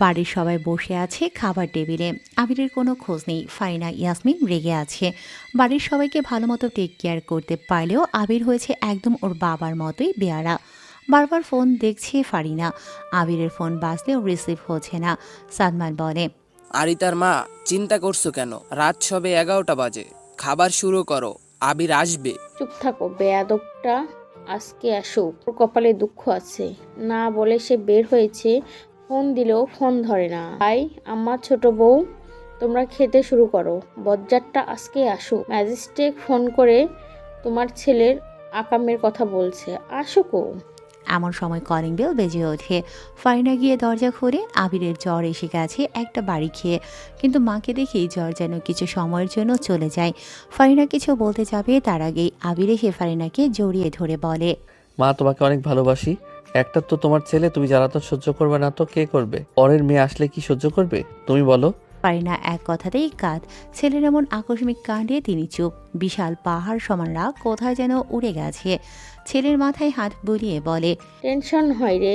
বাড়ির সবাই বসে আছে খাবার টেবিলে। আবিরের কোনো খোঁজ নেই। ফারিনা, ইয়াসমিন রেগে আছে। বাড়ির সবাইকে ভালো মতো টেক কেয়ার করতে পারলেও আবির হয়েছে একদম ওর বাবার মতোই বেয়ারা। বারবার ফোন দেখছে ফারিনা। আবিরের ফোন বাজলেও রিসিভ হচ্ছে না। সালমান বলে, আরিতার মা, চিন্তা করছো কেন? রাত সবে 11টা বাজে, খাবার শুরু করো, আবির আসবে। চুপ থাকো বেয়াদবটা, আজকে আসুক, ওর কপালে দুঃখ আছে। না বলে সে বের হয়েছে, ফোন দিলেও ফোন ধরে না। ভাই, আমার ছোট বউ, তোমরা খেতে শুরু করো। বজ্জারটা আজকে আসুক। ম্যাজিস্ট্রেট ফোন করে তোমার ছেলের আকামের কথা বলছে, আসুকও। এমন সময় কলিং বেল বেজে ওঠে। ফারিনা গিয়ে দরজা খোলে। আবিরের জ্বর এসে গেছে একটা বাড়ি খেয়ে, কিন্তু মাকে দেখেই জ্বর যেন কিছু সময়ের জন্য চলে যায়। ফারিনা কিছু বলতে যাবে, তার আগেই আবির এসে ফারিনাকে জড়িয়ে ধরে বলে, মা, তোমাকে অনেক ভালোবাসি। একটা তো তোমার ছেলে, তুমি জ্বালাতন সহ্য করবে না তো কে করবে? পরের মেয়ে আসলে কি সহ্য করবে তুমি বলো? ফারিনা এক কথাতেই কাঁদ। ছেলের এমন আকস্মিক কাণ্ডে তিনি চুপ। বিশাল পাহাড় সমান রাগ কোথায় যেন উড়ে গেছে। ছেলের মাথায় হাত বুলিয়ে বলে, টেনশন হয় রে,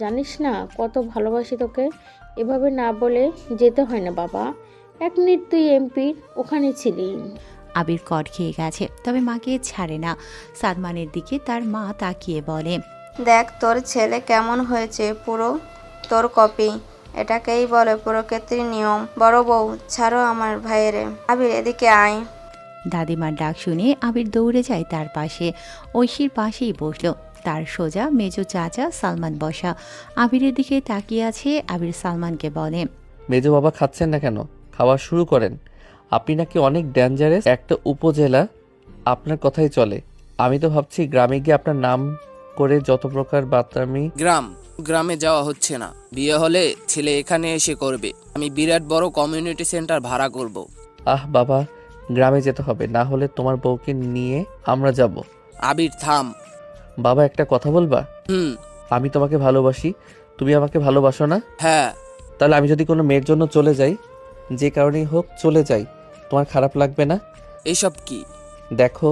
জানিস না কত ভালোবাসি তোকে। এভাবে না বলে যেতে হয় না বাবা। 1 মিনিট তুই এমপির ওখানে ছিলি। আবির কট খেয়ে গেছে, তবে মাকে ছাড়ে না। সালমানের দিকে তার মা তাকিয়ে বলে, দেখ তোর ছেলে কেমন হয়েছে, পুরো তোর কপি। এটাকেই বলে প্রকৃতির নিয়ম। বড় বউ, ছাড়ো আমার ভাইয়েরে। আবির, এদিকে আয়। দাদিমার ডাক শুনে আবির দৌড়ে যায় তার পাশে। ঐশীর পাশেই বসলো। তার সোজা মেজো চাচা সালমান বসা। আবিরের দিকে তাকিয়ে আছে। আবির সালমানকে বলে, মেজো বাবা খাচ্ছেন না কেন? খাওয়া শুরু করেন। আপনি নাকি অনেক ডেঞ্জারাস একটা উপজেলা, আপনার কথাই চলে। আমি তো ভাবছি গ্রামে গিয়ে আপনার নাম করে যত প্রকার বাতরামি। গ্রামে যাওয়া হচ্ছে না। বিয়ে হলে ছেলে এখানে এসে করবে। আমি বিরাট বড় কমিউনিটি সেন্টার ভাড়া করব। আহ বাবা, গ্রামে যেতে হবে, না হলে তোমার বউকে নিয়ে আমরা যাব। আবির থাম। বাবা, একটা কথা বলবা? আমি তোমাকে ভালোবাসি, তুমি আমাকে ভালোবাসো না? হ্যাঁ। তাহলে আমি যদি কোনো মেয়ের জন্য চলে যাই, যে কারণেই হোক চলে যাই, তোমার খারাপ লাগবে না? এসব কি? দেখো,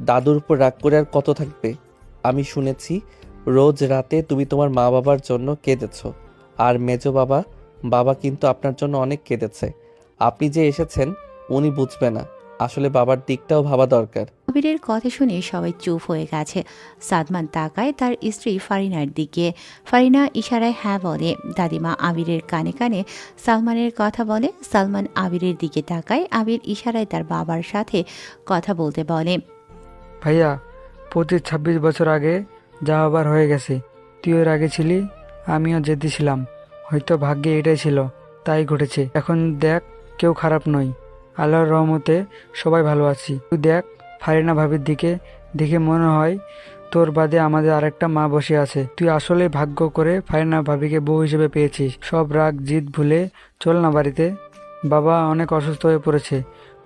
দাদুর উপর রাগ করে আর কত থাকবে? আমি শুনেছি রোজ রাতে তুমি তোমার মা বাবার জন্য কেঁদেছ। আর মেজো বাবা কিন্তু আপনার জন্য অনেক কেঁদেছে। আপনি যে এসেছেন উনি বুঝবে না, আসলে বাবার দিকটাও ভাবা দরকার। আবিরের কথা শুনে সবাই চুপ হয়ে গেছে। সাদমান তাকায় তার স্ত্রী ফারিনার দিকে। ফারিনা ইশারায় হ্যাঁ বলে। দাদিমা আবিরের কানে কানে সালমানের কথা বলে। সালমান আবিরের দিকে তাকায়। আবির ইশারায় তার বাবার সাথে কথা বলতে বলে, ভাইয়া, 25-26 বছর আগে যা আবার হয়ে গেছে। তুই ওর আগে ছিলি, আমিও যেতে ছিলাম। হয়তো ভাগ্যে এটাই ছিল, তাই ঘটেছে। এখন দেখ, কেউ খারাপ নয়। আল্লাহর রহমতে সবাই ভালো আছি। তুই দেখ, ফারিনা ভাবির দিকে দেখে মনে হয় তোর বাদে আমাদের আরেকটা মা বসে আছে। তুই আসলে ভাগ্য করে ফারিনা ভাবিকে বউ হিসেবে পেয়েছিস। সব রাগ জিদ ভুলে চল না বাড়িতে। বাবা অনেক অসুস্থ হয়ে পড়েছে,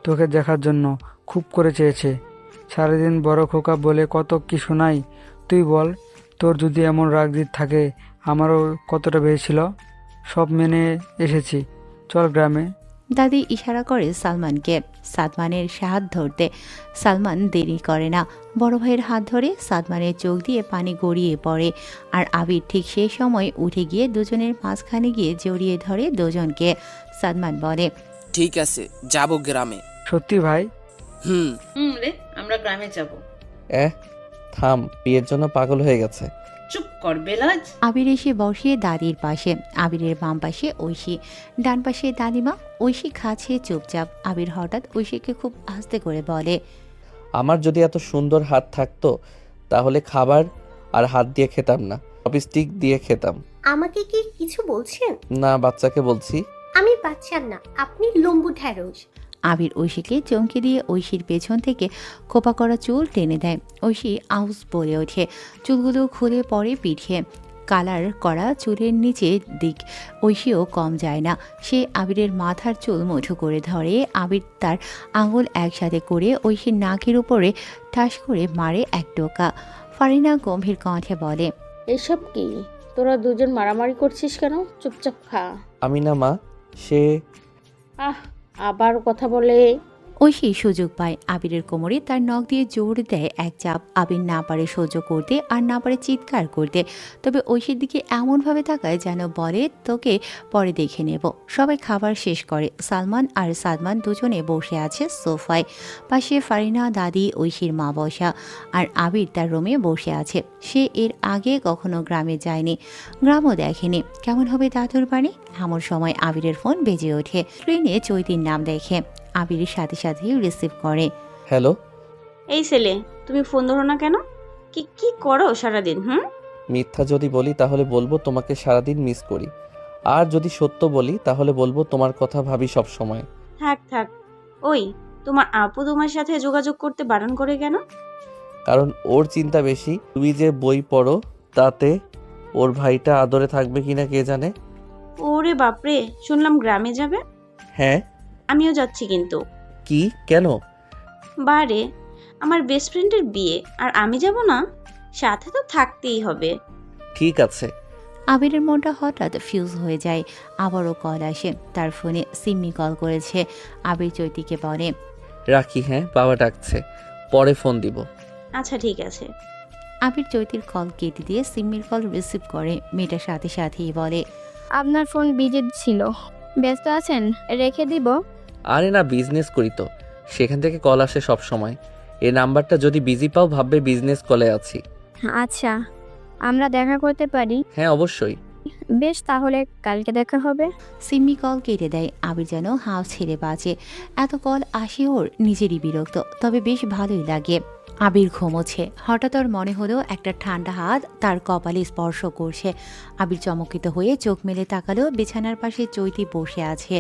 তোকে দেখার জন্য খুব করে চেয়েছে। সারাদিন বড় খোকা বলে কত কি শোনাই। তুই বল, তোর যদি এমন রাগ জিদ থাকে, আমারও কতটা বেড়েছিল। সব মেনে এসেছি, চল গ্রামে। দাদি ইশারা করে সালমানকে। সাদমানের হাত ধরতে। সালমান দেরি করে না, বড় ভাইয়ের হাত ধরে সাদমানের চোখ দিয়ে পানি গড়িয়ে পড়ে। আর আবির ঠিক সেই সময় উঠে গিয়ে দুজনের মাঝখানে গিয়ে জড়িয়ে ধরে দুজনকে। সাদমান বলে, ঠিক আছে, যাব গ্রামে। সত্যি ভাই? রে, আমরা গ্রামে যাব। থাম, বিয়ের জন্য পাগল হয়ে গেছে। চুপ কর বেলাজ। আবির এসে বসে দাদির পাশে। আবিরের বাম পাশে ঐশী, ডান পাশে দাদিমা। ঐশী খাচ্ছে চুপচাপ। আবির হঠাৎ ঐশীকে খুব আস্তে করে বলে, আমার যদি এত সুন্দর হাত থাকতো তাহলে খাবার আর হাত দিয়ে খেতাম না, চপস্টিক দিয়ে খেতাম। আমাকে কি কিছু বলছেন? না, বাচ্চাকে বলছি। আমি বাচ্চা না, আপনি লম্বু ঢ্যাঁড়স। আবির ঐশীকে চমকে দিয়ে ঐশীর পেছন থেকে খোপা করা চুল টেনে দেয়। ঐশী আউস বলে ওঠে, চুলগুলো খুলে পড়ে পিঠে। কালার করা চুলের নিচের দিক ঐশীও কম যায় না। সে আবিরের মাথার চুল মুঠো করে ধরে। আবির তার আঙুল একসাথে করে ঐশীর নাকের উপরে ঠাস করে মারে এক টোকা। ফারিনা গম্ভীর কণ্ঠে বলে, এসব কি? তোরা দুজন মারামারি করছিস কেন? চুপচাপ খা। আমি না মা, সে আবার কথা বলে। ঐশী সুযোগ পায়, আবিরের কোমরে তার নখ দিয়ে জোর দেয় এক চাপ। আবির না পারে সহ্য করতে আর না পারে চিৎকার করতে, তবে ঐশীর দিকে এমনভাবে তাকায় যেন বলে, তোকে পরে দেখে নেব। সবাই খাবার শেষ করে। সালমান আর সাদমান দুজনে বসে আছে সোফায়। পাশে ফারিনা, দাদি, ঐশীর মা বসা। আর আবির তার রুমে বসে আছে। সে এর আগে কখনো গ্রামে যায়নি, গ্রামও দেখেনি। কেমন হবে দাদুর বাড়ি? এমন সময় আবিরের ফোন বেজে ওঠে। স্ক্রিনে চৈতির নাম দেখে আবিরের সাথে সাথে রিসিভ করে। হ্যালো। এই ছেলে, তুমি ফোন ধরো না কেন? কি কি করো সারাদিন? মিথ্যা যদি বলি তাহলে বলবো তোমাকে সারাদিন মিস করি, আর যদি সত্য বলি তাহলে বলবো তোমার কথা ভাবি সব সময়। থাক থাক। ওই, তোমার আপু তোমার সাথে যোগাযোগ করতে বারণ করে কেন? কারণ ওর চিন্তা বেশি। তুমি যে বই পড়ো তাতে ওর ভাইটা আদরে থাকবে কিনা কে জানে। ওরে বাপরে, শুনলাম গ্রামে যাবে। হ্যাঁ, আমিও যাচ্ছি কিন্তু। কি? কেন? বারে, আমার বেস্ট ফ্রেন্ডের বিয়ে, আর আমি যাব না? সাথে তো থাকতেই হবে। ঠিক আছে। আবিরের মনটা হঠাৎ ফিউজ হয়ে যায়। আবারও কল আসে। তার ফোনে সিম্মি কল করেছে। আবির চৈতিকে বলে, রাখি, হ্যাঁ বাবা ডাকছে, পরে ফোন দিব। আচ্ছা ঠিক আছে। আবির চৈতির কল কেটে দিয়ে সিম্মির কল রিসিভ করে। মেয়েটার সাথে সাথেই বলে, আপনার ফোন বিজি ছিল, ব্যস্ত আছেন, রেখে দিব? আরে না, বিজনেস করি তো, সেখান থেকে কল আসে সব সময়। এই নাম্বারটা যদি বিজি পাও ভাববে বিজনেস কলে আছি। আচ্ছা, আমরা দেখা করতে পারি? হ্যাঁ অবশ্যই। বেশ, তাহলে কালকে দেখা হবে। সিম্মি কল কেটে দেয়। আবির যেন হাও ছেড়ে বাঁচে। এত কল আসে ওর, নিজেরই বিরক্ত, তবে বেশ ভালোই লাগে। আবির ঘুমোচ্ছে। হঠাৎ ওর মনে হলো একটা ঠান্ডা হাত তার কপালে স্পর্শ করছে। আবির চমকিত হয়ে চোখ মেলে তাকালো। বিছানার পাশে চৈতি বসে আছে,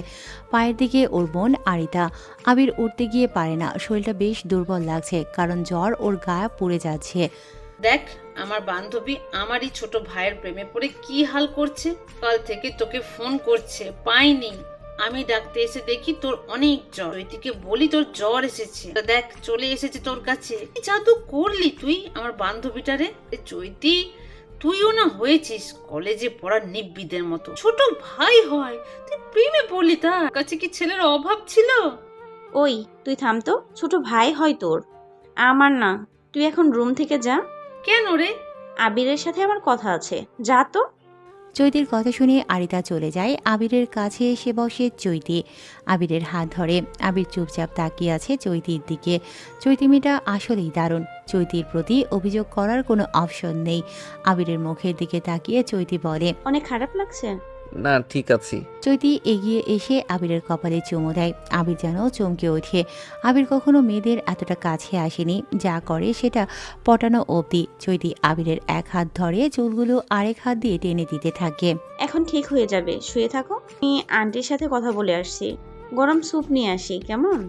পায়ের দিকে ওর বোন আরিতা। আবির উঠতে গিয়ে পারে না, শরীরটা বেশ দুর্বল লাগছে, কারণ জ্বর ওর গায়ে পড়ে যাচ্ছে। দেখ, আমার বান্ধবী আমারই ছোট ভাইয়ের প্রেমে পড়ে কি হাল করছে। কাল থেকে তোকে ফোন করছে, পাইনি। আমি ডাকতে এসে দেখি তোর অনেক জ্বর। চৈতিকে বলি তোর জ্বর এসেছে, দেখ চলে এসেছে তোর কাছে। কি জাদু করলি তুই আমার বান্ধবীটারে? চৈতি, তুইও না হয়েছিস কলেজে পড়া নিব্বিদের মতো। ছোট ভাই হয়, তুই প্রেমে পড়লি? তার কাছে কি ছেলের অভাব ছিল? ওই, তুই থাম তো। ছোট ভাই হয় তোর, আমার না। তুই এখন রুম থেকে যা। কেন রে? আবিরের সাথে আমার কথা আছে, যা তো। চৈতির কথা শুনে আরিতা চলে যায়। আবিরের কাছে এসে বসে চৈতি। আবিরের হাত ধরে। আবির চুপচাপ তাকিয়ে আছে চৈতির দিকে। চৈতি মেয়েটা আসলেই দারুণ। চৈতির প্রতি অভিযোগ করার কোনো অপশন নেই। আবিরের মুখের দিকে তাকিয়ে চৈতি বলে, অনেক খারাপ লাগছে? না, ঠিক আছি। চৈতি এগিয়ে এসে আবিরের কপালে চুমু দেয়। আবির যেন চমকে ওঠে। আবির কখনো মেয়েদের এতটা কাছে আসেনি। যা করে সেটা পটানো অবধি। চৈতি আবিরের এক হাত ধরে চুলগুলো আরেক হাত দিয়ে টেনে দিতে থাকে। এখন ঠিক হয়ে যাবে, শুয়ে থাকো। আমি আন্টির সাথে কথা বলে আসছি, গরম স্যুপ নিয়ে আসি, কেমন?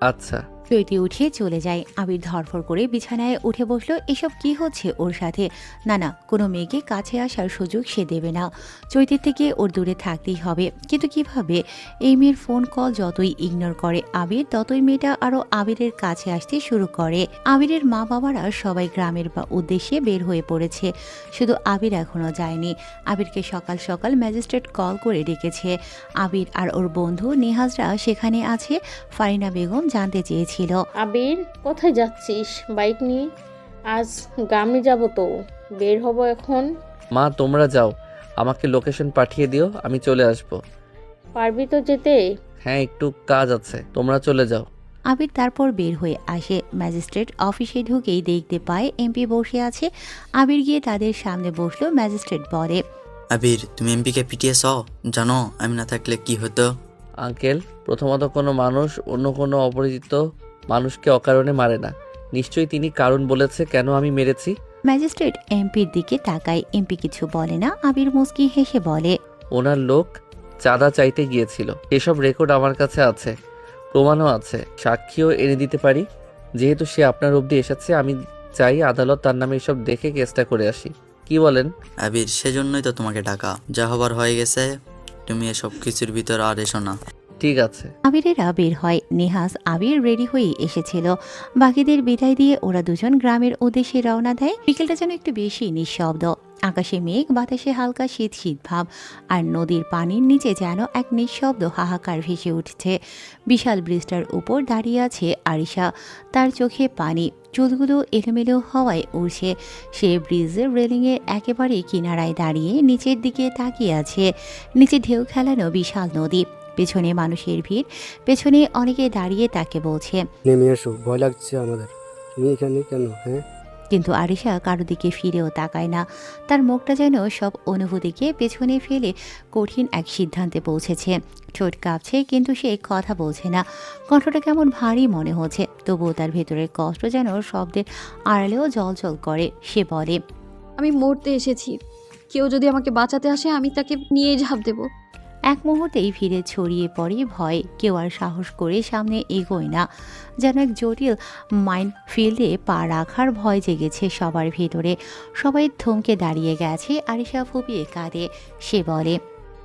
আচ্ছা। চৈতি উঠে চলে যায়। আবির ধরফর করে বিছানায় উঠে বসলো। এসব কি হচ্ছে ওর সাথে? না না, কোনো মেয়েকে কাছে আসার সুযোগ সে দেবে না। চৈতির থেকে ওর দূরে থাকতেই হবে। কিন্তু কিভাবে? এই মেয়ের ফোন কল যতই ইগনোর করে আবির, ততই মেয়েটা আরও আবিরের কাছে আসতে শুরু করে। আবিরের মা বাবারা সবাই গ্রামের উদ্দেশ্যে বের হয়ে পড়েছে। শুধু আবির এখনও যায়নি। আবিরকে সকাল সকাল ম্যাজিস্ট্রেট কল করে ডেকেছে। আবির আর ওর বন্ধু নেহাজরা সেখানে আছে। ফারিনা বেগম জানতে চেয়েছে, আবির, কোথায় যাচ্ছিস বাইক নিয়ে? আজ গ্রামে যাব তো, বের হব এখন। মা তোমরা যাও, আমাকে লোকেশন পাঠিয়ে দিও, আমি চলে আসব। পারবি তো যেতে? হ্যাঁ, একটু কাজ আছে, তোমরা চলে যাও। আবির তারপর বের হয়ে আসে। ম্যাজিস্ট্রেট অফিসে ঢুকেই দেখতে পায় এমপি বসে আছে। আবির গিয়ে তাদের সামনে বসলো। ম্যাজিস্ট্রেট বলে, আবির, তুমি এমপিকে পিটিয়েছ? জানো আমি না থাকলে কি হতো? আঙ্কেল, প্রথমত কোনো মানুষ অন্য কোনো অপরিচিত মানুষকে অকারণে মারে না। নিশ্চয়ই তিনি কারণ বলেছে কেন আমি মেরেছি। ম্যাজিস্ট্রেট এমপির দিকে তাকায়। এমপি কিছু বলে না। আবির মুস্কি হেসে বলে, ওনার লোক চাঁদা চাইতে গিয়েছিল, এসব রেকর্ড আমার কাছে আছে, প্রমাণও আছে, সাক্ষীও এনে দিতে পারি। যেহেতু সে আপনার অবধি এসেছে, আমি চাই আদালত তার নামে এসব দেখে কেসটা করে আসি। কি বলেন? আবির, সেজন্যই তো তোমাকে ডাকা। যা হবার হয়ে গেছে, তুমি এসব কিছুর ভিতর আর এসো না। ঠিক আছে। আবিরেরা বের হয়। নেহাজ আবির রেডি হয়ে এসেছিল। বাকিদের বিদায় দিয়ে ওরা দুজন গ্রামের উদ্দেশ্যে রওনা দেয়। বিকেলটা যেন একটু বেশি নিঃশব্দ। আকাশে মেঘ, বাতাসে হালকা শীত শীত ভাব, আর নদীর পানির নিচে যেন এক নিঃশব্দ হাহাকার ভেসে উঠছে। বিশাল ব্রিজটার উপর দাঁড়িয়ে আছে আরিশা। তার চোখে পানি, চুলগুলো এলোমেলো হওয়ায় উড়ছে। সে ব্রিজের রেলিংয়ের একেবারে কিনারায় দাঁড়িয়ে নিচের দিকে তাকিয়ে আছে। নিচে ঢেউ খেলানো বিশাল নদী, পেছনে মানুষের ভিড়, পেছনে অনেকে দাঁড়িয়ে তাকে বলছে, নেমে এসো, ভয় লাগছে আমাদের, তুমি এখানে কেন? হ্যাঁ, কিন্তু আরিশা কারো দিকে ফিরেও তাকায় না। তার মুখটা যেন সব অনুভূতিকে পেছনে ফেলে কঠিন এক সিদ্ধান্তে পৌঁছেছে। ঠোঁট কাঁপছে, কিন্তু সে কথা বলছে না। কণ্ঠটা কেমন ভারী মনে হচ্ছে, তবুও তার ভেতরের কষ্ট যেন শব্দের আড়ালেও জল করে। সে বলে, আমি মরতে এসেছি, কেউ যদি আমাকে বাঁচাতে আসে আমি তাকে নিয়ে ঝাঁপ দেব। এক মুহূর্তেই ফিরে ছড়িয়ে পড়ে ভয়। কেউ আর সাহস করে সামনে এগোয় না। যেন এক জটিল মাইন্ড ফিল্ডে পা রাখার ভয় জেগেছে সবার ভেতরে। সবাই থমকে দাঁড়িয়ে গেছে। আরিশা ফুপিয়ে কাঁদে। সে বলে,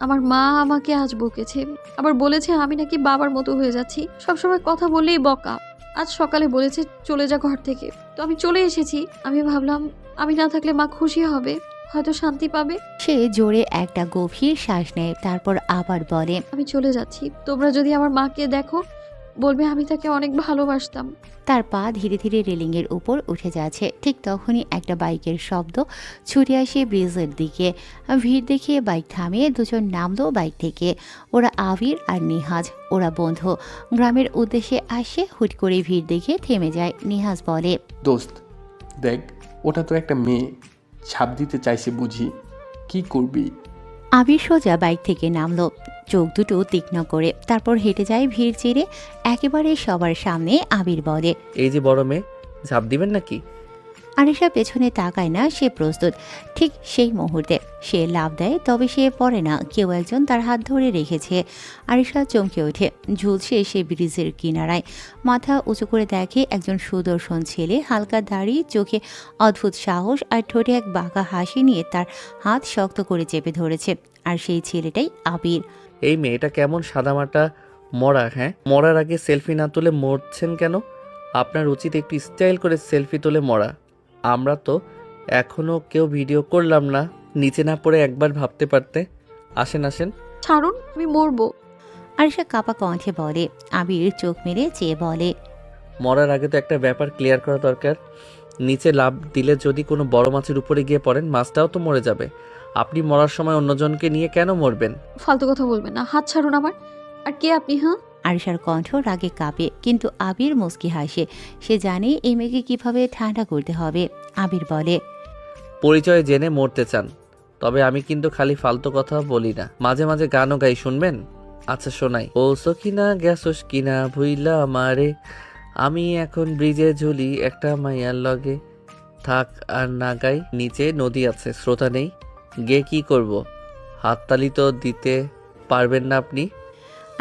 আমার মা আমাকে আজ বকেছে, আবার বলেছে আমি নাকি বাবার মতো হয়ে যাচ্ছি, সবসময় কথা বললেই বকা। আজ সকালে বলেছে চলে যা ঘর থেকে, তো আমি চলে এসেছি। আমি ভাবলাম আমি না থাকলে মা খুশি হবে, হয়তো শান্তি পাবে। সে জোরে একটা গভীর শ্বাস নেয়, তারপর আবার বলে, আমি চলে যাচ্ছি। তোমরা যদি আমার মাকে দেখো বলবে আমি তাকে অনেক ভালোবাসতাম। তার পা ধীরে ধীরে রেলিংয়ের উপর উঠে যাচ্ছে। ঠিক তখনই একটা বাইকের শব্দ ছুটে আসে ব্রিজের দিকে। ভিড় দেখে বাইক থামিয়ে দুজন নামলো বাইক থেকে। ওরা আবির আর নিহাজ, ওরা বন্ধু। গ্রামের উদ্দেশ্যে আসে। হুট করে ভিড় দেখে থেমে যায়। নিহাজ বলে, দোস্ত দেখ, ওটা তো একটা মেয়ে, ছাপ দিতে চাইছে বুঝি, কি করবি? আবির সোজা বাইক থেকে নামলো, চোখ দুটো তীক্ষ্ণ করে। তারপর হেঁটে যায় ভিড় চিরে একেবারে সবার সামনে। আবির বলে, এই যে বড় মেয়ে, ঝাঁপ দিবেন নাকি? আরিশা পেছনে তাকায় না। সে প্রস্তুত। ঠিক সেই মুহূর্তে সে লাফ দেয়, তবে সে পড়ে না। কেউ একজন তার হাত ধরে রেখেছে। আরিশা চমকে ওঠে। ঝুলছে সে ব্রিজের কিনারায়। মাথা উঁচু করে দেখে একজন সুদর্শন ছেলে, হালকা দাড়ি, চোখে অদ্ভুত সাহস, আর ঠোঁটে এক বাঁকা হাসি নিয়ে তার হাত শক্ত করে চেপে ধরেছে। আর সেই ছেলেটাই আবির। এই মেয়েটা কেমন সাদামাটা মরা। হ্যাঁ, মরার আগে সেলফি না তুলে মরছেন কেন? আপনার উচিত একটু স্টাইল করে সেলফি তুলে মরা। আমরা তো এখনো কেউ ভিডিও করলাম না, নিচে না পড়ে একবার ভাবতে পারতে। আসেন আসেন। ছাড়ুন, আমি মরবো। আরিশা কাপা কণ্ঠে বলে। আবির চোখ মেরে চেয়ে বলে, মরার আগে তো একটা ব্যাপার ক্লিয়ার করা দরকার। নিচে লাফ দিলে যদি কোনো বড় মাছের উপরে গিয়ে পড়েন, মাছটাও তো মরে যাবে। আপনি মরার সময় অন্যজনকে নিয়ে কেন মরবেন? ফালতু কথা বলবেন না, হাত ছাড়ুন আমার। আর কে আপনি? হ্যাঁ, আরিশার কণ্ঠ রাগে কাঁপে, কিন্তু আবির মুস্কি হাসে। সে জানে এই মেয়েকে কিভাবে ঠান্ডা করতে হবে। আবির বলে, পরিচয় জেনে মরতে চান? তবে আমি কিন্তু খালি ফালতু কথা বলি না, মাঝে মাঝে গানও গাই, শুনবেন? আচ্ছা শোনাই। ও সকিনা গ্যাসোস কিনা ভুইলা আমারে, আমি এখন ব্রিজে ঝুলি একটা মাইয়ার লগে, থাক আর না গাই। নিচে নদী আছে, স্রোতা নেই, গিয়ে কি করব? হাততালি তো দিতে পারবেন না আপনি?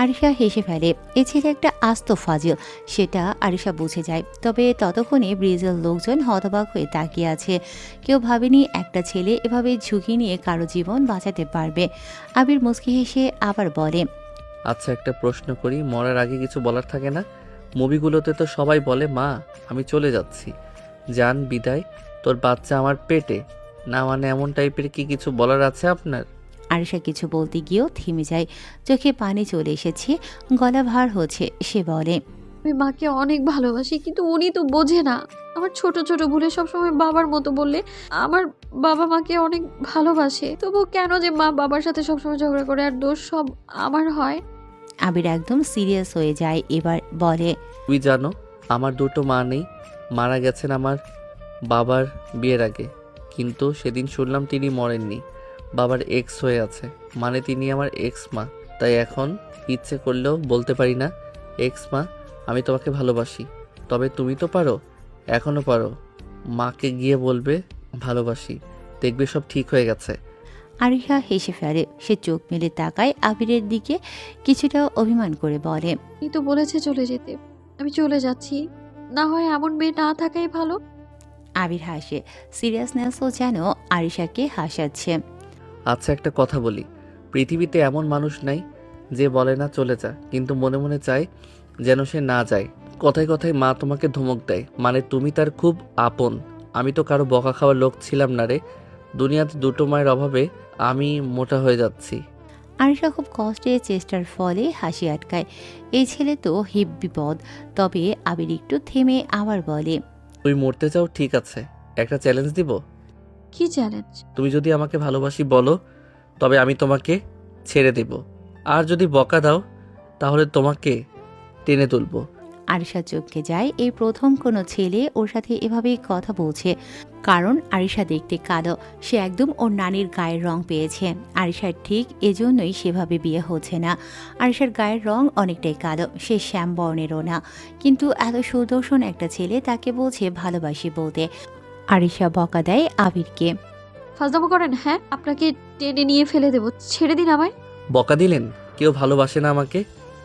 আরিশা হেসে ফেলে। এ ছেলে একটা আস্ত ফাজিল, সেটা আরিশা বুঝে যায়। তবে ততক্ষণে ব্রিজের লোকজন হতবাক হয়ে তাকিয়ে আছে। কেউ ভাবেনি একটা ছেলে এভাবে ঝুঁকি নিয়ে কারো জীবন বাঁচাতে পারবে। আবির মুস্কি হেসে আবার বলে, আচ্ছা একটা প্রশ্ন করি, মরার আগে কিছু বলার থাকে না? মুভিগুলোতে তো সবাই বলে, মা আমি চলে যাচ্ছি, জান বিদায়, তোর বাচ্চা আমার পেটে, না মানে এমন টাইপের কি কিছু বলার আছে আপনার? আরিশা কিছু বলতে গিয়েও থেমে যায়। চোখে পানি চলে এসেছে, গলা ভার হচ্ছে। সে বলে, আমি মাকে অনেক ভালোবাসি, কিন্তু উনি তো বোঝে না। আমার ছোট ছোট ভুলে সবসময় বাবার মতো বললে আমার বাবা মাকে অনেক ভালোবাসে, তবু কেন যে মা বাবার সাথে সবসময় ঝগড়া করে আর দোষ সব আমার হয়? আবির একদম সিরিয়াস হয়ে যায়। এবার বলে, তুই জানো আমার দুটো মা নেই, মারা গেছেন আমার বাবার বিয়ের আগে, কিন্তু সেদিন শুনলাম তিনি মরেননি, বাবার এক্স হয়ে আছে, মানে তিনি আমার এক্স মা। তাই এখন ইচ্ছে করলেও বলতে পারি না, এক্স মা আমি তোমাকে ভালোবাসি। তবে তুমি তো পারো, এখনো পারো, মাকে গিয়ে বলবে ভালোবাসি, দেখবে সব ঠিক হয়ে গেছে। আরিশা হেসে ফেলে। সে চোখ মেলে তাকায় আবিরের দিকে, কিছুটা অভিমান করে বলে, এই তো বলেছে চলে যেতে, আমি চলে যাচ্ছি। না হয় এমন মেয়ে না থাকাই ভালো। আবির হাসে, সিরিয়াসনেসও যেন আরিশাকে হাসাচ্ছে। আচ্ছা একটা কথা বলি, পৃথিবীতে এমন মানুষ নাই যে বলে না চলে যা, কিন্তু মনে মনে চায় যেন সে না যায়। কথায় কথায় মা তোমাকে ধমক দেয়, মানে তুমি তার খুব আপন। আমি তো কারো বকা খাওয়ার লোক ছিলাম না রে। দুনিয়াতে দুটো মায়ের অভাবে আমি মোটা হয়ে যাচ্ছি। আরিশা খুব কষ্টে চেষ্টার ফলে হাসি আটকায়। এই ছেলে তো হিপ বিপদ। তবে আবির একটু থেমে আবার বলে, তুই মরতে চাও, ঠিক আছে, একটা চ্যালেঞ্জ দিব। কি চ্যালেঞ্জ? তুমি যদি আমাকে ভালোবাসি বলো, তবে আমি তোমাকে ছেড়ে দেব। আর যদি বকা দাও তাহলে তোমাকে টেনে তুলবো। আরিশা চমকে যায়। এই প্রথম কোনো ছেলে ওর সাথে এভাবেই কথা বলছে। কারণ আরিশা দেখতে কালো, সে একদম ওর নানির গায়ের রং পেয়েছে। আরিশার ঠিক এজন্যই সেভাবে বিয়ে হচ্ছে না। আরিশার গায়ের রং অনেকটাই কালো, সে শ্যাম বর্ণেরও না। কিন্তু এত সুদর্শন একটা ছেলে তাকে বলছে ভালোবাসি বলতে। আরিশা বকা দেয় আবিরকে। ফাজলামো করেন? হ্যাঁ, আপনাকে টেনে নিয়ে ফেলে দেব, ছেড়ে দিন আমায়। বকা দিলেন? কেউ ভালোবাসে না আমাকে?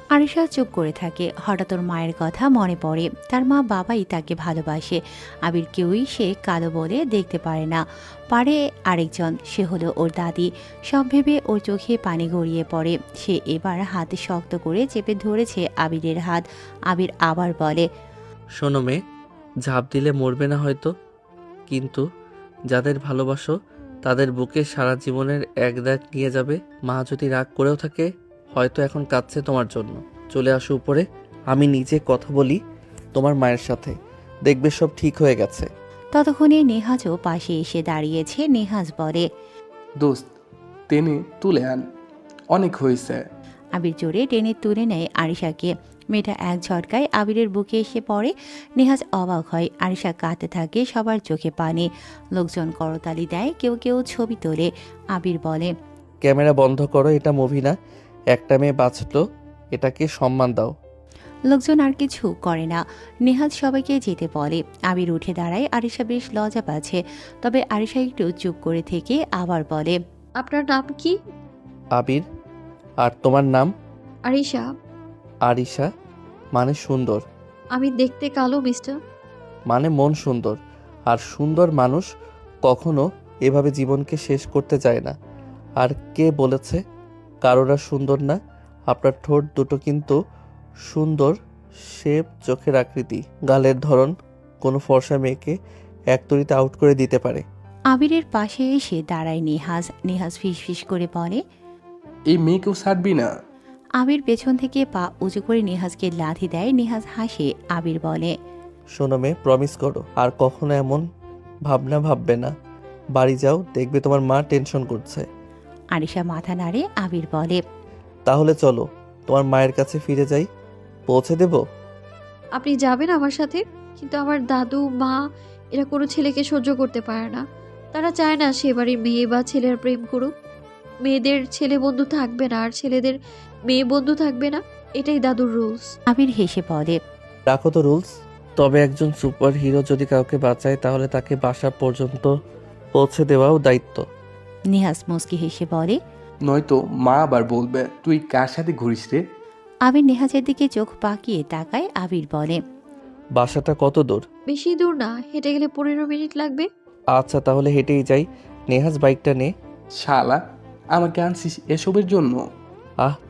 আরিশা চুপ করে থাকে। হঠাৎ ওর মায়ের কথা মনে পড়ে। তার মা বাবাই তাকে ভালোবাসে। আবির কেউই সে কালো বলে দেখতে পারে না, পারে আরেকজন, সে হলো ওর দাদি। সব ভেবে ওর চোখে পানি গড়িয়ে পড়ে। সে এবার হাতে শক্ত করে চেপে ধরেছে আবিরের হাত। আবির আবার বলে, শোনো মেয়ে, ঝাঁপ দিলে মরবে না হয়তো, কিন্তু যাদের ভালোবাসো তাদের বুকে সারা জীবনের এক দাগ নিয়ে যাবে। মা যদি রাগ করেও থাকে, হয়তো এখন কাঁদছে তোমার জন্য। চলে আসো উপরে, আমি নিজে কথা বলি তোমার মায়ের সাথে, দেখবে সব ঠিক হয়ে গেছে। ততক্ষণে নেহাজও পাশে এসে দাঁড়িয়েছে। নেহাজ বলে, দোস্ত, টেনে তুলে আন, অনেক হয়েছে। আবির জোরে টেনে তুলে নেয় আরিশাকে। মেয়েটা এক ঝটকায় আবিরের বুকে এসে পড়ে। নেহাজ অবাক হয়। আরিশা কাঁদতে থাকে, সবার চোখে পানি। লোকজন করতালি দেয়, কেউ কেউ ছবি তোলে। আবির বলে, ক্যামেরা বন্ধ করো, এটা মুভি না। একটা মেয়ে বাঁচলো, এটাকে সম্মান দাও। লোকজন আর কিছু করে না। নেহাজ সবাইকে যেতে বলে। আবির উঠে দাঁড়ায়। আরিশা বেশ লজ্জা পাচ্ছে, তবে আরিশা একটু চুপ করে থেকে আবার বলে, আপনার নাম কি? আবির। আর তোমার নাম? আরিশা। আরিশা মানে সুন্দর। আমি দেখতে কালো মিস্টার। মানে মন সুন্দর। আর সুন্দর মানুষ কখনো এভাবে জীবনকে শেষ করতে চায় না। আর কে বলেছে কারোরা সুন্দর না? আপনার ঠোঁট দুটো কিন্তু সুন্দর, শেপ, চোখের আকৃতি, গালের ধরন কোনো ফর্সা মেয়েকে এক তরিতে আউট করে দিতে পারে। আবিরের পাশে এসে দাঁড়ায় নেহাজ। নেহাজ ফিসফিস করে বলে, এই মেয়েকেও ছাড়বি না? আবির পেছন থেকে পা উঁচু করে নেহাজকে লাথি দেয়। নেহাজ হাসে। আবির বলে, শোনো মেয়ে, প্রমিস করো আর কখনো এমন ভাবনা ভাববে না। বাড়ি যাও, দেখবে তোমার মা টেনশন করছে। আরিশা মাথা নাড়ে। আবির বলে, তাহলে চলো তোমার মায়ের কাছে ফিরে যাই, পৌঁছে দেব। আপনি যাবেন আমার সাথে? কিন্তু আমার দাদু মা এরা কোনো ছেলেকে সহ্য করতে পারে না। তারা চায় না সে বাড়ির মেয়ে বা ছেলের প্রেম করুক। মেয়েদের ছেলে বন্ধু থাকবে না আর ছেলেদের মেয়ে বন্ধু থাকবে না, এটাই দাদুর রুলস। আবির হেসে বলে, রাখো তো রুলস। তবে একজন সুপার হিরো যদি কাউকে বাঁচায় তাহলে তাকে বাসা পর্যন্ত পৌঁছে দেওয়াও দায়িত্ব। নেহাজ মুস্কি হেসে বলে, নয়তো মা আবার বলবে তুই কার সাথে ঘুরিস রে। আবির নেহাজের দিকে চোখ পাকিয়ে তাকায়। আবির বলে, বাসাটা কত দূর? বেশি দূর না, হেঁটে গেলে 15 মিনিট লাগবে। আচ্ছা তাহলে হেঁটেই যাই। নেহাজ বাইকটা নে। শালা, আমাকে আনছিস এসবের জন্য?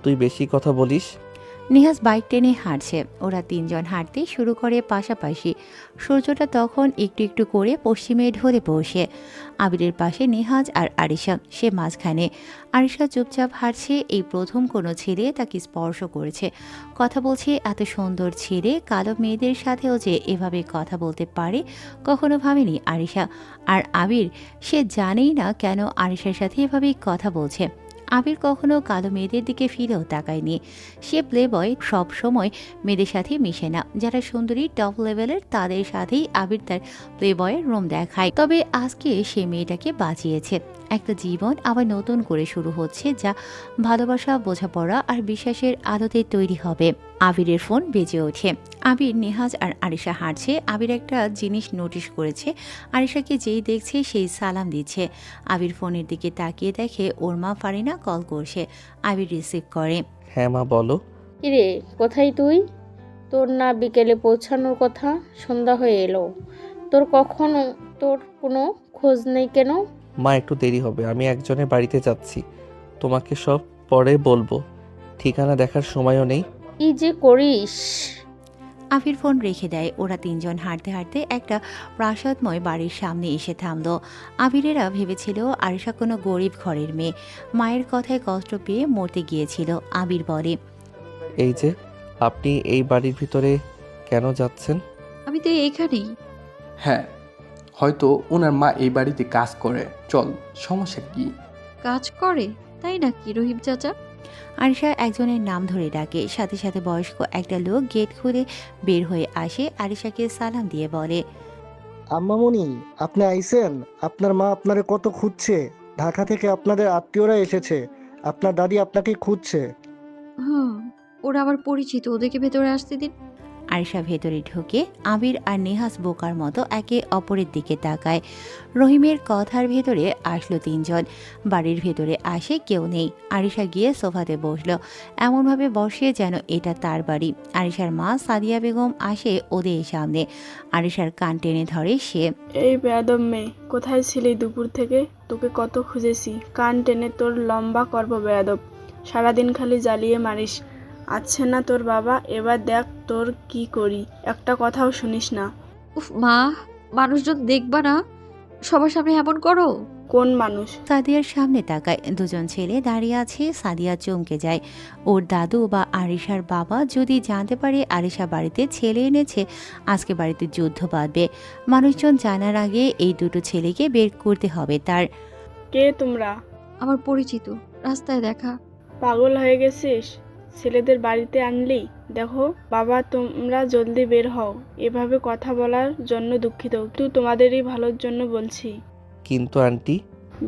তুই বেশি কথা বলিস। নেহাজ বাইক টেনে হাঁটছে। ওরা তিনজন হাঁটতে শুরু করে পাশাপাশি। সূর্যটা তখন একটু একটু করে পশ্চিমে ঢলে বসে। আবিরের পাশে নেহাজ আর আরিশা, সে মাঝখানে। আরিশা চুপচাপ হাঁটছে। এই প্রথম কোনো ছেলে তাকে স্পর্শ করেছে, কথা বলছে। এত সুন্দর ছেলে কালো মেয়েদের সাথেও যে এভাবে কথা বলতে পারে কখনো ভাবেনি আরিশা। আর আবির, সে জানেই না কেন আরিশার সাথে এভাবে কথা বলছে। আবির কখনো কালো মেয়েদের দিকে ফিরেও তাকায়নি। সে প্লে বয়, সব সময় মেয়েদের সাথে মিশে না। যারা সুন্দরী টপ লেভেলের তাদের সাথেই আবির তার প্লে বয়ের রুম দেখায়। তবে আজকে সে মেয়েটাকে বাঁচিয়েছে। একটা জীবন আবার নতুন করে শুরু হচ্ছে, যা ভালোবাসা, বোঝাপড়া আর বিশ্বাসের আলোতে তৈরি হবে। আবিরের ফোন বেজে ওঠে। আবির, নেহাজ আর আরিশা হাঁটছে। আবির একটা জিনিস নোটিশ করেছে, আরিশাকে যেই দেখছে সেই সালাম দিচ্ছে। আবির ফোনের দিকে তাকিয়ে দেখে ওর মা ফারিনা কল করছে। আবির রিসিভ করে। হ্যাঁ মা বলো। কিরে, কোথায় তুই? তোর না বিকেলে পৌঁছানোর কথা, সন্ধ্যা হয়ে এলো, তোর কোনো খোঁজ নেই কেন? মা একটু দেরি হবে, আমি একজনের বাড়িতে যাচ্ছি, তোমাকে সব পরে বলবো, ঠিকানা দেখার সময়ও নেই। কি যে করিস। আবির ফোন রেখে দেয়। ওরা তিনজন হাঁটতে হাঁটতে একটা প্রাসাদময় বাড়ির সামনে এসে থামলো। আবিরেরা ভেবেছিল আরিশা কোনো গরিব ঘরের মেয়ে, মায়ের কথায় কষ্ট পেয়ে মরতে গিয়েছিল। আবির বলে, এই যে আপনি এই বাড়ির ভিতরে কেন যাচ্ছেন? আমি তো এইখানেই। হ্যাঁ, হয়তো ওনার মা এই বাড়িতে কাজ করে, চল, সমস্যা কি? কাজ করে তাই নাকি রহিম চাচা? আরিশা একজনের নাম ধরে ডাকে। সাথে সাথে বয়স্ক একটা লোক গেট খুলে বের হয়ে আসে। আরিশাকে সালাম দিয়ে বলে, আম্মামণি, আপনি আইছেন? আপনার মা আপনারে কত খুঁজছে, ঢাকা থেকে আপনাদের আত্মীয়রা এসেছে, আপনার দাদি আপনাকে খুঁজছে। হুম, ওরা আমার পরিচিত, ওদেরকে ভেতরে আসতে দিন। আরিশা ভেতরে ঢোকে। আবির আর নেহাজ বোকার মতো একে অপরের দিকে তাকায়। রহিমের কথার ভেতরে আসলো তিনজন। বাড়ির ভেতরে আসে কেউ নেই। আরিশা গিয়ে সোফাতে বসলো, এমনভাবে বসে যেন এটা তার বাড়ি। আরিশার মা সাদিয়া বেগম আসে ওদের সামনে। আরিশার কান টেনে ধরে সে। এই বেয়াদব মেয়ে, কোথায় ছিলি দুপুর থেকে? তোকে কত খুঁজেছি, কান টেনে তোর লম্বা করব বেয়াদব, সারাদিন খালি জ্বালিয়ে মারিস। আছে না তোর বাবা, এবার দেখ তোর কি করি, একটা কথাও শুনিস না। উফ মা, মানুষজন দেখবা না, সবার সামনে এমন করো? কোন মানুষ? সাদিয়ার সামনে তাকায়। দুজন ছেলে দাঁড়িয়ে আছে। সাদিয়া চমকে যায়। ওর দাদু বা আরিশার বাবা যদি জানতে পারে আরিশা বাড়িতে ছেলে এনেছে, আজকে বাড়িতে যুদ্ধ বাঁধবে। মানুষজন জানার আগে এই দুটো ছেলেকে বের করতে হবে তার। কে তোমরা? আমার পরিচিত, রাস্তায় দেখা। পাগল হয়ে গেছিস? ছেলেদের বাড়িতে আনলি? দেখো বাবা, তোমরা জলদি বের হও। এভাবে কথা বলার জন্য দুঃখিত, তুই তোমাদেরই ভালোর জন্য বলছি। কিন্তু আন্টি।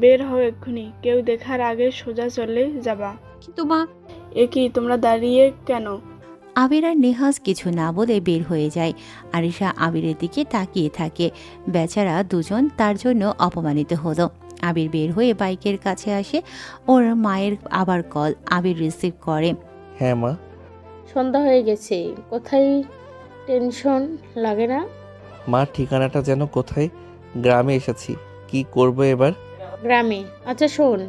বের হও এক্ষুনি, কেউ দেখার আগে সোজা চলে যাবা। কিন্তু মা। এ কি, তোমরা দাঁড়িয়ে কেন? আবির আর নেহাজ কিছু না বলে বের হয়ে যায়। আরিশা আবিরের দিকে তাকিয়ে থাকে। বেচারা দুজন তার জন্য অপমানিত হলো। আবির বের হয়ে বাইকের কাছে আসে। ওর মায়ের আবার কল। আবির রিসিভ করে। হ্যাঁ মা। সন্ধ্যা হয়ে গেছে, কোথায়? টেনশন লাগে না? মা ঠিকানাটা যেন কোথায়, গ্রামে এসেছি, কি করব এবার? গ্রামে? আচ্ছা শোন,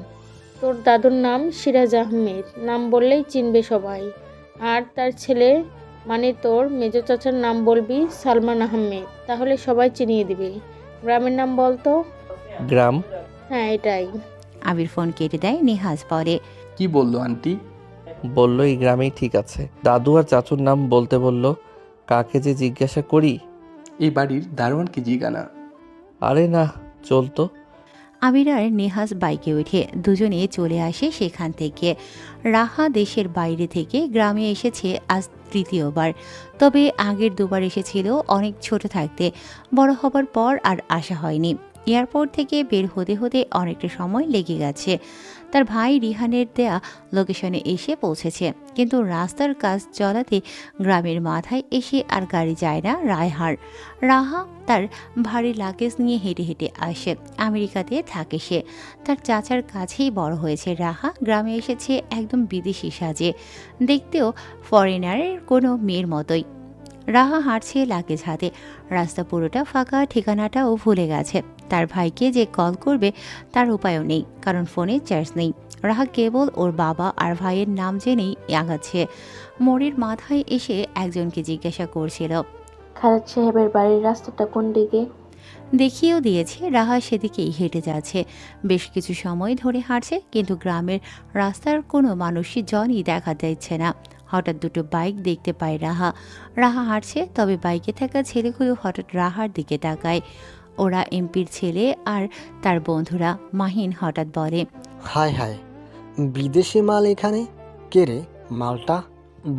তোর দাদুর নাম সিরাজ আহমেদ, নাম বললেই চিনবে সবাই। আর তার ছেলে মানে তোর মেজো চাচার নাম বলবি সালমান আহমেদ, তাহলে সবাই চিনিয়ে দিবে। গ্রামের নাম বলতো। গ্রাম? হ্যাঁ এটাই। আবির ফোন কেটে দেয়। নেহাজ পরে, কি বললো আন্টি? বললো এই গ্রামেই ঠিক আছে। দাদু আর চাচুর নাম বলতে বললো। কাকে যে জিজ্ঞাসা করি? এই বাড়ির দারোয়ানকে জিজ্ঞানা। আরে না, চলতো। আবির আর নেহাজ বাইকে উঠে দুজনে চলে আসে সেখান থেকে। রাহা দেশের বাইরে থেকে গ্রামে এসেছে আজ তৃতীয়বার। তবে আগের দুবার এসেছিল অনেক ছোট থাকতে। বড় হবার পর আর আসা হয়নি। এয়ারপোর্ট থেকে বের হতে হতে অনেকটা সময় লেগে গেছে। তার ভাই রিহানের দেয়া লোকেশনে এসে পৌঁছেছে, কিন্তু রাস্তার কাজ চলাতে গ্রামের মাথায় এসে আর গাড়ি যায় না রায়হার। রাহা তার ভারী লাগেজ নিয়ে হেঁটে হেঁটে আসে। আমেরিকাতে থাকে সে। তার চাচার কাছেই বড় হয়েছে রাহা। গ্রামে এসেছে একদম বিদেশি সাজে, দেখতেও ফরেনারের কোনো মেয়ের মতোই। রাহা হাঁটছে লাগেজ হাতে। রাস্তা পুরোটা ফাঁকা, ঠিকানাটাও ভুলে গেছে। তার ভাইকে যে কল করবে তার উপায়ও নেই, কারণ ফোনে চার্জ নেই। রাহা কেবল ওর বাবা আর ভাইয়ের নাম জেনেই আগাচ্ছে। মোড়ের মাথায় এসে একজনকে জিজ্ঞাসা করছিল, খালেদ সাহেবের বাড়ির রাস্তাটা কোন দিকে? দেখিয়েও দিয়েছে। রাহা সেদিকেই হেঁটে যাচ্ছে। বেশ কিছু সময় ধরে হাঁটছে, কিন্তু গ্রামের রাস্তার কোনো মানুষই জনই দেখা যাচ্ছে না। হঠাৎ দুটো বাইক দেখতে পায় রাহা। রাহা হাঁটছে, তবে বাইকে থাকা ছেলেগুলো হঠাৎ রাহার দিকে তাকায়। ওরা এমপির ছেলে আর তার বন্ধুরা। মাহিন হঠাৎ বলে, হায় হায়, বিদেশি মাল এখানে? কে রে মালটা?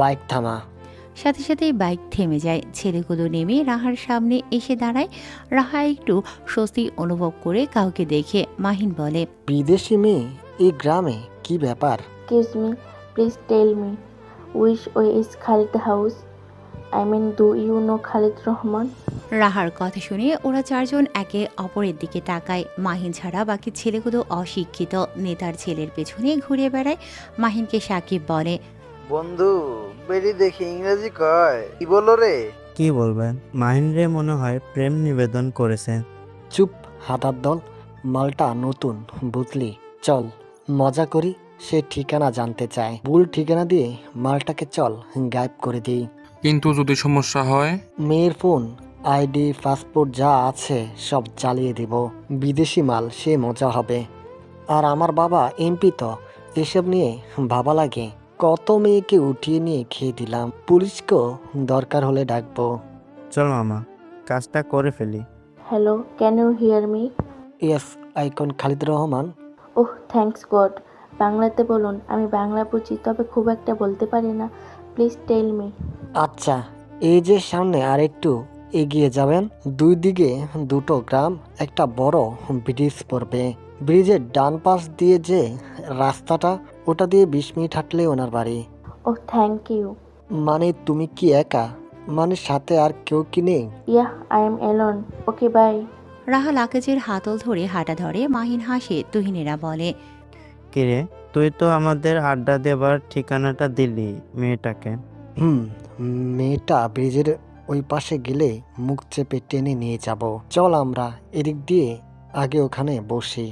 বাইক থামা। সাথে সাথেই বাইক থেমে যায়। ছেলেগুলো নেমে রাহার সামনে এসে দাঁড়ায়। রাহা একটু স্বস্তি অনুভব করে কাউকে দেখে। মাহিন বলে, বিদেশি মেয়ে এই গ্রামে, কি ব্যাপার? Excuse me, please tell me, Which way is Khalid house? I mean, do you know Khalid Rahman? রাহার কথা শুনে ওরা চারজন একে অপরের দিকে তাকায়। মাহিন ছাড়া বাকি ছেলেগুলো অশিক্ষিত। নেতার ছেলের পেছনে ঘুরে বেড়ায়। মাহিনকে সাকিব বলে, বন্ধু বেরি দেখি ইংরেজি কয় কি বলো রে? কি বলবেন, মাহিন্দ্রে মনে হয় প্রেম নিবেদন করেছেন। চুপ হাতার দল, মালটা নতুন বুঝলি। চল মজা করি, সে ঠিকানা জানতে চায়। ভুল ঠিকানা দিয়ে মালটাকে চল গায়েব করে দিই। কিন্তু যদি সমস্যা হয়? মেয়ের ফোন, আইডি, পাসপোর্ট যা আছে সব জ্বালিয়ে দিব। বিদেশি মাল, সে মজা হবে। আর আমার বাবা এমপি, তো এসব নিয়ে ভাবা লাগে। কত মেয়েকে উঠিয়ে নিয়ে খেয়ে দিলাম। পুলিশকেও দরকার হলে ডাকবো। চল মামা, কাজটা করে ফেলি। Hello, can you hear me? Yes, icon Khalid Rahman. Oh, thanks god. বাংলাতে বলুন, আমি বাংলা বুঝি তবে খুব একটা বলতে পারি না। Please tell me. আচ্ছা, এই যে সামনে আর একটু এগিয়ে যাবেন, দুই দিকে দুটো গ্রাম, একটা বড় ব্রিজ পড়বে। ব্রিজের ডান পাশ দিয়ে যে রাস্তাটা, ওটা দিয়ে 20 মিনিট হাঁটলে ওনার বাড়ি। ওহ, থ্যাংক ইউ। মানে তুমি কি একা? মানে সাথে আর কেউ কি নেই? Yeah, I am alone. Okay, bye. Raha লাকেজের হাতল ধরে হাঁটা ধরে। মাহিন হাসে। তুহিনেরা বলে, কিরে, তুই তো আমাদের আড্ডা দেবার ঠিকানাটা দিলি মেয়েটাকে। মেয়েটা ব্রিজের ওই পাশে গেলে মুখ চেপে টেনে নিয়ে যাব। চল আমরা এদিক দিয়ে আগে ওখানে বসি।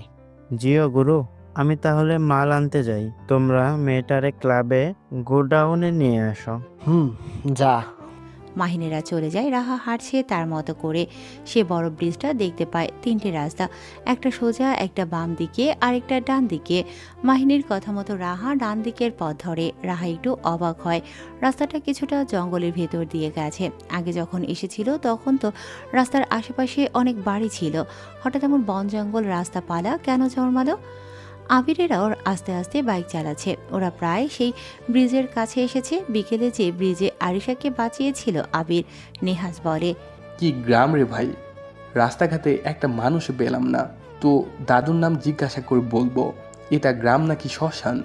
জিও গুরু, আমি তাহলে মাল আনতে যাই, তোমরা মেয়েটারে ক্লাবে গোডাউনে নিয়ে আসো। যা। মাহিনেরা চলে যায়। রাহা হাঁটছে তার মতো করে। সে বড় ব্রিজটা দেখতে পায়। 3টে রাস্তা, একটা সোজা, একটা বাম দিকে আর একটা ডান দিকে। মাহিনের কথা মতো রাহা ডান দিকের পথ ধরে। রাহা একটু অবাক হয়। রাস্তাটা কিছুটা জঙ্গলের ভেতর দিয়ে গেছে। আগে যখন এসেছিল তখন তো রাস্তার আশেপাশে অনেক বাড়ি ছিল। হঠাৎ এমন বন জঙ্গল রাস্তাপালা কেন জন্মালো? আবিরেরাও আস্তে আস্তে বাইক চালাচ্ছে। ওরা প্রায় সেই ব্রিজের কাছে এসেছে। বিকেলে যে ব্রিজে আরিশাকে বাঁচিয়েছিল আবির। নেহাজ বলে, কি গ্রাম রে ভাই, রাস্তাঘাটে একটা মানুষ পেলাম না। তো দাদুর নাম জিজ্ঞাসা করে বলবো এটা গ্রাম নাকি শ্মশান?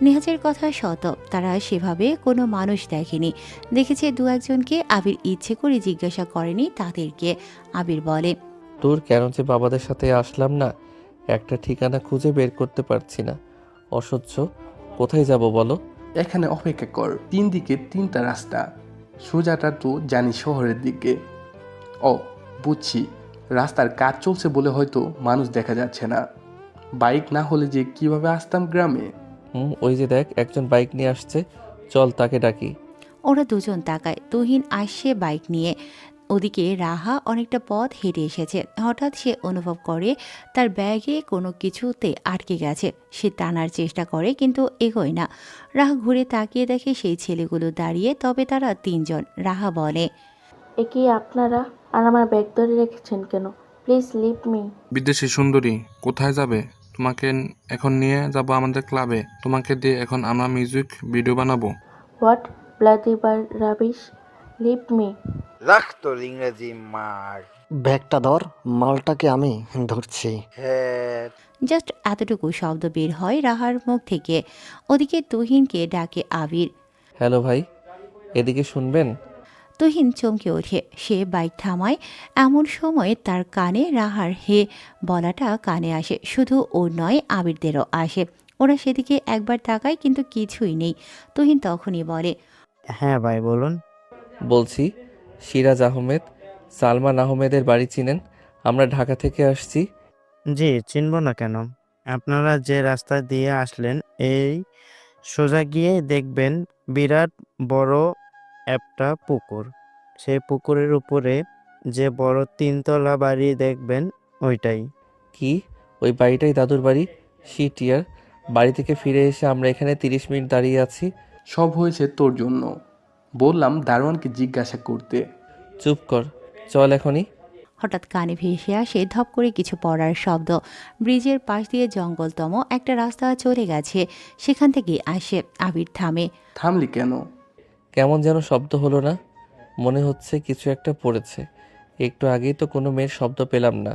নেহাজের কথা সত। তারা সেভাবে কোনো মানুষ দেখেনি। দেখেছে 2-1জনকে। আবির ইচ্ছে করে জিজ্ঞাসা করেনি তাদেরকে। আবির বলে, তোর কেন যে বাবাদের সাথে আসলাম না, একটা ঠিকানা খুঁজে বের করতে পারছি না। অসহ্য। কোথায় যাব বলো? এখানে অপেক্ষা কর। 3 দিকে 3টা রাস্তা। সোজাটা তো জানি শহরের দিকে। ও বুঝছি, রাস্তার কাজ চলছে বলে হয়তো মানুষ দেখা যাচ্ছে না। বাইক না হলে যে কিভাবে আসতাম গ্রামে। ওই যে দেখ, একজন বাইক নিয়ে আসছে, চল তাকে ডাকি। ওরা দুজন তাকায়। তুহিন আসছে বাইক নিয়ে। ওদিকে রাহা অনেকটা পথ হেঁটে এসেছে। হঠাৎ সে অনুভব করে তার ব্যাগে কোনো কিছুতে আটকে গেছে। সে টানার চেষ্টা করে কিন্তু এগোয় না। রাহা ঘুরে তাকিয়ে দেখে সেই ছেলেগুলো দাঁড়িয়ে, তবে তারা 3জন। রাহা বলে, এ কি আপনারা? আর আমার ব্যাগ ধরে রেখেছেন কেন? Please leave me. বিদেশি সুন্দরী, কোথায় যাবে? তোমাকে এখন নিয়ে যাব আমাদের ক্লাবে। তোমাকে দিয়ে এখন আমরা মিউজিক ভিডিও বানাবো। What bloody bar rubbish, leave me. রাখ তোর ইংরেজি মার। ব্যাগটা ধর, মালটাকে আমি ধরছি। হ্যাঁ। জাস্ট এতটুকু শব্দ বের হয় রাহার মুখ থেকে। ওদিকে তুহিনকে ডাকে আবির। হ্যালো ভাই, এদিকে শুনবেন? তুহিন চমকে ওঠে। সে বাইক থামায়। এমন সময় তার কানে রাহার হে বলাটা কানে আসে। শুধু ওর নয়, আবিরদেরও আসে। ওরা সেদিকে একবার তাকায় কিন্তু কিছুই নেই। তুহিন তখনই বলে, হ্যাঁ ভাই বলুন। বলছি, সিরাজ আহমেদ, সালমান আহমেদের বাড়ি চিনেন? আমরা ঢাকা থেকে আসছি। জি, চিনব না কেন? আপনারা যে রাস্তা দিয়ে আসলেন, এই সোজা গিয়ে দেখবেন বিরাট বড় একটা পুকুর। সেই পুকুরের উপরে যে বড় 3তলা বাড়ি দেখবেন, ওইটাই। কি ওই বাড়িটাই দাদুর বাড়ি? শিট ইয়ার। বাড়ি থেকে ফিরে এসে আমরা এখানে 30 মিনিট দাঁড়িয়ে আছি। সব হয়েছে তোর জন্য। বললাম দারোয়ানকে জিজ্ঞাসা করতে। চুপ কর, চল এখনই। হঠাৎ কানে ভেসে আসে ধপ করে কিছু পড়ার শব্দ। ব্রিজের পাশ দিয়ে জঙ্গলতম একটা রাস্তা চলে গেছে। সেখান থেকে আসে। আবির থামে। থামলি কেন? কেমন যেন শব্দ হলো না? মনে হচ্ছে কিছু একটা পড়েছে। একটু আগেই তো কোনো মেয়ের শব্দ পেলাম না।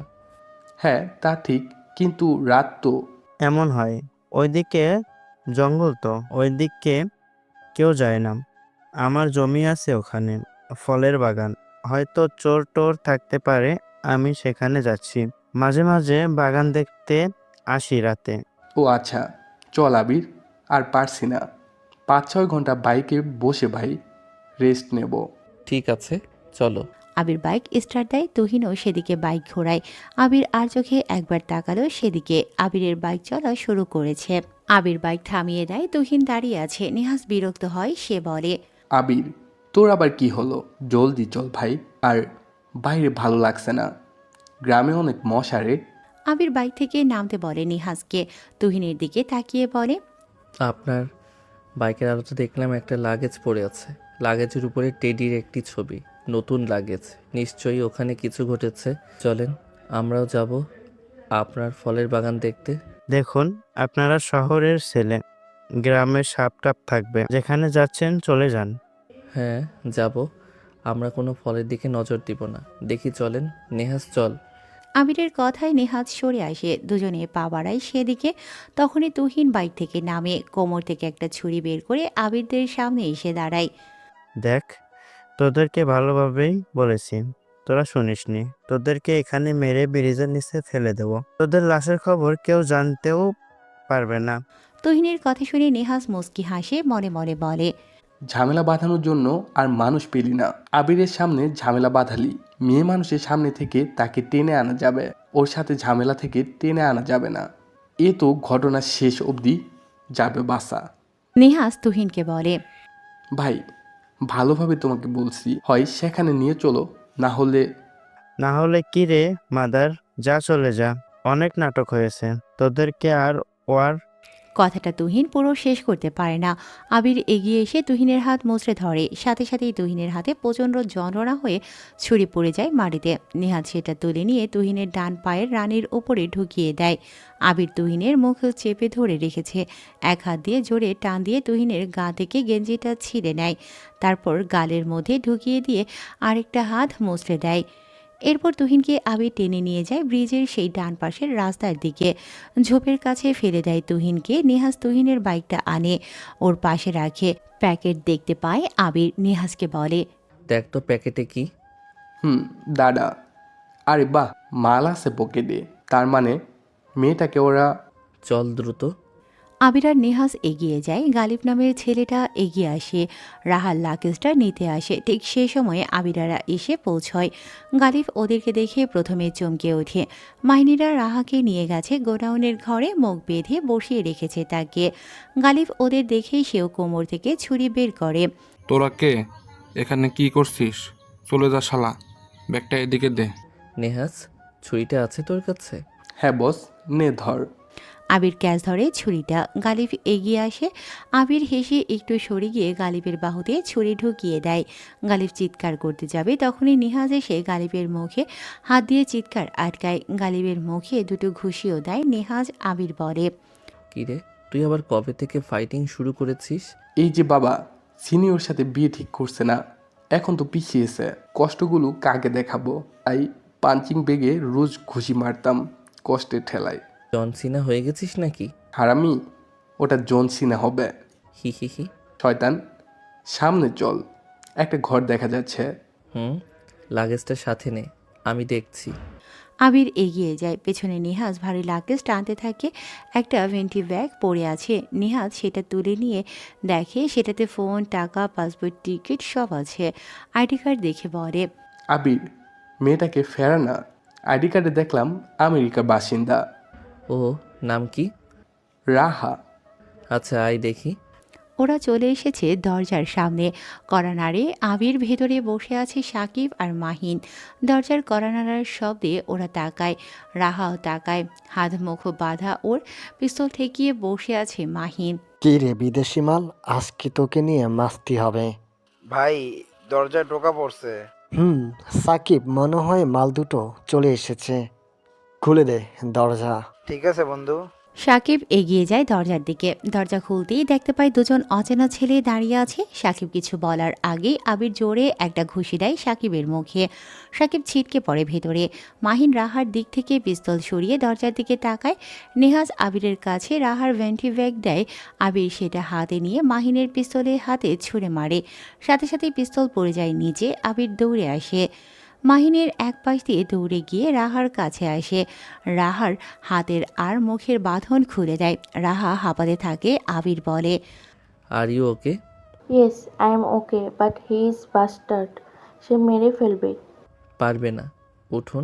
হ্যাঁ তা ঠিক, কিন্তু রাত তো। এমন হয়, ওইদিকে জঙ্গল তো, ওইদিকে কেউ যায় না। আমার জমি আছে ওখানে, ফলের বাগান। হয়তো চোর টোর থাকতে পারে, আমি সেখানে যাচ্ছি। মাঝে মাঝে বাগান দেখতে আসি রাতে। ও আচ্ছা, চল আবির, আর পারছি না। 5-6 ঘন্টা বাইকে বসে ভাই, রেস্ট নেব। ঠিক আছে, চলো। আবির বাইক স্টার্ট দেয়, তুহিনও সেদিকে বাইক ঘোরায়। আবির আর চোখে একবার তাকালো সেদিকে। আবিরের বাইক চলা শুরু করেছে। আবির বাইক থামিয়ে দেয়, তুহিন দাঁড়িয়ে আছে। নেহাজ বিরক্ত হয়, সে বলে, আবির, তোর আবার কি হলো? জলদি চল ভাই, আর বাইরে ভালো লাগছে না, গ্রামে অনেক মশা রে। আবির বাইক থেকে নামতে বলে নেহাজকে। তুহিনের দিকে তাকিয়ে বলে, আপনার বাইকের আলোতে দেখলাম একটা লাগেজ পড়ে আছে। লাগেজের উপরে টেডির একটি ছবি, নতুন লাগেজ। নিশ্চয়ই ওখানে কিছু ঘটেছে। চলেন, আমরাও যাব আপনার ফলের বাগান দেখতে। দেখুন, আপনারা শহরের ছেলে, গ্রামের সাপটাপ থাকবে। যেখানে যাচ্ছেন চলে যান। হ্যাঁ, যাব। আমরা কোনো ফলের দিকে নজর দিব না। দেখি, চলেন। নেহাজ, চল। আবিরের কথায় নেহাজ সরে আসে। দুজনে পা বাড়ায় সেদিকে। তখনই তুহিন বাইক থেকে নামে, কোমর থেকে একটা ছুরি বের করে আবিরদের সামনে এসে দাঁড়ায়। দেখ, তোদেরকে ভালোভাবেই বলেছি, তোরা শুনিসনি। তোদেরকে এখানে মেরে ব্রিজের নিচে ফেলে দেব। তোদের লাশের খবর কেউ জানতেও পারবে না। তুহিনের কথা শুনে নেহাজ মুচকি হাসে, মনে মনে বলে, ঝামেলা বাঁধানোর জন্য আর মানুষ পেলি না। আবিরের সামনে ঝামেলা বাঁধালি, মেয়ে মানুষের সামনে থেকে তাকে টেনে আনা যাবে, ওর সাথে ঝামেলা থেকে টেনে আনা যাবে না। এ তো ঘটনার শেষ অবধি যাবে বাসা। নেহাজ তুহিনকে বলে, ভাই, ভালোভাবে তোমাকে বলছি, হয় সেখানে নিয়ে চলো, না হলে কি রে মাদার, যা চলে যা। অনেক নাটক হয়েছে, তোদেরকে আর ওর। কথাটা তুহিন পুরো শেষ করতে পারে না। আবির এগিয়ে এসে তুহিনের হাত মুচড়ে ধরে। সাথে সাথেই তুহিনের হাতে প্রচণ্ড যন্ত্রণা হয়ে ছুরি পড়ে যায় মাটিতে। নেহাজ সেটা তুলে নিয়ে তুহিনের ডান পায়ের রানের উপরে ঢুকিয়ে দেয়। আবির তুহিনের মুখ চেপে ধরে রেখেছে। এক হাত দিয়ে জোরে টান দিয়ে তুহিনের গা থেকে গেঞ্জিটা ছিঁড়ে নেয়। তারপর গালের মধ্যে ঢুকিয়ে দিয়ে আরেকটা হাত মুচড়ে দেয়। এরপর তুহিনকে আবির টেনে নিয়ে যায় ব্রিজের সেই ডান পাশের রাস্তার দিকে। ঝোপের কাছে ফেলে দেয় তুহিনকে। নেহাজ তুহিনের বাইকটা আনে, ওর পাশে রাখে। প্যাকেট দেখতে পায় আবির। নেহাজকে বলে, দেখ তো প্যাকেটে কি। দাদা, আরে বাহ, মাল আছে পকেটে। তার মানে মেয়েটাকে ওরা। চল দ্রুত। আবির আর নেহাজ এগিয়ে যায়। গালিব নামের ছেলেটা এগিয়ে আসে, রাহার লাগেজটা নিতে আসে। ঠিক সেই সময়ে আবিরারা এসে পৌঁছয়। গালিব ওদেরকে দেখে প্রথমে চমকে ওঠে। মাইনিরা রাহাকে নিয়ে গেছে গোডাউনের ঘরে, মুখ বেঁধে বসিয়ে রেখেছে তাকে। গালিব ওদের দেখেই সেও কোমর থেকে ছুরি বের করে। তোরা কে? এখানে কি করছিস? চলে যা শালা, ব্যাগটা এদিকে দে। নেহাজ, ছুরিটা আছে তোর কাছে? হ্যাঁ বস, নে ধর। আবির ক্যাচ ধরে ছুরিটা। গালিব এগিয়ে আসে। আবির হেসে একটু সরে গিয়ে গালিবের বাহুতে ছুরি ঢুকিয়ে দেয়। গালিব চিৎকার করতে যাবে, তখনই নেহাজ এসে গালিবের মুখে হাত দিয়ে চিৎকার আটকায়। গালিবের মুখে দুটো ঘুষিও দেয় নেহাজ। আবির বলে, কিরে, তুই আবার কবে থেকে ফাইটিং শুরু করেছিস? এই যে বাবা, সিনিয়র সাথে বিয়ে ঠিক করছে না, এখন তো পিছিয়েছে। কষ্টগুলো কাকে দেখাবো? তাই পাঞ্চিং বেগে রোজ ঘুষি মারতাম কষ্টের ঠেলায়। জন সিনা হয়ে গেছিস নাকি? হারামি, ওটা জন সিনা হবে। হি হি হি। শয়তান, সামনে চল, একটা ঘর দেখা যাচ্ছে। লাগেজটা সাথে নে, আমি দেখছি। আবির এগিয়ে যায়। পেছনে নেহাজ ভারী লাগেজ টানতে থাকে। একটা ভেন্টি ব্যাগ পড়ে আছে। নেহাজ সেটা তুলে নিয়ে দেখে সেটাতে ফোন, টাকা, পাসপোর্ট, টিকিট সব আছে। আইডি কার্ড দেখে বলে, আবির, মেয়েটাকে ফেরা না। আইডি কার্ডে দেখলাম আমেরিকার বাসিন্দা। ও, নাম কি? রাহা। আচ্ছা, আই দেখি। ওরা চলে এসেছে দরজার সামনে। কড়ানাড়ে আবির ভেতরে বসে আছে সাকিব আর মাহিন। দরজার কড়ানাড়ার শব্দে ওরা তাকায়। রাহাও তাকায়। হাত মুখ বাঁধা ওর, পিস্তল ঠেকিয়ে বসে আছে মাহিন। কি রে বিদেশি মাল, আজকে তোকে নিয়ে মাস্তি হবে। ভাই, দরজায় টোকা পড়ছে। সাকিব, মনে হয় মাল দুটো চলে এসেছে। খুলে দে দরজা। ঠিক আছে বন্ধু। সাকিব এগিয়ে যায় দরজার দিকে। দরজা খুলতেই দেখতে পায় দুজন অচেনা ছেলে দাঁড়িয়ে আছে। সাকিব কিছু বলার আগেই আবির জোরে একটা ঘুষি দেয় সাকিবের মুখে। সাকিব ছিটকে পড়ে ভেতরে। মাহিন রাহার দিক থেকে পিস্তল সরিয়ে দরজার দিকে তাকায়। নেহাজ আবিরের কাছে রাহার ভেন্টি ব্যাগ দেয়। আবির সেটা হাতে নিয়ে মাহিনের পিস্তলের হাতে ছুঁড়ে মারে। সাথে সাথে পিস্তল পড়ে যায় নিচে। আবির দৌড়ে আসে। মাহিনের এক পাশ দিয়ে দৌড়ে গিয়ে রাহার কাছে আসে। রাহার হাতের আর মুখের বাঁধন খুলে দেয়। রাহা হাঁপাতে থাকে। আবির বলে, are you okay? Yes I am okay but he is bastard. সে মেরে ফেলবে। পারবে না, উঠুন।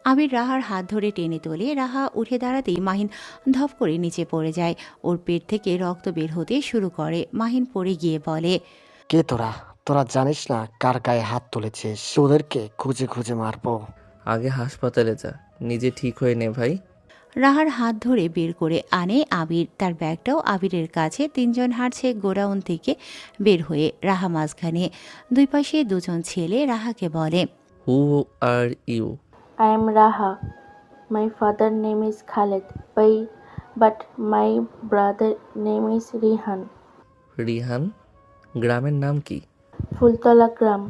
আবির রাহার হাত ধরে টেনে তোলে। রাহা উঠে দাঁড়াতেই মাহিন ধপ করে নিচে পড়ে যায়। ওর পেট থেকে রক্ত বের হতে শুরু করে। মাহিন পড়ে গিয়ে বলে, কে তোরা? তোরা জানিস না কার গায়ে হাত তুলেছিস? তোদেরকে খুঁজে খুঁজে মারবো। আগে হাসপাতালে যা, নিজে ঠিক হয়ে নে ভাই। রাহার হাত ধরে বের করে আনে আবির। তার ব্যাগটাও আবিরের কাছে। তিনজন হাঁটছে গোডাউন থেকে বের হয়ে। রাহা মাঝখানে। দুই পাশে দুজন ছেলে। রাহাকে বলে, who are you? I am Raha. My father name is Khaled, but my brother name is Rihan. Rihan? গ্রামের নাম কি? ফুলতলা গ্রাম।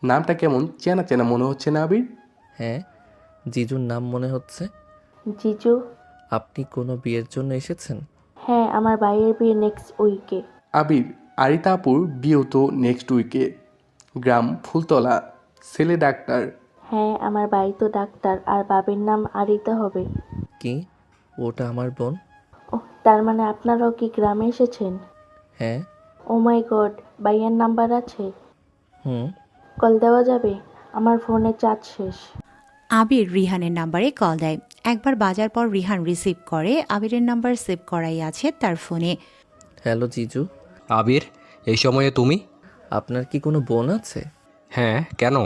নামটা কেমন চেনা চেনা মনে হচ্ছে না আবির? হ্যাঁ, জিজুর নাম মনে হচ্ছে। জিজু? আপনি কোনো বিয়ের জন্য এসেছেন? হ্যাঁ, আমার ভাইয়ের বিয়ে নেক্সট উইকে। আবির, আরিতা আপুর বিয়েও তো নেক্সট উইকে। গ্রাম ফুলতলা, ছেলে ডাক্তার। হ্যাঁ, আমার ভাই তো ডাক্তার আর বাবির নাম আরিতা হবে। কি? ওটা আমার বোন। ওহ, তার মানে আপনারাও কি গ্রামে এসেছেন? হ্যাঁ। ও মাই গড, ভাইয়ের নাম্বার আছে? হুম। কল দেওয়া যাবে? আমার ফোনে চার্জ শেষ। আবির রিহানের নাম্বারে কল দেয়। একবার বাজার পর রিহান রিসিভ করে। আবিরের নাম্বার সেভ করাই আছে তার ফোনে। হ্যালো জিজু। আবির, এই সময়ে তুমি? আপনার কি কোনো বোন আছে? হ্যাঁ, কেন?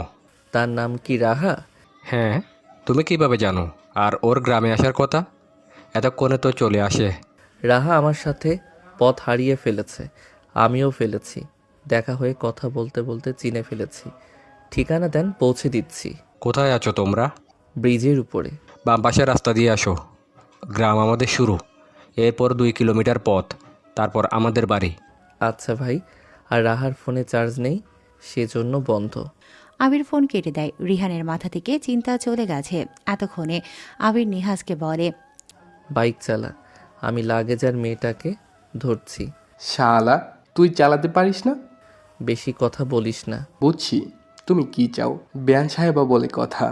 তার নাম কি রাহা? হ্যাঁ, তুমি কিভাবে জানো? আর ওর গ্রামে আসার কথা? এতক্ষণে তো চলে আসে। রাহা আমার সাথে পথ হারিয়ে ফেলেছে, আমিও ফেলেছি। দেখা হয়ে কথা বলতে বলতে চিনে ফেলেছি। ঠিকানা দেন, পৌঁছে দিচ্ছি। কোথায় আছো তোমরা? ব্রিজের উপরে। বাম পাশের রাস্তা দিয়ে আসো। গ্রাম আমাদের শুরু, এরপর 2 কিলোমিটার পথ, তারপর আমাদের বাড়ি। আচ্ছা ভাই। আর রাহার ফোনে চার্জ নেই, সেজন্য বন্ধ। আবির ফোন কেটে দেয়। রিহানের মাথা থেকে চিন্তা চলে গেছে। এতক্ষণে আবির নিহাজকে বলে, বাইক চালা, আমি লাগেজার মেয়েটাকে ধরছি। শালা, তুই চালাতে পারিস না? বেশি কথা বলিস না। বুঝছি তুমি কি চাও, বেয়ান সাহেবা বলে কথা।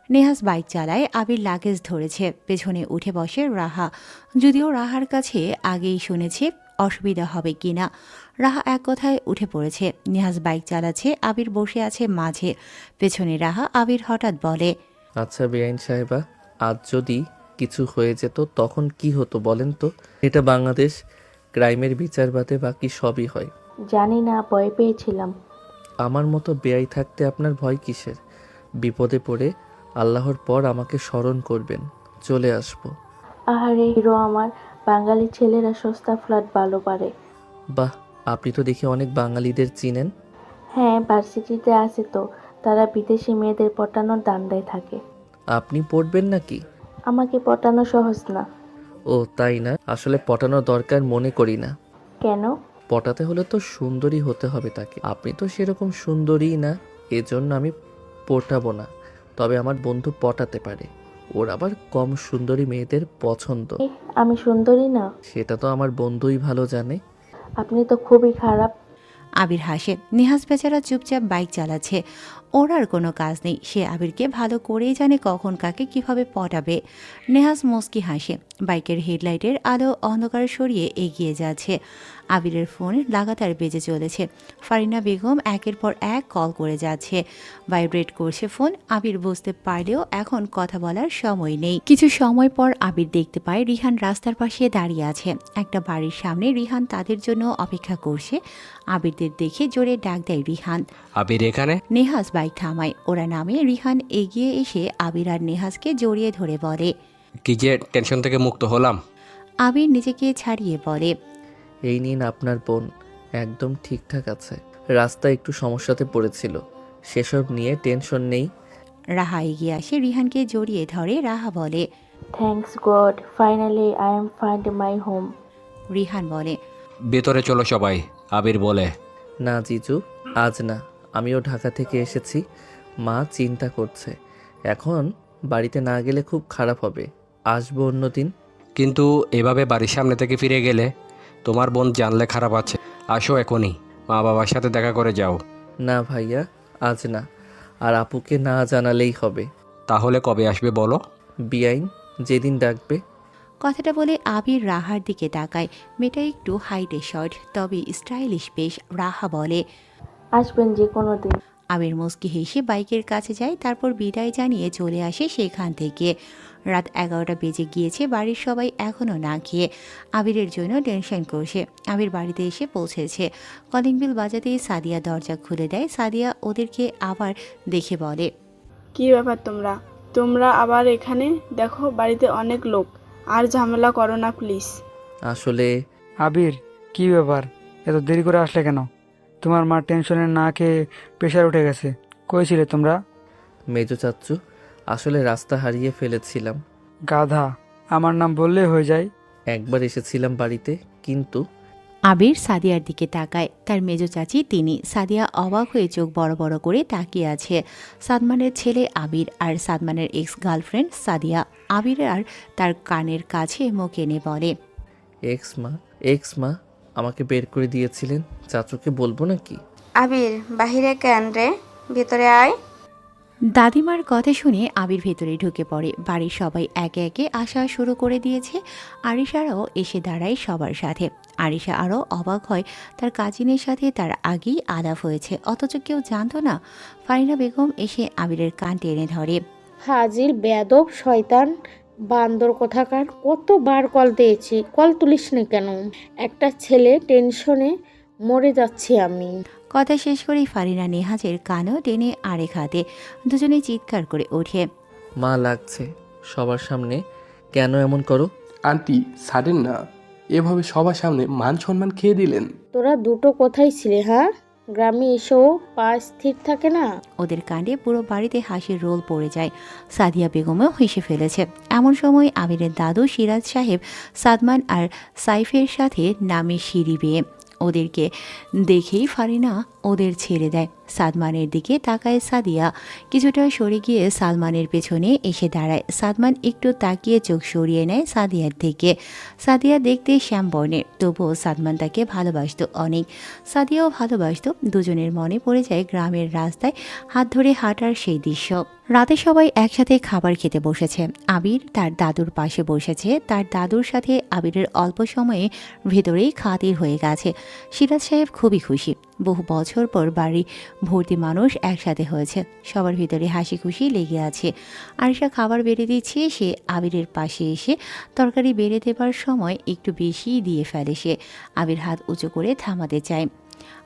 নেহাজ বাইক চালায়। আবির লাগেজ ধরেছে। পেছনে উঠে বসে রাহা। যদিও রাহার কাছে আগেই শুনেছে অসুবিধা হবে কিনা। রাহা এক কথায় উঠে পড়েছে। নেহাজ বাইক চালাচ্ছে। আবির বসে আছে মাঝে। পেছনে রাহা। আবির হঠাৎ বলে, আচ্ছা বেআইন সাহেবা, আজ যদি কিছু হয়ে যেত তখন কি হতো বলেন তো? এটা বাংলাদেশ, ক্রাইমের বিচার বাদে বাকি সবই হয়। জানি না, ভয় পেয়েছিলাম। আমার মতো বেআই থাকতে আপনার ভয় কিসের? বিপদে পড়ে আল্লাহর পর আমাকে স্মরণ করবেন, চলে আসবো। আহারে হিরো আমার, বাঙালি ছেলেরা সস্তা ফ্ল্যাট ভালো পারে। বাহ, আপনি তো দেখি অনেক বাঙালিদের চিনেন। হ্যাঁ, ভার্সিটিতে আছে তো, তারা বিদেশি মেয়েদের পটানোর দান্দায় থাকে। আপনি পড়বেন নাকি? আমাকে পটানো সহজ না। ও তাই না? আসলে পটানো দরকার মনে করি না। কেন? পটাতে হলে তো সুন্দরী হতে হবে তাকে। আপনি তো সেরকম সুন্দরী না, এজন্য আমি পটাবো না। তবে আমার বন্ধু পটাতে পারে, ওর আবার কম সুন্দরী মেয়েদের পছন্দ। আমি সুন্দরী না? সেটা তো আমার বন্ধুই ভালো জানে। আপনি তো খুবই খারাপ। আবির হাসে। নেহাজ বেচারা চুপচাপ বাইক চালাচ্ছে। ওর আর কোনো কাজ নেই। সে আবিরকে ভালো করেই জানে কখন কাকে কিভাবে পটাবে। নেহাজ মুস্কি হাসে। বাইকের হেডলাইটের আলো অন্ধকার সরিয়ে এগিয়ে যাচ্ছে। আবিরের ফোন লাগাতার বেজে চলেছে। ফারিনা বেগম একের পর এক কল করে যাচ্ছে। ভাইব্রেট করছে ফোন। আবির বুঝতে পারলেও এখন কথা বলার সময় নেই। কিছু সময় পর আবির দেখতে পায় রিহান রাস্তার পাশে দাঁড়িয়ে আছে। একটা বাড়ির সামনে রিহান তাদের জন্য অপেক্ষা করছে। আবিরদের দেখে জোরে ডাক দেয় রিহান। আবির এখানে? নেহাজ বাইক থামায়। ওরা নামে। রিহান এগিয়ে এসে আবির আর নেহাজকে জড়িয়ে ধরে বলে, কি যে টেনশন থেকে মুক্ত হলাম। আবির নিজেকে ছাড়িয়ে বলে, এই নিন আপনার বোন, একদম ঠিকঠাক আছে। রাস্তা একটু সমস্যাতে পড়েছিল, সেসব নিয়ে টেনশন নেই। রাহা এগিয়ে আসে। রিহানকে জড়িয়ে ধরে। রাহা বলে, thanks god, finally I am find my home. Rihan বলে। ভেতরে চলো সবাই, আবির বলে। না জিজু, আজ না। আমিও ঢাকা থেকে এসেছি, মা চিন্তা করছে। এখন বাড়িতে না গেলে খুব খারাপ হবে, আসবো অন্যদিন। কিন্তু এভাবে বাড়ির সামনে থেকে ফিরে গেলে তোমার বোন জানলে খারাপ আছে। আসো এখনই, মা বাবার সাথে দেখা করে যাও। না ভাইয়া, আজ না। আর আপুকে না জানালেই হবে। তাহলে কবে আসবে বলো? বিআইন যেদিন ডাকবে। কথাটা বলে আবির রাহার দিকে তাকায়। মেয়েটা একটু হাইটে শর্ট, তবে স্টাইলিশ বেশ। রাহা বলে, আসবেন যে কোনো দিন। আবির মুস্কি হেসে বাইকের কাছে যায়, তারপর বিদায় জানিয়ে চলে আসে সেখান থেকে। রাত 11টা বেজে গিয়েছে, বাড়ির সবাই এখনও না খেয়ে আবিরের জন্য টেনশন করছে। আবির বাড়িতে এসে পৌঁছেছে। কলিং বেল বাজাতেই সাদিয়া দরজা খুলে দেয়। সাদিয়া ওদেরকে আবার দেখে বলে, কি ব্যাপার তোমরা তোমরা আবার এখানে? দেখো বাড়িতে অনেক লোক, আর ঝামেলা করো না প্লিজ। আসলে আবির, কি ব্যাপার, এত দেরি করে আসলে কেন? তোমার মা টেনশনে না খেয়ে প্রেশার উঠে গেছে। কই ছিলে তোমরা? মেজো চাচ্চু, আসলে রাস্তা হারিয়ে ফেলেছিলাম। গাধা, আমার নাম বললেই হয়ে যায়। একবার এসেছিলাম বাড়িতে, কিন্তু আবির সাদিয়ার দিকে তাকায়। তার মেজো চাচি তিনি। সাদিয়া অবাক হয়ে চোখ বড় বড় করে তাকিয়ে আছে। সাদমানের ছেলে আবির আর সাদমানের এক্স গার্লফ্রেন্ড সাদিয়া। আবির আর তার কানের কাছে মুখ এনে বলে, এক্স মা আমাকে বের করে দিয়েছিলেন, চাচুকে বলবো নাকি? আবির, বাহিরে কেন রে? ভিতরে আয়। দাদিমার কথা শুনে আবির ভেতরে ঢুকে পড়ে। বাড়ির সবাই একে একে আসা শুরু করে দিয়েছে। আরিশারাও এসে দাঁড়ায় সবার সাথে। আরিশা আরও অবাক হয়, তার কাজিনের সাথে তার আগেই আলাপ হয়েছে, অথচ কেউ জানতো না। ফারিনা বেগম এসে আবিরের কান টেনে ধরে। হাজির বেয়াদব শয়তান বান্দর কোথাকার, কতবার কল দিয়েছি, কল তুলিস না কেন? একটা ছেলে টেনশনে মরে যাচ্ছি আমি। কথা শেষ করেই ফারিনা নেহাজের কানও টেনে আরেক হাতে। দুজনে চিৎকার করে ওঠে, মা লাগছে, সবার সামনে কেন এমন করো? আন্টি ছাড়েন না, এভাবে সবার সামনে মান সম্মান খেয়ে দিলেন। তোরা দুটো কোথায় ছিলে? হ্যাঁ, গ্রামে এসেও পা স্থির থাকে না। ওদের কাণ্ডে পুরো বাড়িতে হাসির রোল পড়ে যায়। সাদিয়া বেগমও হেসে ফেলেছে। এমন সময় আবিরের দাদু সিরাজ সাহেব সাদমান আর সাইফের সাথে নামে সিঁড়ি বেয়ে। ওদেরকে দেখেই ফারিনা ওদের ছেড়ে দেয়। সাদমানের দিকে তাকায় সাদিয়া। কিছুটা সরে গিয়ে সালমানের পেছনে এসে দাঁড়ায়। সাদমান একটু তাকিয়ে চোখ সরিয়ে নেয় সাদিয়ার থেকে। সাদিয়া দেখতে শ্যামবর্ণের, তবুও সাদমান তাকে ভালোবাসত অনেক। সাদিয়াও ভালোবাসত। দুজনের মনে পড়ে যায় গ্রামের রাস্তায় হাত ধরে হাঁটার সেই দৃশ্য। রাতে সবাই একসাথে খাবার খেতে বসেছে। আবির তার দাদুর পাশে বসেছে। তার দাদুর সাথে আবিরের অল্প সময়ে ভেতরেই খাতির হয়ে গেছে। সিরাজ সাহেব খুবই খুশি। বহু বছর পর বাড়ি ভর্তি মানুষ একসাথে হয়েছে। সবার ভিতরে হাসি খুশি লেগে আছে। আরিশা খাবার বেড়ে দিচ্ছে। সে আবিরের পাশে এসে তরকারি বেড়ে দেবার সময় একটু বেশি দিয়ে ফেলে সে। আবির হাত উঁচু করে থামাতে চায়।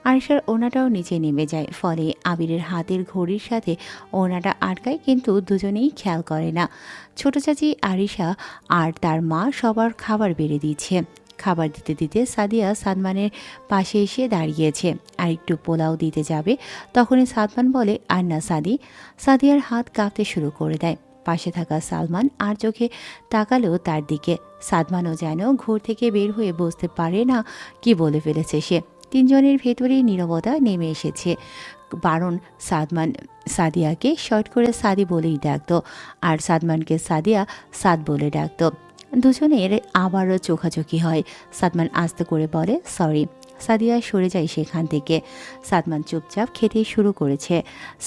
আরিশার ওনাটাও নিচে নেমে যায়, ফলে আবিরের হাতের ঘড়ির সাথে ওনাটা আটকায়, কিন্তু দুজনেই খেয়াল করে না। ছোট চাচি আরিশা আর তার মা সবার খাবার বেড়ে দিচ্ছে। খাবার দিতে দিতে সাদিয়া সাদমানের পাশে এসে দাঁড়িয়েছে আর একটু পোলাও দিতে যাবে। তখনই সাদমান বলে, আর না সাদি। সাদিয়ার হাত কাঁপতে শুরু করে দেয়। পাশে থাকা সালমান আর চোখে তাকালেও তার দিকে। সাদমানও যেন ঘর থেকে বের হয়ে বুঝতে পারে না কি বলে ফেলেছে সে। তিনজনের ভেতরেই নীরবতা নেমে এসেছে। বারণ সাদমান সাদিয়াকে শর্ট করে সাদি বলেই ডাকত, আর সাদমানকে সাদিয়া সাদ বলে ডাকত। দুজনের আবারও চোখাচোখি হয়। সাদমান আস্তে করে বলে, সরি। সাদিয়া সরে যায় সেখান থেকে। সাদমান চুপচাপ খেতে শুরু করেছে।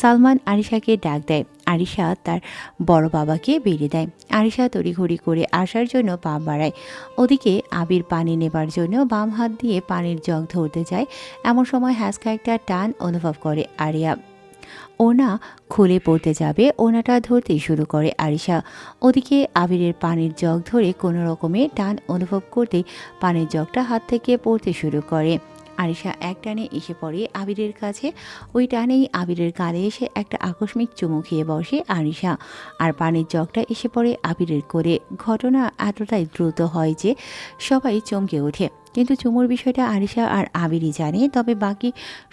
সালমান আরিশাকে ডাক দেয়। আরিশা তার বড় বাবাকে বেরিয়ে দেয়। আরিশা তড়িঘড়ি করে আসার জন্য পা বাড়ায়। ওদিকে আবির পানি নেবার জন্য বাম হাত দিয়ে পানির জগ ধরতে যায়। এমন সময় হ্যাঁচকা একটা টান অনুভব করে আরিয়া। ওনা খুলে পড়তে যাবে, ওনাটা ধরতেই শুরু করে আরিশা। ওদিকে আবিরের পানির জগ ধরে কোনো রকমে টান অনুভব করতেই পানির জগটা হাত থেকে পড়তে শুরু করে। আরিশা এক টানে এসে পড়ে আবিরের কাছে। ওই টানেই আবিরের গালে এসে একটা আকস্মিক চুমু খেয়ে বসে আরিশা, আর পানির জগটা এসে পড়ে আবিরের কোলে। ঘটনা এতটাই দ্রুত হয় যে সবাই চমকে ওঠে। কিন্তু চুমুর বিষয়টা আরিশা আর আবিরই জানে, তবে বাকি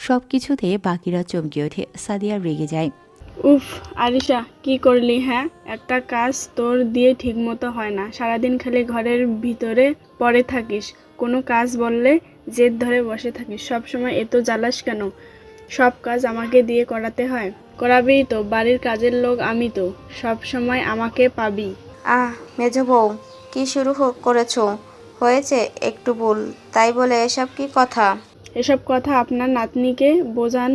সব কিছুতে বাকিরা চমকে ওঠে। সাদিয়া রেগে যায়। উফ, আরিশা কি করলি হ্যাঁ? একটা কাজ তোর দিয়ে ঠিকমতো হয় না, সারাদিন খালি ঘরের ভিতরে পড়ে থাকিস, কোনো কাজ বললে জেদ ধরে বসে থাকিস, সব সময় এত জ্বালাস কেন? সব কাজ আমাকে দিয়ে করাতে হয়? করাবি তো, বাড়ির কাজের লোক আমি তো, সব সময় আমাকে পাবি। মেজ বউ, কি শুরু করেছো? হয়েছে একটু ভুল, তাই বলে এসব কি কথা? এসব কথা আপনার নাতনিকে বোঝান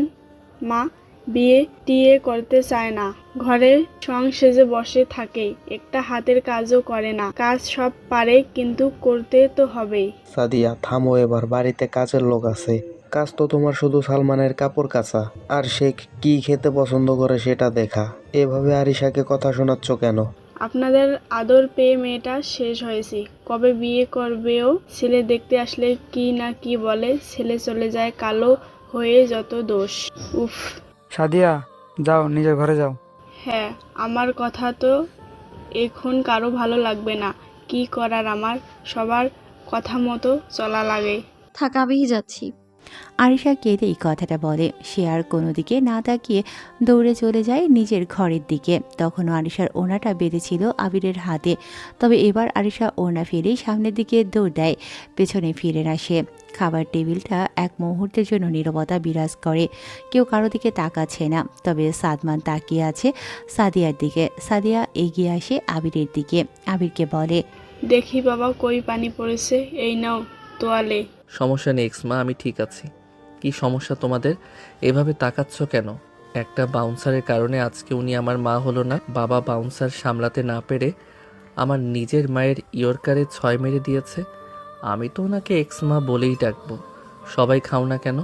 মা, বিয়ে টিয়ে করতে চায় না, ঘরে সং সেজে বসে থাকে, একটা হাতের কাজও করে না, কাজ সব পারে কিন্তু করতে তো হবেই। সাদিয়া থামো এবার, বাড়িতে কাজের লোক আছে, কাজ তো তোমার শুধু সালমানের কাপড় কাচা আর সে কি খেতে পছন্দ করে সেটা দেখা। এভাবে আরিশাকে কথা শোনাচ্ছ কেন? আপনাদের আদর পেয়ে মেয়েটা শেষ হয়েছে, কবে বিয়ে করবেও, ছেলে দেখতে আসলে কি না কি বলে, ছেলে চলে যায় কালো হয়ে, যত দোষ। উফ। সাদিয়া, যাও নিজের ঘরে যাও। হ্যাঁ, আমার কথা তো এখন কারো ভালো লাগবে না, কি করার, আমার সবার কথা মতো চলা লাগে। থাক, আমিই যাচ্ছি। আরিশা কেঁদে এই কথাটা বলে। সে আর কোনো দিকে না তাকিয়ে দৌড়ে চলে যায় নিজের ঘরের দিকে। তখনও আরিশার ওড়নাটা বেঁধেছিল আবিরের হাতে, তবে এবার আরিশা ওড়না ফেলেই সামনের দিকে দৌড় দেয়, পেছনে ফিরে না সে। খাবার টেবিলটা এক মুহূর্তের জন্য নীরবতা বিরাজ করে, কেউ কারো দিকে তাকাচ্ছে না, তবে সাদমান তাকিয়ে আছে সাদিয়ার দিকে। সাদিয়া এগিয়ে আসে আবিরের দিকে, আবিরকে বলে, দেখি বাবা কই পানি পড়েছে, এই নাও তোয়ালে। সমস্যা নেই এক্সমা, আমি ঠিক আছি। কি সমস্যা তোমাদের? এভাবে তাকাচ্ছ কেন? একটা বাউন্সারের কারণে আজকে উনি আমার মা হলো না। বাবা বাউন্সার সামলাতে না পেরে আমার নিজের মায়ের ইয়র্কারে 6 মেরে দিয়েছে। আমি তো ওনাকে এক্সমা বলেই ডাকবো। সবাই খাও না কেন?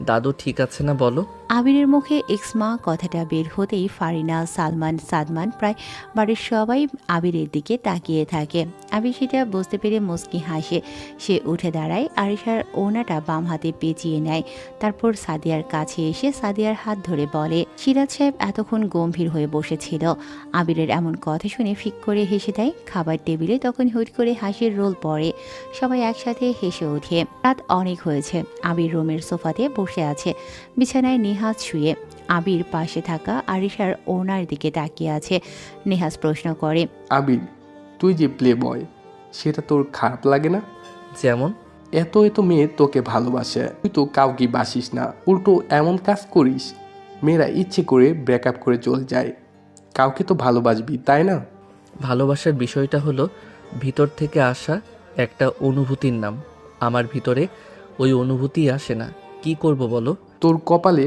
দাদু ঠিক আছে না বলো? আবিরের মুখে এক্সমা কথাটা বের হতেই ফারিনা, সালমান, সাদমান, প্রায় বাড়ির সবাই আবিরের দিকে তাকিয়ে থাকে। আবির সেটা বুঝতে পেরে মুচকি হাসে। সে উঠে দাঁড়ায়, আরিশার ওড়নাটা বাম হাতে পেঁচিয়ে নেয়, তারপর সাদিয়ার কাছে এসে সাদিয়ার হাত ধরে বলে। সিরাজ সাহেব এতক্ষণ গম্ভীর হয়ে বসেছিল। আবিরের এমন কথা শুনে ফিক করে হেসে দেয়। খাবার টেবিলে তখন হুট করে হাসির রোল পড়ে, সবাই একসাথে হেসে ওঠে। রাত অনেক হয়েছে। আবির রুমের সোফাতে বসে আছে, বিছানায় নেহাজ শুয়ে। আবির পাশে থাকা আরিশার ওনার দিকে তাকিয়ে আছে। নেহাজ প্রশ্ন করে, আবির, তুই যে প্লে বয়, সেটা তোর খারাপ লাগে না? যেমন? এত এত মেয়ে তোকে ভালোবাসে, তুই তো কাউকে বাসিস না, উল্টো এমন কাজ করিস মেয়েরা ইচ্ছে করে ব্রেকআপ করে চলে যায়। কাউকে তো ভালোবাসবি, তাই না? ভালোবাসার বিষয়টা হলো ভিতর থেকে আসা একটা অনুভূতির নাম। আমার ভিতরে ওই অনুভূতি আসে না, কি করব বলো? তোর কপালে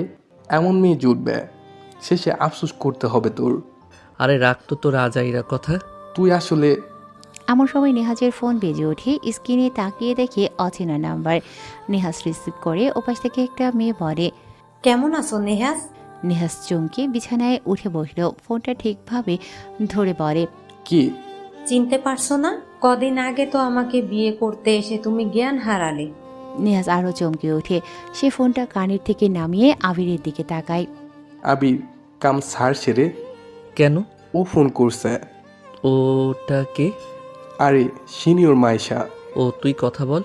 এমন মেয়ে জুটবে, শেষে আফসোস করতে হবে তোর। আরে রাখ তো তোর আজাইরা কথা। তুই আসলে। এমন সময় নেহাজের ফোন বেজে ওঠে। স্ক্রিনে তাকিয়ে দেখে অচেনা নাম্বার। নেহাজ রিসিভ করে। ওপাশ থেকে একটা মেয়ে বলে, কেমন আছো নেহাজ? নেহাজ চমকে বিছানায় উঠে বসল। ফোনটা ঠিকভাবে ধরে বলে, কি? চিনতে পারছো না? কদিন আগে তো আমাকে বিয়ে করতে এসে তুমি জ্ঞান হারালে। নেহাজ আরও চমকে ওঠে। সে ফোনটা কানের থেকে নামিয়ে আবিরের দিকে তাকায়। আবির, কাম সার সেরে। কেন? ও ফোন করছে। ওটা কে? আরে সিনিয়র মাইশা। ও তুই কথা বল,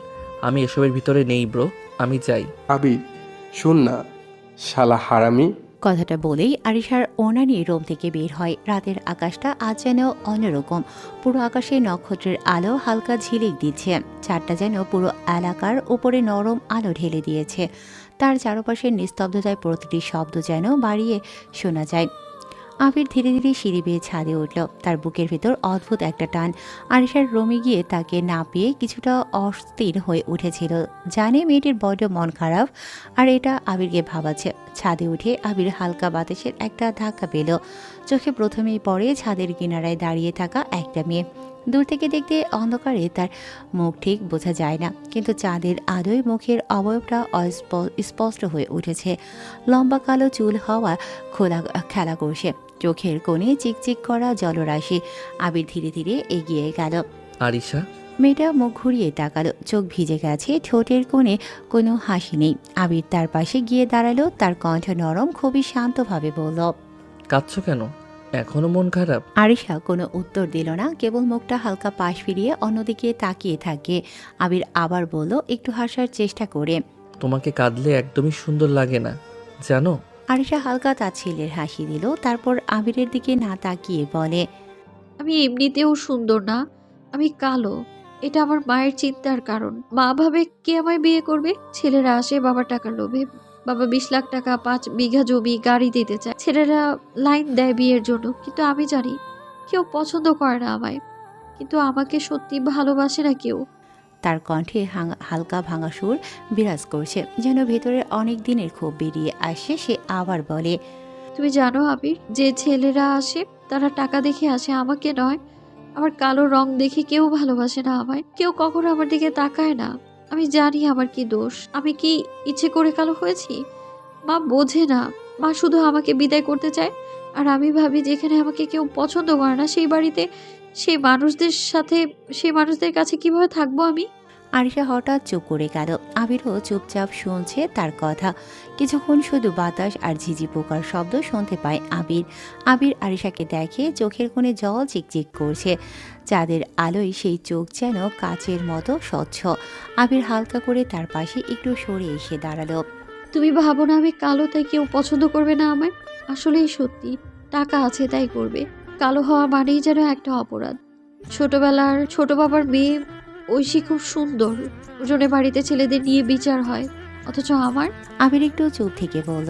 আমি এসবের ভিতরে নেই ব্রো, আমি যাই। আবির শোন না, শালা হারামি। কথাটা বলেই আরিশার ওড়না নিয়ে রুম থেকে বের হয়। রাতের আকাশটা আজ যেন অন্যরকম। পুরো আকাশে নক্ষত্রের আলো হালকা ঝিলিক দিচ্ছে। চারটা যেন পুরো এলাকার উপরে নরম আলো ঢেলে দিয়েছে। তার চারপাশের নিস্তব্ধতায় প্রতিটি শব্দ যেন বাড়িয়ে শোনা যায়। আবির ধীরে ধীরে সিঁড়ি বেয়ে ছাদে উঠল। তার বুকের ভেতর অদ্ভুত একটা টান। আরিশার রুমে গিয়ে তাকে না পেয়ে কিছুটা অস্থির হয়ে উঠেছিল। জানে মেয়েটির বড্ড মন খারাপ, আর এটা আবিরকে ভাবাচ্ছে। ছাদে উঠে আবির হালকা বাতাসের একটা ধাক্কা পেল। চোখে প্রথমেই পড়ে ছাদের কিনারায় দাঁড়িয়ে থাকা একটা মেয়ে। দূর থেকে দেখতে অন্ধকারে তার মুখ ঠিক বোঝা যায় না, কিন্তু চাঁদের আলোয় মুখের অবয়বটা স্পষ্ট হয়ে উঠেছে। লম্বা কালো চুল হওয়া খেলা করছে, চোখের কোণে চিকচিক করা জলরাশি। আবির ধীরে ধীরে এগিয়ে গেল। আরিশা। মেয়েটা মুখ ঘুরিয়ে তাকালো, চোখ ভিজে গেছে, ঠোঁটের কোণে কোনো হাসি নেই। আবির তার পাশে গিয়ে দাঁড়ালো। তার কণ্ঠ নরম, খুবই শান্তভাবে বলল, কাঁদছো কেন? এখনো মন খারাপ? আরিশা কোনো উত্তর দিল না, কেবল মুখটা হালকা পাশ ফিরিয়ে অন্যদিকে তাকিয়ে থাকে। আবির আবার বলল, একটু হাসার চেষ্টা করে, তোমাকে কাঁদলে একদমই সুন্দর লাগে না জানো। আরিশা হালকা তার ছেলের হাসি দিল, তারপর আবিরের দিকে না তাকিয়ে বলে, আমি এমনিতেও সুন্দর না, আমি কালো। এটা আমার মায়ের চিন্তার কারণ। মা ভাবে কে আমায় বিয়ে করবে। ছেলেরা আসে বাবার টাকার লোভে। বাবা 20 লাখ টাকা, 5 বিঘা জমি, গাড়ি দিতে চায়। ছেলেরা লাইন দেয় বিয়ের জন্য, কিন্তু আমি জানি কেউ পছন্দ করে না আমায়, কিন্তু আমাকে সত্যি ভালোবাসে না কেউ। তার কণ্ঠে হালকা ভাঙা সুর বিরাজ করছে, যেন ভেতরের অনেক দিনের ক্ষোভ বেরিয়ে আসে। সে আবার বলে, তুমি জানো আবির, যে ছেলেরা আসে তারা টাকা দেখে আসে, আমাকে নয়। আমার কালো রং দেখে কেউ ভালোবাসে না আমায়, কেউ কখনো আমার দিকে তাকায় না। আমি জানি আমার কি দোষ। আমি কি ইচ্ছে করে কালো হয়েছি? মা বোঝে না। মা শুধু আমাকে বিদায় করতে চায়। আর আমি ভাবি যেখানে আমাকে কেউ পছন্দ করে না, সেই বাড়িতে সেই মানুষদের কাছে কিভাবে থাকবো আমি? আরিশা হঠাৎ চুপ করে গেল। আবিরও চুপচাপ শুনছে তার কথা। কিছুক্ষণ শুধু বাতাস আর ঝিঝি পোকার শব্দ শুনতে পায় আবির আরিশাকে দেখে, চোখের কোণে জল চিকচিক করছে। চাঁদের আলোয় সেই চোখ যেন কাচের মতো স্বচ্ছ। আবির হালকা করে তার পাশে একটু সরে এসে দাঁড়ালো। তুমি ভাবো না আমি কালো তাই কেউ পছন্দ করবে না আমায়? আসলেই সত্যি, টাকা আছে তাই করবে। কালো হওয়া মানেই যেন একটা অপরাধ। ছোটবেলার ছোট বাবার মেয়ে ঐশী খুব সুন্দর, ওজনে বাড়িতে ছেলেদের নিয়ে বিচার হয়, অথচ আমার। আবির একটু চুপ থেকে বলল,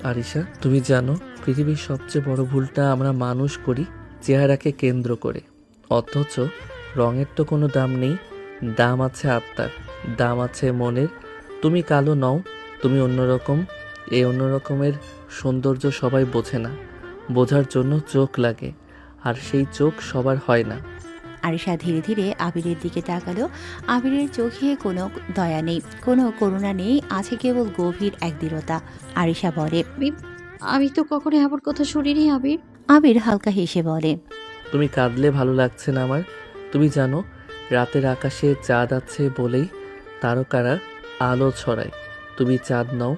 আরিশা, তুমি জানো পৃথিবীর সবচেয়ে বড় ভুলটা আমরা মানুষ করি চেহারাকে কেন্দ্র করে, অথচ রঙের তো কোনো দাম নেই। দাম আছে আত্মার, দাম আছে মনের। তুমি কালো নও, তুমি অন্যরকম। এই অন্যরকমের সৌন্দর্য সবাই বোঝে না, বোঝার জন্য চোখ লাগে, আর সেই চোখ সবার হয় না। আরিশা ধীরে ধীরে আবিরের দিকে তাকালো। আবিরের চোখে কোনো দয়া নেই, কোনো করুণা নেই, আছে কেবল গভীর এক দৃঢ়তা। আরিশা বলে, আমি তো কখনো এমন কথা শুনিনি আবির। আবির হালকা হেসে বলে, তুমি কাঁদলে ভালো লাগছে না আমার। তুমি জানো রাতের আকাশে চাঁদ আছে বলেই তারকারা আলো ছড়ায়। তুমি চাঁদ নও,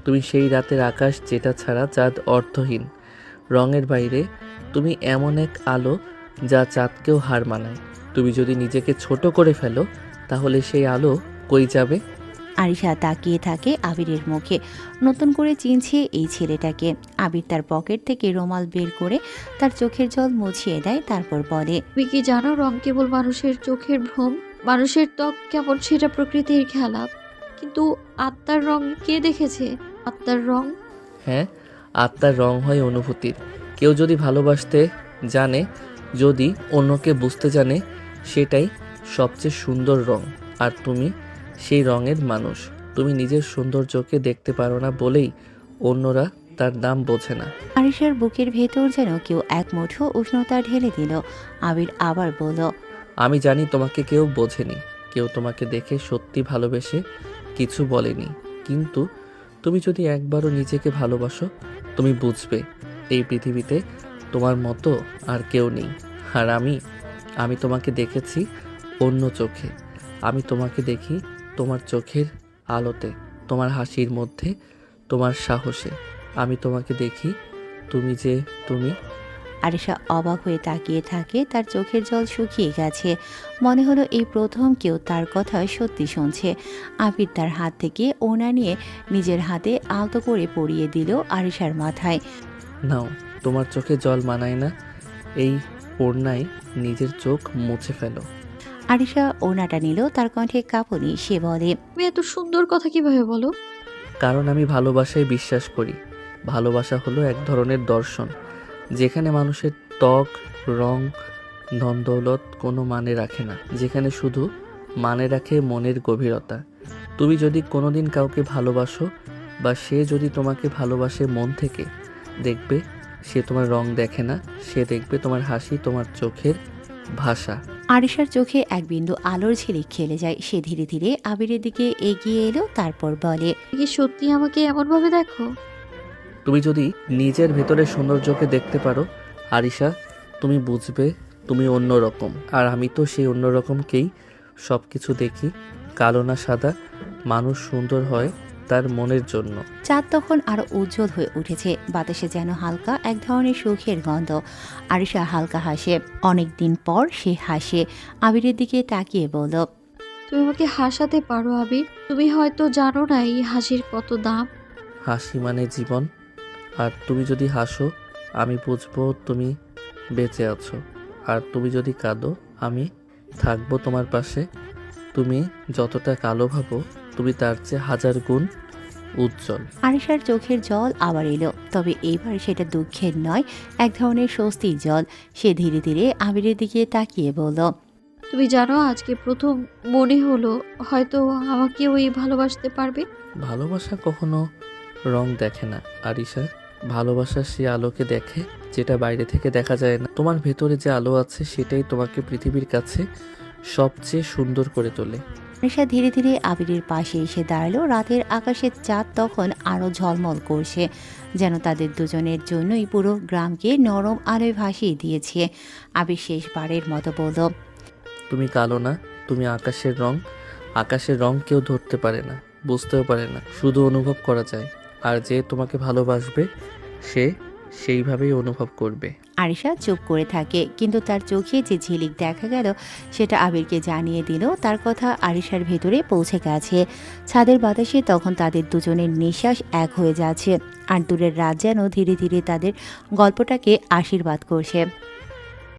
তুমি সেই রাতের আকাশ যেটা ছাড়া চাঁদ অর্থহীন। রঙের বাইরে তুমি এমন এক আলো যা চাঁদকেও হার মানায়। তুমি যদি নিজেকে ছোট করে ফেলো তাহলে সেই আলো কই যাবে? আরিশা তাকিয়ে থাকে আবিরের মুখে, নতুন করে চিনছে এই ছেলেটাকে। আবির তার পকেট থেকে রুমাল বের করে তার চোখের জল মুছিয়ে দেয়, তারপর বলে, তুমি কি জানো রং কেবল মানুষের চোখের ভ্রম? মানুষের ত্বক কেমন সেটা প্রকৃতির খেলা, কিন্তু আত্মার রং কে দেখেছে? আত্মার রং? হ্যাঁ, আত্মার রং হয় অনুভূতির। কেউ যদি ভালোবাসতে জানে, যদি অন্যকে বুঝতে জানে, সেটাই সবচেয়ে সুন্দর রং। আর তুমি সেই রঙের মানুষ। তুমি নিজের সৌন্দর্যকে দেখতে পারো না বলেই অন্যরা তার দাম বোঝে না। আরিশার বুকের ভেতর যেন কেউ এক মুঠো উষ্ণতা ঢেলে দিল। আবির আবার বলল, আমি জানি তোমাকে কেউ বোঝেনি, কেউ তোমাকে দেখে সত্যি ভালোবেসে কিছু বলেনি, কিন্তু তুমি যদি একবারও নিজেকে ভালোবাসো তুমি বুঝবে এই পৃথিবীতে তোমার মতো আর কেউ নেই। আর আমি তোমাকে দেখেছি অন্য চোখে। আমি তোমাকে দেখি তোমার চোখের আলোতে, তোমার হাসির মধ্যে, তোমার সাহসে। আমি তোমাকে দেখি তুমি যে তুমি। আরিশা অবাক হয়ে তাকিয়ে থাকে, তার চোখের জল শুকিয়ে গেছে। মনে হলো এই প্রথম কেউ তার কথা সত্যি শুনছে। আবির তার হাত থেকে ওনা নিয়ে নিজের হাতে আলতো করে পরিয়ে দিল আরিশার মাথায়। নাও, তোমার চোখে জল মানায় না, এই ওড়নায় নিজের চোখ মুছে ফেলো। আরিশা ওনাটা নিল, তার কণ্ঠে কাঁপুনি। সে বলে, তুমি এত সুন্দর কথা কিভাবে বলো? কারণ আমি ভালোবাসায় বিশ্বাস করি। ভালোবাসা হলো এক ধরনের দর্শন, যেখানে মানুষের ত্বক, রং, ধনদৌলত কোনো মানে রাখে না, যেখানে শুধু মানে রাখে মনের গভীরতা। তুমি যদি কোনোদিন কাউকে ভালোবাসো, বা সে যদি তোমাকে ভালোবাসে মন থেকে, দেখবে সে তোমার রং দেখে না, সে দেখবে তোমার হাসি, তোমার চোখের ভাষা। আরিশার চোখে এক বিন্দু আলোর ঝিলিক খেলে যায়। সে ধীরে ধীরে আবিরের দিকে এগিয়ে এলো, তারপর বলে, কি সত্যি আমাকে এমনভাবে দেখো? তুমি যদি নিজের ভেতরে সৌন্দর্যকে দেখতে পারো আরিশা, তুমি বুঝবে তুমি অন্যরকম। আর আমি তো সেই অন্যরকমকেই সব কিছু দেখি, কালো না সাদা। মানুষ সুন্দর হয় তার মনের জন্য। চাঁদ তখন আরো উজ্জ্বল হয়ে উঠেছে, বাতাসে যেন হালকা এক ধরনের সুখের গন্ধ। আরিশা হালকা হাসে, অনেকদিন পর সে হাসে। আবিরের দিকে তাকিয়ে বলল, তুমি আমাকে হাসাতে পারো আবির। তুমি হয়তো জানো না এই হাসির কত দাম। হাসি মানে জীবন, আর তুমি যদি হাসো আমি বুঝবো তুমি বেঁচে আছো, আর তুমি যদি কাঁদো আমি থাকবো তোমার পাশে। তুমি যতটা কালো ভাবো তুমি তার চেয়ে 1000 গুণ উজ্জ্বল। আরিশার চোখের জল আবার এলো, তবে এবার সেটা দুঃখের নয়, এক ধরনের স্বস্তির জল। সে ধীরে ধীরে আবিরের দিকে তাকিয়ে বলল, তুমি জানো আজকে প্রথম মনে হলো হয়তো আমাকে ওই ভালোবাসতে পারবে। ভালোবাসা কখনো রং দেখে না আরিশা, ভালোবাসা সে আলোকে দেখে যেটা বাইরে থেকে দেখা যায় না। তোমার ভেতরে যে আলো আছে সেটাই তোমাকে পৃথিবীর কাছে সবচেয়ে সুন্দর করে তোলে। আরিশা ধীরে ধীরে আবিরের পাশে এসে দাঁড়ালো। রাতের আকাশের চাঁদ তখন আরো ঝলমল করছে, যেন তাদের দুজনের জন্যই পুরো গ্রামকে নরম আলোয় ভাসিয়ে দিয়েছে। আবির শেষবারের মতো বলল, তুমি কালো না, তুমি আকাশের রং। আকাশের রং কেউ ধরতে পারে না, বুঝতেও পারে না, শুধু অনুভব করা যায়। আর যে তোমাকে ভালোবাসবে সে সেইভাবেই অনুভব করবে। আরিশা চুপ করে থাকে, কিন্তু তার চোখে যে ঝিলিক দেখা গেল সেটা আবিরকে জানিয়ে দিল তার কথা আরিশার ভেতরে পৌঁছে গেছে। ছাদের বাতাসে তখন তাদের দুজনের নিঃশ্বাস এক হয়ে যাচ্ছে, আর দূরের রাত যেন ধীরে ধীরে তাদের গল্পটাকে আশীর্বাদ করছে।